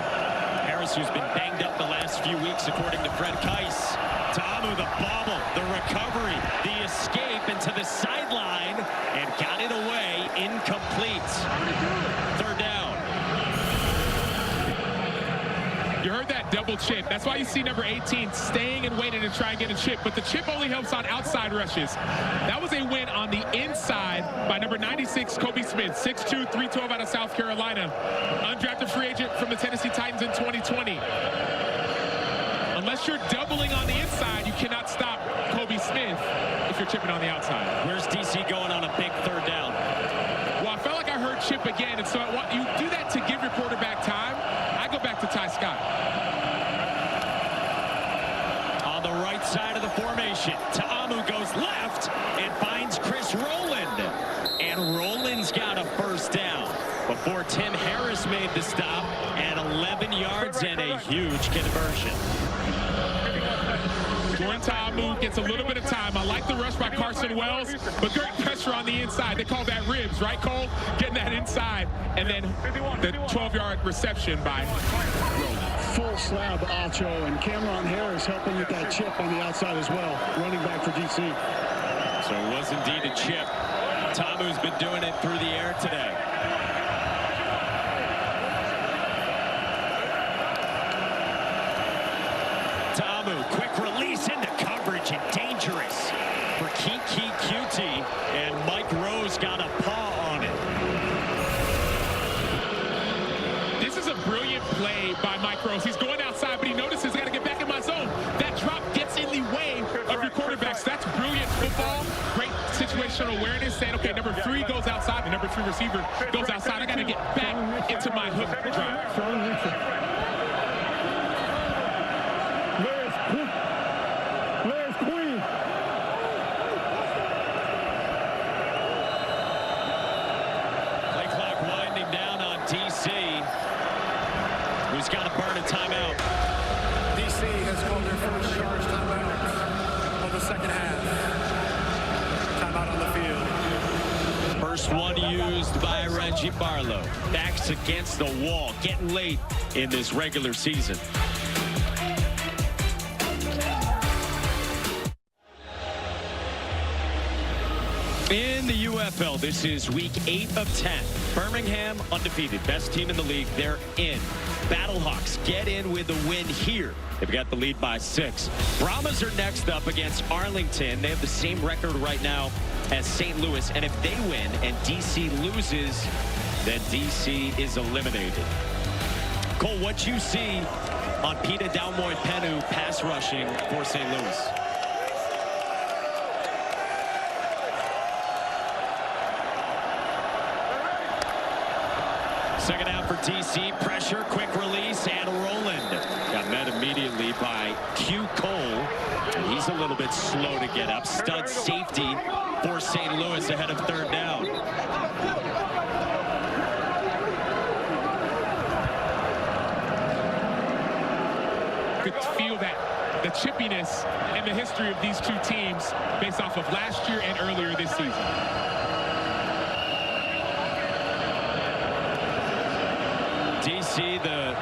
Harris, who's been banged up the last few weeks, according to Fred Keiss. Ta'amu, the bobble, the recovery, the escape into the sideline, and got it away, incomplete. 3rd down. You heard that double chip. That's why you see number 18 staying and waiting to try and get a chip. But the chip only helps on outside rushes. That was a win on the inside by number 96, Kobe Smith, 6'2", 312 out of South Carolina. Undrafted free agent from the Tennessee Titans in 2020. Unless you're doubling on the inside, you cannot stop Kobe Smith if you're chipping on the outside. Where's DC going on a big 3rd down? Well, I felt like I heard chip again, and so you do that to give your quarterback time. I go back to Ty Scott. On the right side of the formation, Ta'amu goes left and finds Chris Rowland. And Rowland's got a 1st down before Tim Harris made the stop, and 11 yards and a huge conversion. Jordan Ta'amu gets a little bit of time. I like the rush by Carson Wells, but great pressure on the inside. They call that ribs, right, Cole? Getting that inside, and then the 12-yard reception by Rowland. Full slab Acho, and Cameron Harris helping with that chip on the outside as well, running back for DC. So it was indeed a chip. Ta'amu's been doing it through the air today. Ta'amu, quick release into coverage and dangerous for Kiki Cutie, and Mike Rose got a paw on it. This is a brilliant play by Mike Rose. He's going outside, but he notices he's got to get back in my zone. That drop gets in the way of your quarterbacks. That's brilliant football. Great situational awareness, saying, okay, number 3 goes outside, the number 3 receiver goes outside. I got to get back into my hook drive. Play clock winding down on DC, who's got to burn a timeout. DC has called their first charge timeout of the second half. Timeout on the field. First one used by Reggie Barlow. Backs against the wall, getting late in this regular season. In the UFL, this is week 8 of 10. Birmingham undefeated, best team in the league. They're in. Battlehawks get in with a win here. They've got the lead by 6. Brahmas are next up against Arlington. They have the same record right now as St. Louis. And if they win and DC loses, then DC is eliminated. Cole, what you see on Peter Dalmoy-Penu pass rushing for St. Louis? Second out for DC, pressure, quick release, and Roland got met immediately by Q Cole. He's a little bit slow to get up. Stud safety for St. Louis ahead of third down. Could feel that the chippiness and the history of these two teams based off of last year and earlier this season. DC, the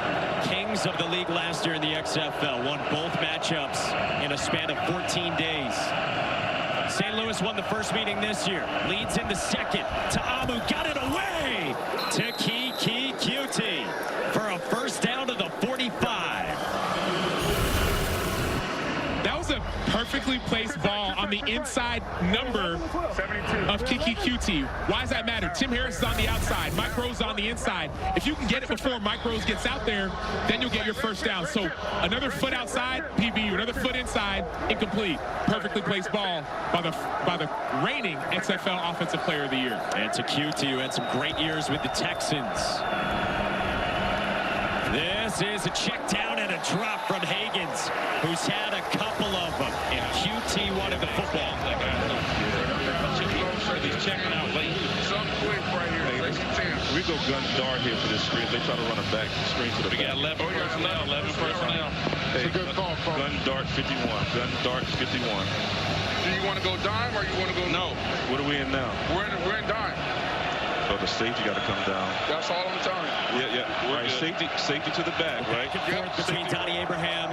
kings of the league last year in the XFL, won both matchups in a span of 14 days. St. Louis won the first meeting this year, leads in the second. Ta'amu got it away to Kiki Cutie for a first down to the 45. That was a perfectly placed ball on the inside number of Kiki Cutie. Why does that matter? Tim Harris is on the outside. Mike Rose on the inside. If you can get it before Mike Rose gets out there, then you'll get your first down. So another foot outside, PBU. Another foot inside, incomplete. Perfectly placed ball by the reigning XFL Offensive Player of the Year. And to Cutie, who had some great years with the Texans. This is a check down and a drop from Higgins, who's had a couple of them. And QT wanted the football. He's checking out late. Some quick right here. We go gun dart here for this screen. They try to run a back screen to the back. We got 11 personnel. 11 personnel. Hey, it's a good call, gun dart 51. Gun dart 51. Do you want to go dime or you want to go? No. What are we in now? We're in dime. So the safety got to come down. That's all I'm telling you. Yeah. Right. Safety to the back, right? Back and forth between Donnie Abraham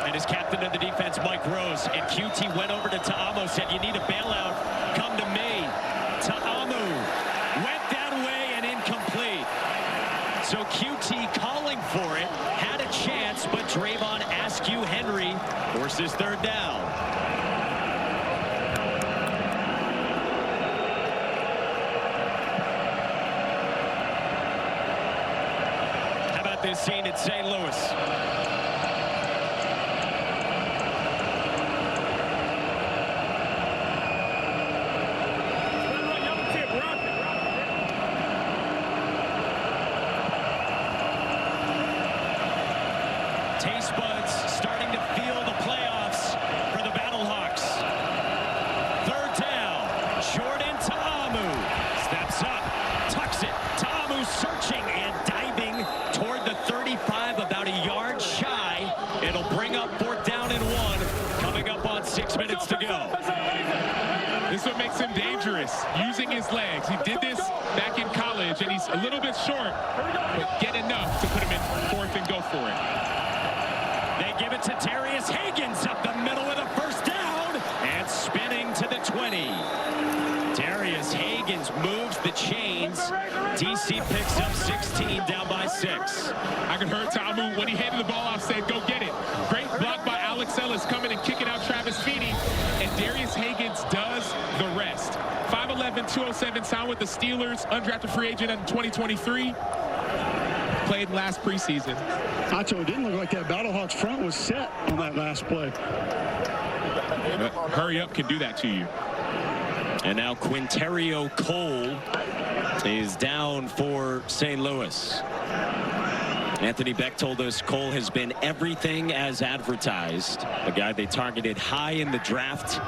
and his captain of the defense, Mike Rose. And QT went over to Ta'amu, said, "You need a bailout. Come to me." Ta'amu went that way and incomplete. So QT calling for it, had a chance, but Drayvon Askew Henry forces third down. This scene at St. Louis. Taste buds starting to feel the playoffs for the Battlehawks. Third down, Jordan Ta'amu steps up, tucks it. Ta'amu searching and diving toward the 35, about a yard shy. It'll bring up fourth down and 1, coming up on 6 minutes to go. This is what makes him dangerous, using his legs. He did this back in college, and he's a little bit short, but get enough to put him in fourth and go for it. They give it to Darius Higgins up the middle with a first down, and spinning to the 20. Darius Higgins moves the chains. DC picks up 16, down by 6. I could hear Ta'amu when he handed the ball off, said, "Go get it." Great block by Alex Ellis, coming and kicking out Travis Feeney, and Darius Higgins does the rest. 5'11", 207, signed with the Steelers, undrafted free agent in 2023. Played last preseason. Nacho, it didn't look like that Battlehawks front was set on that last play. Hurry up can do that to you. And now Quinterio Cole is down for St. Louis. Anthony Beck told us Cole has been everything as advertised. A guy they targeted high in the draft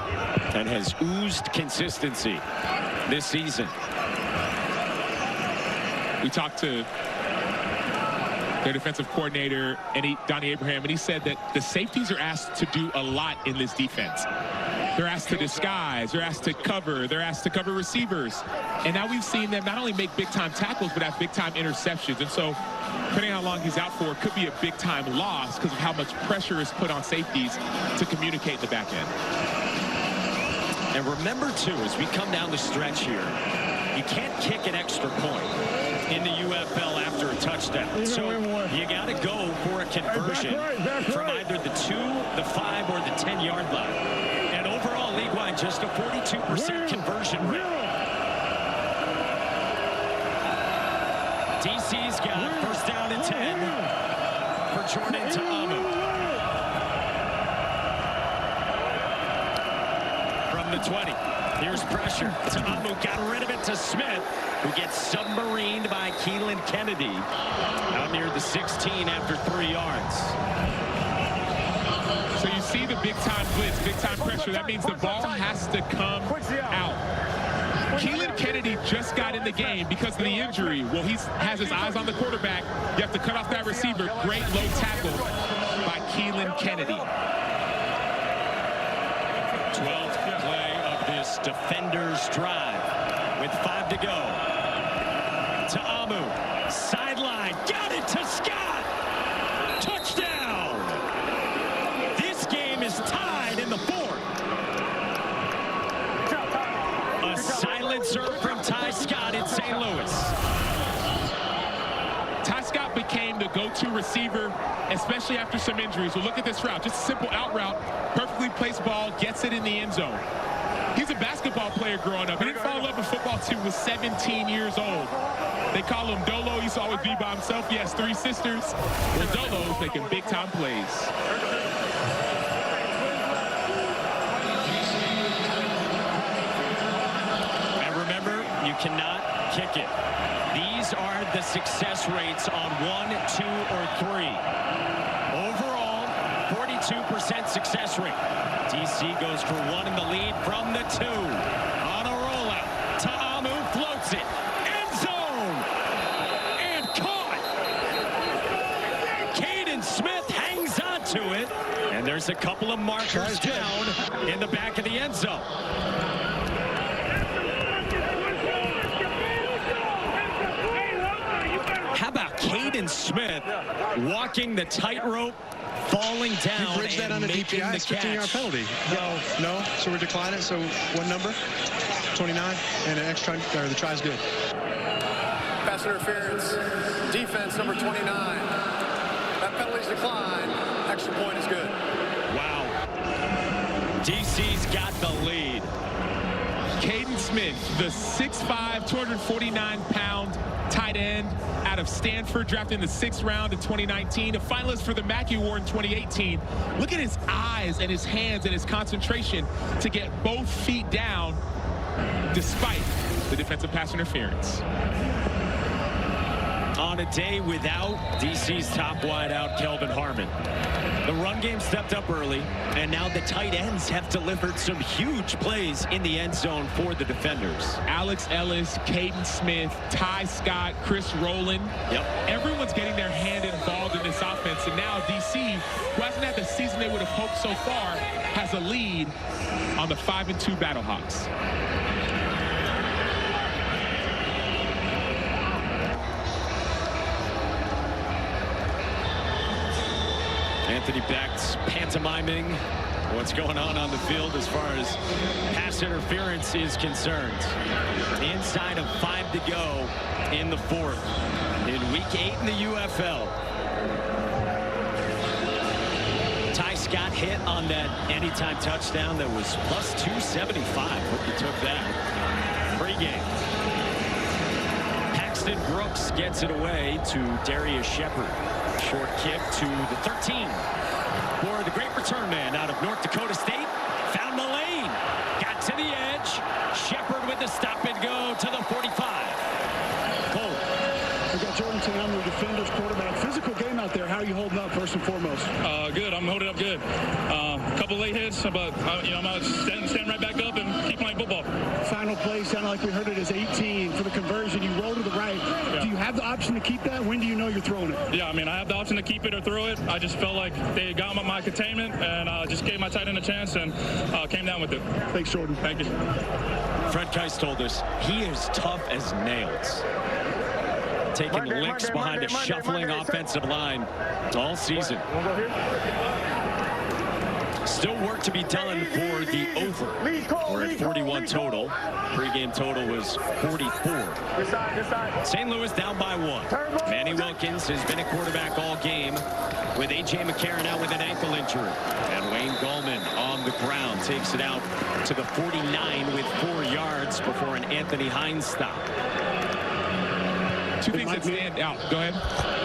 and has oozed consistency this season. We talked to their defensive coordinator, Donnie Abraham, and he said that the safeties are asked to do a lot in this defense. They're asked to disguise, they're asked to cover, they're asked to cover receivers. And now we've seen them not only make big-time tackles, but have big-time interceptions. And so, depending on how long he's out for, it could be a big-time loss because of how much pressure is put on safeties to communicate in the back end. And remember, too, as we come down the stretch here, you can't kick an extra point in the UFL after a touchdown. So you got to go for a conversion from either the 2, the 5, or the 10-yard line. And overall, league-wide, just a 42% conversion rate. DC's got first down and 10 for Jordan Ta'amu. From the 20. Here's pressure. Ta'amu got rid of it to Smith, who gets submarined by Keelan Kennedy out near the 16 after 3 yards. So you see the big-time blitz, big-time pressure. That means the ball has to come out. Keelan Kennedy just got in the game because of the injury. Well, he has his eyes on the quarterback. You have to cut off that receiver. Great low tackle by Keelan Kennedy. 12th play of this defender's drive with 5 to go. Ta'amu, sideline, got it to Scott. Touchdown. This game is tied in the 4th. A silencer from Ty Scott in St. Louis. Ty Scott became the go-to receiver, especially after some injuries. Well, look at this route. Just a simple out route. Perfectly placed ball, gets it in the end zone. He's a basketball player growing up. He didn't fall in love with football until he was 17 years old. They call him Dolo. He used to always be by himself. He has 3 sisters. Well, Dolo's making big-time plays. And remember, you cannot kick it. These are the success rates on 1, 2, or 3. Overall, 42% success rate. DC goes for 1 in the lead from the 2. On a rollout, Ta'amu floats it. End zone! And caught! Caden Smith hangs on to it. And there's a couple of markers down in the back of the end zone. How about Caden Smith walking the tightrope, falling down, You bridge that on and a making DPI, the it's 15-yard catch? penalty. No, so we're declining. So what number? 29, and an extra, or the try's good. Pass interference, defense number 29. That penalty's declined. Extra point is good. Wow. DC's got the lead. Caden Smith, the 6'5", 249-pound tight end out of Stanford, drafted in the 6th round in 2019, a finalist for the Mackey Award in 2018. Look at his eyes and his hands and his concentration to get both feet down despite the defensive pass interference. On a day without DC's top wideout, Kelvin Harmon. The run game stepped up early, and now the tight ends have delivered some huge plays in the end zone for the defenders. Alex Ellis, Caden Smith, Ty Scott, Chris Rowland. Yep. Everyone's getting their hand involved in this offense, and now DC, who hasn't had the season they would have hoped so far, has a lead on the 5-2 Battlehawks. Anthony Becht's pantomiming what's going on the field as far as pass interference is concerned. Inside of 5 to go in the 4th. In week 8 in the UFL. Ty Scott hit on that anytime touchdown that was plus 275. Hope you took that. Pre-game. Paxton Brooks gets it away to Darius Shepard. Short kick to the 13 for the great return man out of North Dakota State. Found the lane. Got to the edge. Shepard with the stop and go to the 45. Cole. We got Jordan Ta'amu, defender's quarterback. Physical game out there. How are you holding up first and foremost? Good. I'm holding up good. A couple late hits, but I'm out stand right back up and keep playing football. Final play sounded like we heard it as 18 for the conversion. You roll to the right. Yeah. Do you have the option to keep that? When do you know you're throwing it? Yeah, I mean, I have the option to keep it or throw it. I just felt like they got my containment, and just gave my tight end a chance and came down with it. Thanks, Jordan. Thank you. Fred Kice told us he is tough as nails. Taking licks behind a shuffling offensive line all season. Still work to be done for the over. We're at 41 total. Pre-game total was 44. St. Louis down by 1. Manny Wilkins has been a quarterback all game, with A.J. McCarron out with an ankle injury. And Wayne Gallman on the ground takes it out to the 49 with 4 yards before an Anthony Hines stop. Two things that stand out. Go ahead.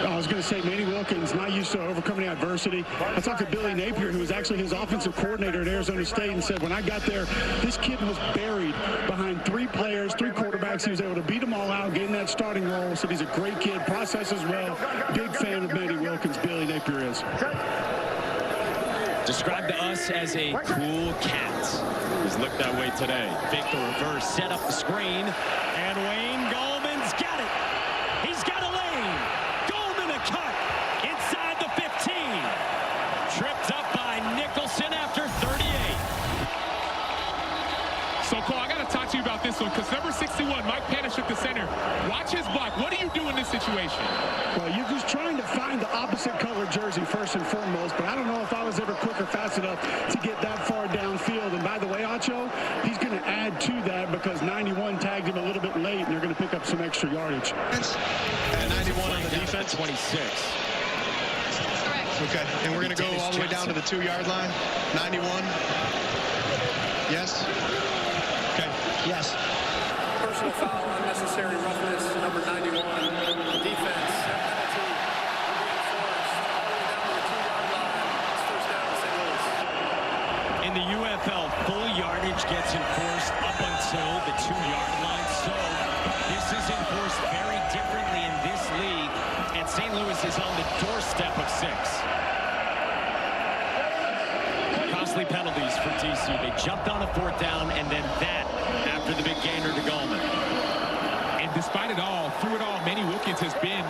I was going to say, Manny Wilkins, not used to overcoming adversity. I talked to Billy Napier, who was actually his offensive coordinator at Arizona State, and said, when I got there, this kid was buried behind 3 players, 3 quarterbacks. He was able to beat them all out, gain that starting role. Said he's a great kid, processes well. Big fan of Manny Wilkins, Billy Napier is. Described to us as a cool cat. He's looked that way today. Fake the reverse, set up the screen, and Wayne Gallman's got it. He's got a lane. Gallman a cut inside the 15. Tripped up by Nicholson after 38. So, Cole, I got to talk to you about this one, because number 61, Mike Panishuk, the center. Watch his block. What do you do in this situation? Well, you're just trying to find the opposite color jersey first and foremost, but I don't know if I was ever quick or fast enough to get that far downfield. And by the way, Acho, he's going to add to that because 91 tagged him a little bit late, and they're going to pick up some extra yardage. And 91 on the defense. 26. Okay, and we're going to go all the way down to the 2-yard line. 91. Yes? Okay. Yes. Personal foul, unnecessary roughness, number 91. Defense. In the UFL, full yardage gets enforced up until the 2-yard line. So this is enforced very differently in this league, and St. Louis is on the doorstep of 6. Costly penalties for DC. They jumped on a 4th down, and then that after the big gainer to Gallman. And despite it all, through it all, Manny Wilkins has been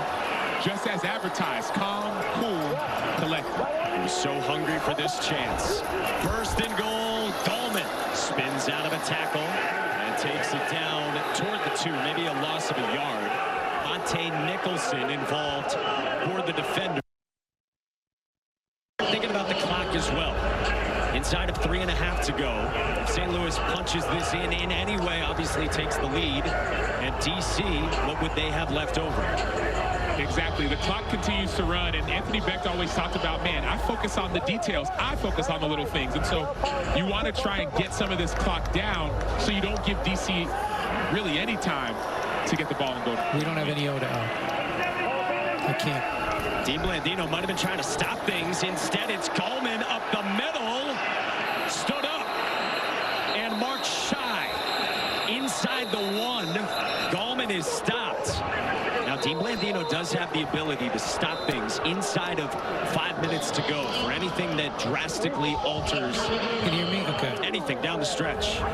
just as advertised. Calm, cool, collected. He was so hungry for this chance. First and goal, Gallman spins out of a tackle and takes it down toward the 2, maybe a loss of a yard. Monte Nicholson involved for the defender. Thinking about the clock as well. Inside of 3.5 to go. If St. Louis punches this in any way, obviously takes the lead. And DC, what would they have left over? Exactly. The clock continues to run, and Anthony Becht always talked about, man, I focus on the details. I focus on the little things. And so you want to try and get some of this clock down so you don't give DC really any time to get the ball and go. We don't have any O to L. I can't. Dean Blandino might have been trying to stop things. Instead, it's Gallman up the middle. Stood up and marked shy. Inside the 1. Gallman is stopped. Now, Dean Blandino does have the ability to stop things inside of 5 minutes to go for anything that drastically alters. Can you hear me? Okay. Anything down the stretch. No,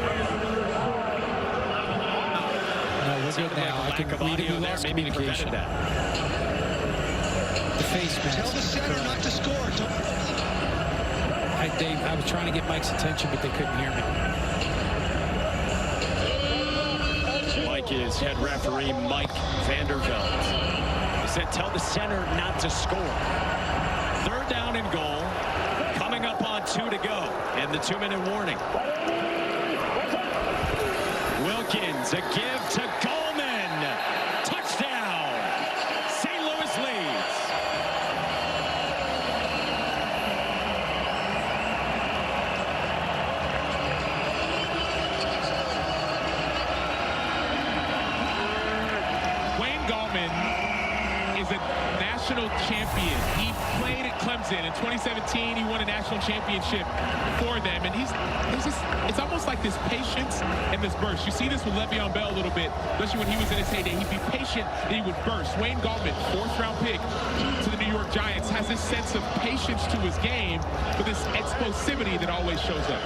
we're good now. I can read it. We lost communication. The face mask. Tell the center not to score. I was trying to get Mike's attention, but they couldn't hear me. Mike is head referee Mike Vanderveld. He said, tell the center not to score. 3rd down and goal. Coming up on 2 to go. And the 2-minute warning. Wilkins, a give to Gallman. Touchdown. St. Louis leads. Is a national champion. He played at Clemson in 2017. He won a national championship for them, and it's almost like this patience and this burst. You see this with Le'Veon Bell a little bit, especially when he was in his heyday. He'd be patient and he would burst. Wayne Gallman, 4th-round pick to the New York Giants, has this sense of patience to his game, but this explosivity that always shows up.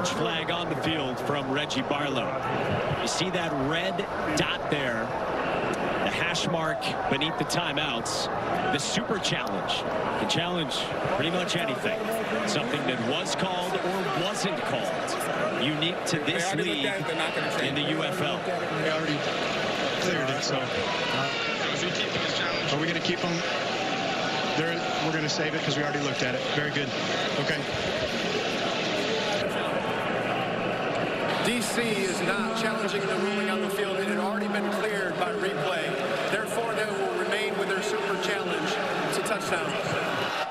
challenge flag on the field from Reggie Barlow. You see that red dot there, the hash mark beneath the timeouts. The super challenge can challenge pretty much anything. Something that was called or wasn't called. Unique to this league in the UFL. They already cleared it, so. Are we going to keep them? We're going to save it because we already looked at it. Very good. Okay. DC is not challenging the ruling on the field. It had already been cleared by replay. Therefore, they will remain with their super challenge. It's a touchdown.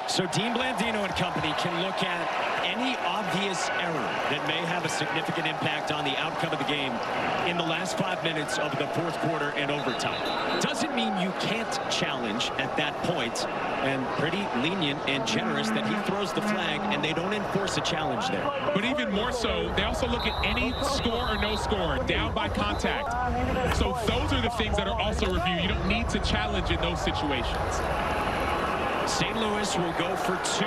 So Dean Blandino and company can look at any obvious error that may have a significant impact on the outcome of the game in the last 5 minutes of the fourth quarter and overtime. Doesn't mean you can't challenge at that point, and pretty lenient and generous that he throws the flag and they don't enforce a challenge there. But even more so, they also look at any score or no score, down by contact. So those are the things that are also reviewed. You don't need to challenge in those situations. St. Louis will go for 2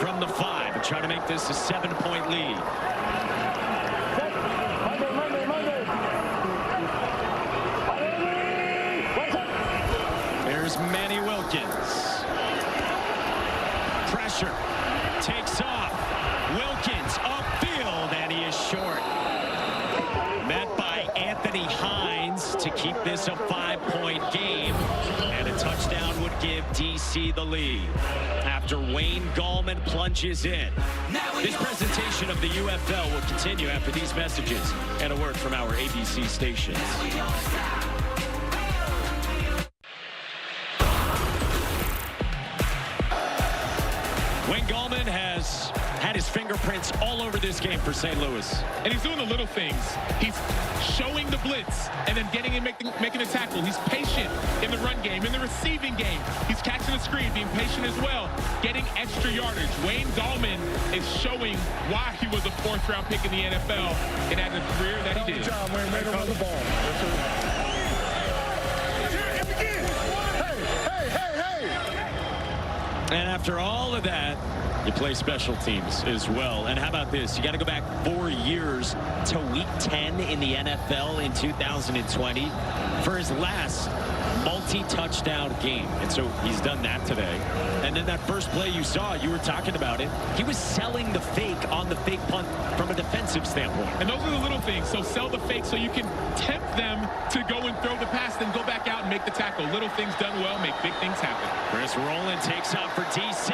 from the 5 and try to make this a 7-point lead. There's Manny Wilkins. Pressure. Takes off. Wilkins upfield, and he is short. Met by Anthony Hines to keep this a 5-point game. And a touchdown would give DC the lead after Wayne Gallman plunges in. This presentation of the UFL will continue after these messages and a word from our ABC stations. Wayne Gallman has had his fingerprints all over this game for St. Louis. And he's doing the little things. He's showing the blitz and then getting in, making a tackle. He's patient in the run game, in the receiving game. He's catching the screen, being patient as well, getting extra yardage. Wayne Gallman is showing why he was a 4th-round pick in the NFL and had the career that he did. Good job, Wayne. Way to run the ball. And after all of that, you play special teams as well. And how about this? You got to go back 4 years to week 10 in the NFL in 2020 for his last multi-touchdown game. And so he's done that today. And then that first play you saw, you were talking about it. He was selling the fake on the fake punt from a defensive standpoint. And those are the little things. So sell the fake so you can tempt them to go and throw the pass, then go back out and make the tackle. Little things done well make big things happen. Chris Rowland takes out for DC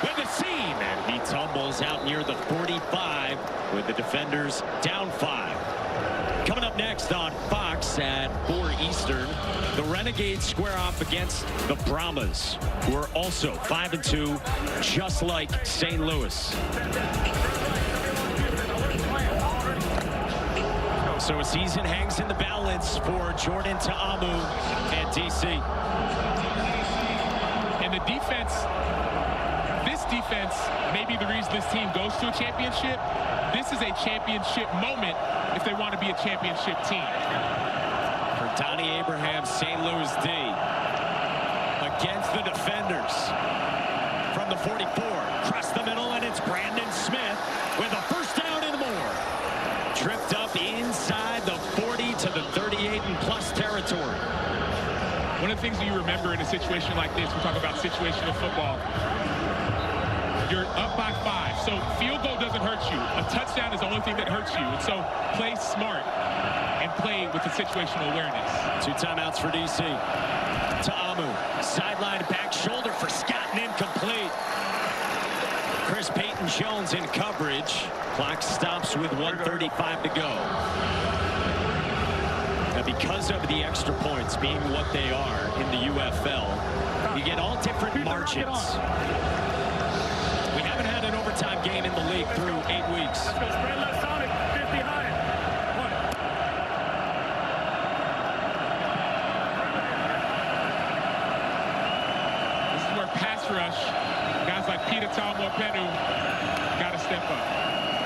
with a seam, and he tumbles out near the 45 with the defenders down 5. Coming up next on Fox at 4 Eastern, the Renegades square off against the Brahmas, who are also 5-2, just like St. Louis. So a season hangs in the balance for Jordan Ta'amu and DC. And the defense, this defense may be the reason this team goes to a championship. This is a championship moment if they want to be a championship team. For Donnie Abraham, St. Louis D against the defenders. From the 44, across the middle, and it's Brandon Smith with a first down and more. Tripped up inside the 40 to the 38 and plus territory. One of the things that you remember in a situation like this, we talk about situational football. You're up by 5, so field goal doesn't hurt you. A touchdown is the only thing that hurts you. And so play smart and play with the situational awareness. 2 timeouts for DC. Ta'amu, sideline back shoulder for Scott and incomplete. Chris Payton-Jones in coverage. Clock stops with 1:35 to go. Now, because of the extra points being what they are in the UFL, you get all different margins. We haven't had an overtime game in the league through 8 weeks. Let's go spread left Sonic, 50 high. This is where pass rush, guys like Peter Talmo-Penu got to step up.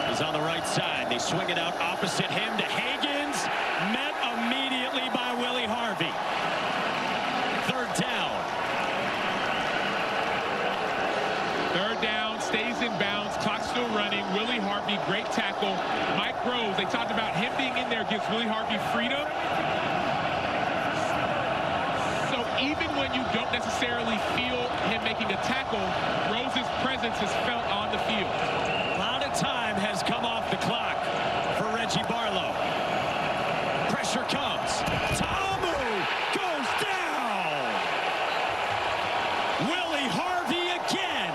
He's on the right side. They swing it out opposite him to Higgins. Met immediately by Willie Harvey. 3rd down. 3rd down, stays in bounds, clock still running. Willie Harvey, great tackle. tackle. Mike Rose, they talked about him being in there gives Willie Harvey freedom. So even when you don't necessarily feel him making a tackle, Rose's presence is felt on the field. A lot of time has come off the clock for Reggie Barlow. Pressure comes. Ta'amu goes down. Willie Harvey again.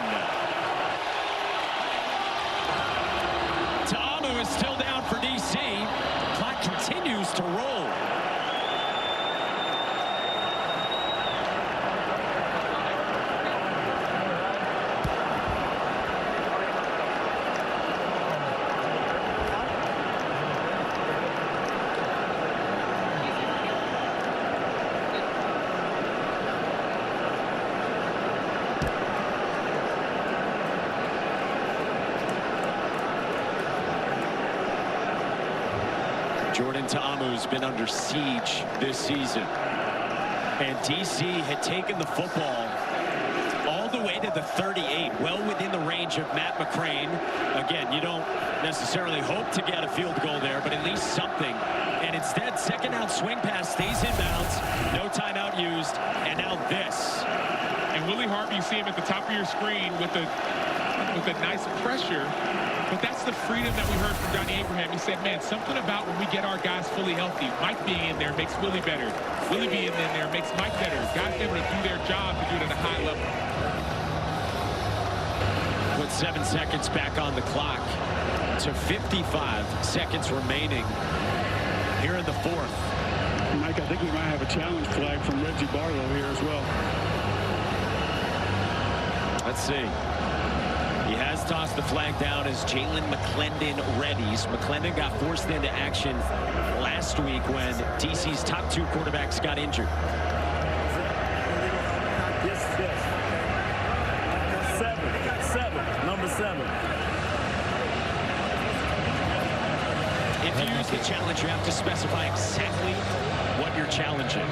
Ta'amu is still down for DC. Clock continues to roll. Jordan Ta'amu's been under siege this season. And DC had taken the football all the way to the 38, well within the range of Matt McCrane. Again, you don't necessarily hope to get a field goal there, but at least something. And instead, second down swing pass stays in bounds, no timeout used, and now this. And Willie Harvey, you see him at the top of your screen with a nice pressure. But that's the freedom that we heard from Donnie Abraham. He said, man, something about when we get our guys fully healthy. Mike being in there makes Willie better. Willie being in there makes Mike better. Guys able to do their job to do it at a high level. Put 7 seconds back on the clock. So 55 seconds remaining here in the fourth. Mike, I think we might have a challenge flag from Reggie Barlow here as well. Let's see. He has tossed the flag down as Jalen McClendon readies. McClendon got forced into action last week when DC's top 2 quarterbacks got injured. Yes. 7. Number 7. If you use the challenge, you have to specify exactly what you're challenging.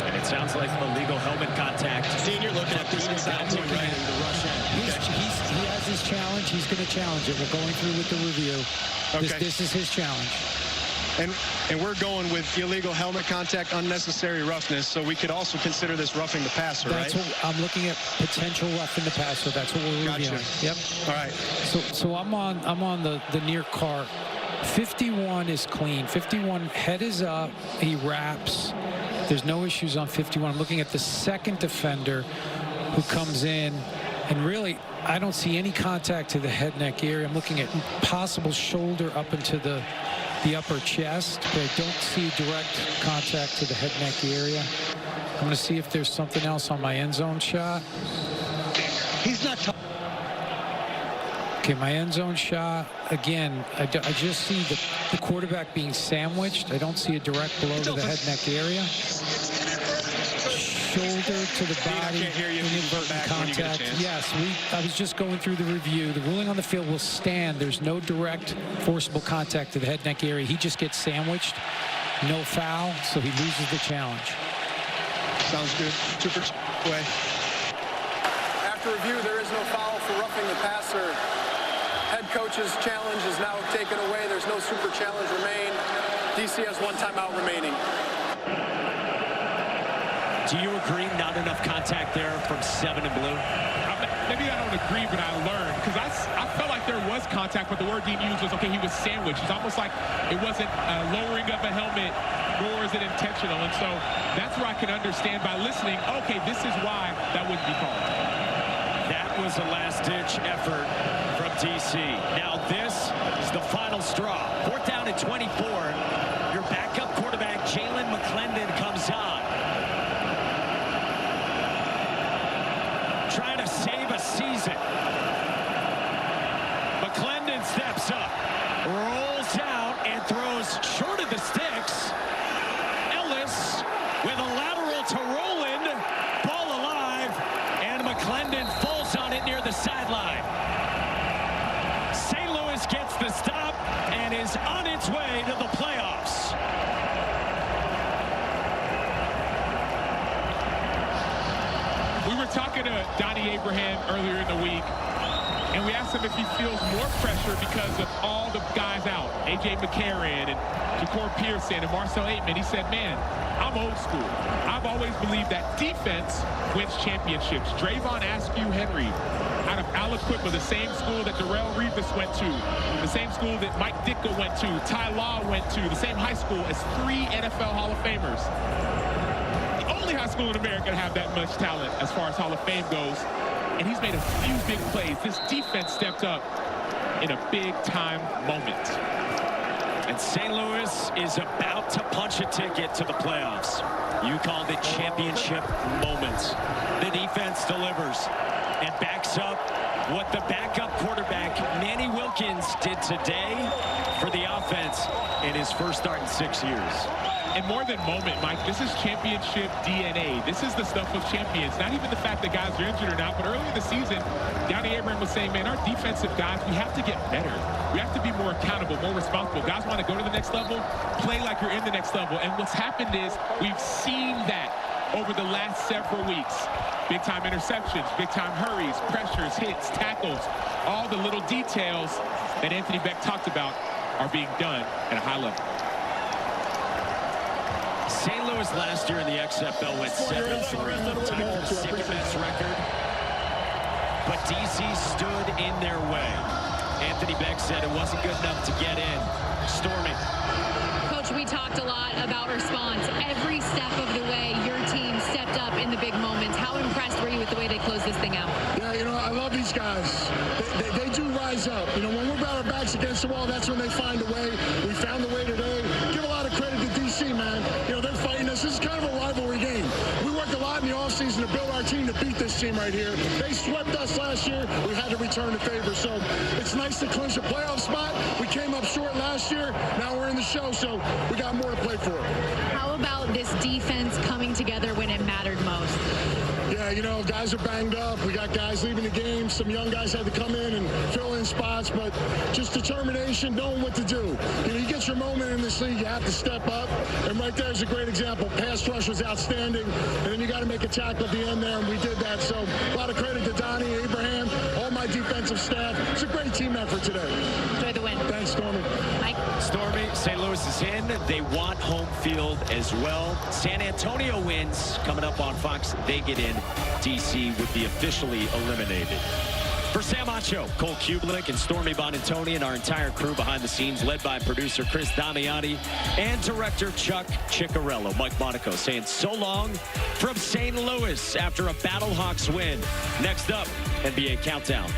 And it sounds like illegal helmet contact. Senior looking at this inside too, right? He has his challenge. He's going to challenge it. We're going through with the review. Okay. This is his challenge. And we're going with illegal helmet contact, unnecessary roughness, so we could also consider this roughing the passer, That's right? what I'm looking at, potential roughing the passer. That's what we're reviewing. Yep. All right. So I'm on the near cart. 51 is clean. 51 head is up. He wraps. There's no issues on 51. I'm looking at the second defender who comes in, and really I don't see any contact to the head neck area. I'm looking at possible shoulder up into the upper chest, but I don't see direct contact to the head neck area. I'm going to see if there's something else on my end zone shot. He's not. Okay, my end zone shot, again, I just see the quarterback being sandwiched. I don't see a direct blow to the head neck area. Shoulder to the body, inadvertent contact. Yes, I was just going through the review. The ruling on the field will stand. There's no direct forcible contact to the head neck area. He just gets sandwiched. No foul, so he loses the challenge. Sounds good. Super way. After review, there is no foul for roughing the passer. Head coach's challenge is now taken away. There's no super challenge remain. DC has 1 timeout remaining. Do you agree not enough contact there from 7 and blue? Maybe I don't agree, but I learned. Because I felt like there was contact, but the word being used was, okay, he was sandwiched. It's almost like it wasn't lowering of a helmet, nor is it intentional. And so that's where I can understand by listening, okay, this is why that wouldn't be called. That was a last-ditch effort from DC. Now this is the final straw. 4th down and 24. Your backup quarterback, Jalen McClendon, comes on. Trying to save a season. McClendon steps up, rolls out, and throws short of the sticks. Ellis with a lateral to Rowland. Ball alive, and McClendon falls on it near the sideline. St. Louis gets the stop and is on its way to the playoffs. We were talking to Donnie Abraham earlier in the week, And we asked him if he feels more pressure because of all the guys out. A.J. McCarron and Ja'Cory Pearson and Marcel Aitman. He said, man, I'm old school. I've always believed that defense wins championships. Drayvon Askew-Henry out of Aliquippa, the same school that Darrelle Revis went to, the same school that Mike Ditka went to, Ty Law went to, the same high school as 3 NFL Hall of Famers. The only high school in America to have that much talent as far as Hall of Fame goes. And he's made a few big plays. This defense stepped up in a big-time moment. And St. Louis is about to punch a ticket to the playoffs. You called it championship moments. The defense delivers and backs up what the backup quarterback, Manny Wilkins, did today for the offense in his first start in 6 years. And more than moment, Mike, this is championship DNA. This is the stuff of champions. Not even the fact that guys are injured or not, but early in the season, Donnie Abraham was saying, man, our defensive guys, we have to get better. We have to be more accountable, more responsible. Guys want to go to the next level, play like you're in the next level. And what's happened is we've seen that over the last several weeks. Big-time interceptions, big-time hurries, pressures, hits, tackles, all the little details that Anthony Beck talked about are being done at a high level. St. Louis last year in the XFL went 7-3, tied for the second-best record. But DC stood in their way. Anthony Beck said it wasn't good enough to get in. Stormy. Coach, we talked a lot about response. Every step of the way, your team stepped up in the big moments. How impressed were you with the way they closed this thing out? Yeah, you know, I love these guys. They do rise up. You know, when we're about our backs against the wall, that's when they find a way. We found a way today. Give a lot of credit to DC, man. You know, they're fighting us. This is kind of a rivalry game. We worked a lot in the offseason to build our team to beat this team right here. They swept us last year. We had to return the favor. So it's nice to clinch a playoff spot. We came up short last year. Now we're in the show, so we got more to play for. How about this defense coming together when it mattered most? Yeah, you know, guys are banged up. We got guys leaving the game. Some young guys had to come in and fill in spots, but just determination, knowing what to do. You know, you get your moment in this league, you have to step up. And right there's a great example. Pass rush was outstanding, and then you got to make a tackle at the end there, and we did that. So a lot of credit to Donnie, Abraham, all my defensive staff. It's a great team effort today. Enjoy the win. Thanks, Stormy. Mike. Stormy, St. Louis is in. They want home field as well. San Antonio wins. Coming up on Fox, they get in. DC would be officially eliminated. For Sam Acho, Cole Kublik, and Stormy Bonantoni, and our entire crew behind the scenes, led by producer Chris Damiani and director Chuck Ciccarello, Mike Monaco saying so long from St. Louis after a Battlehawks win. Next up, NBA Countdown.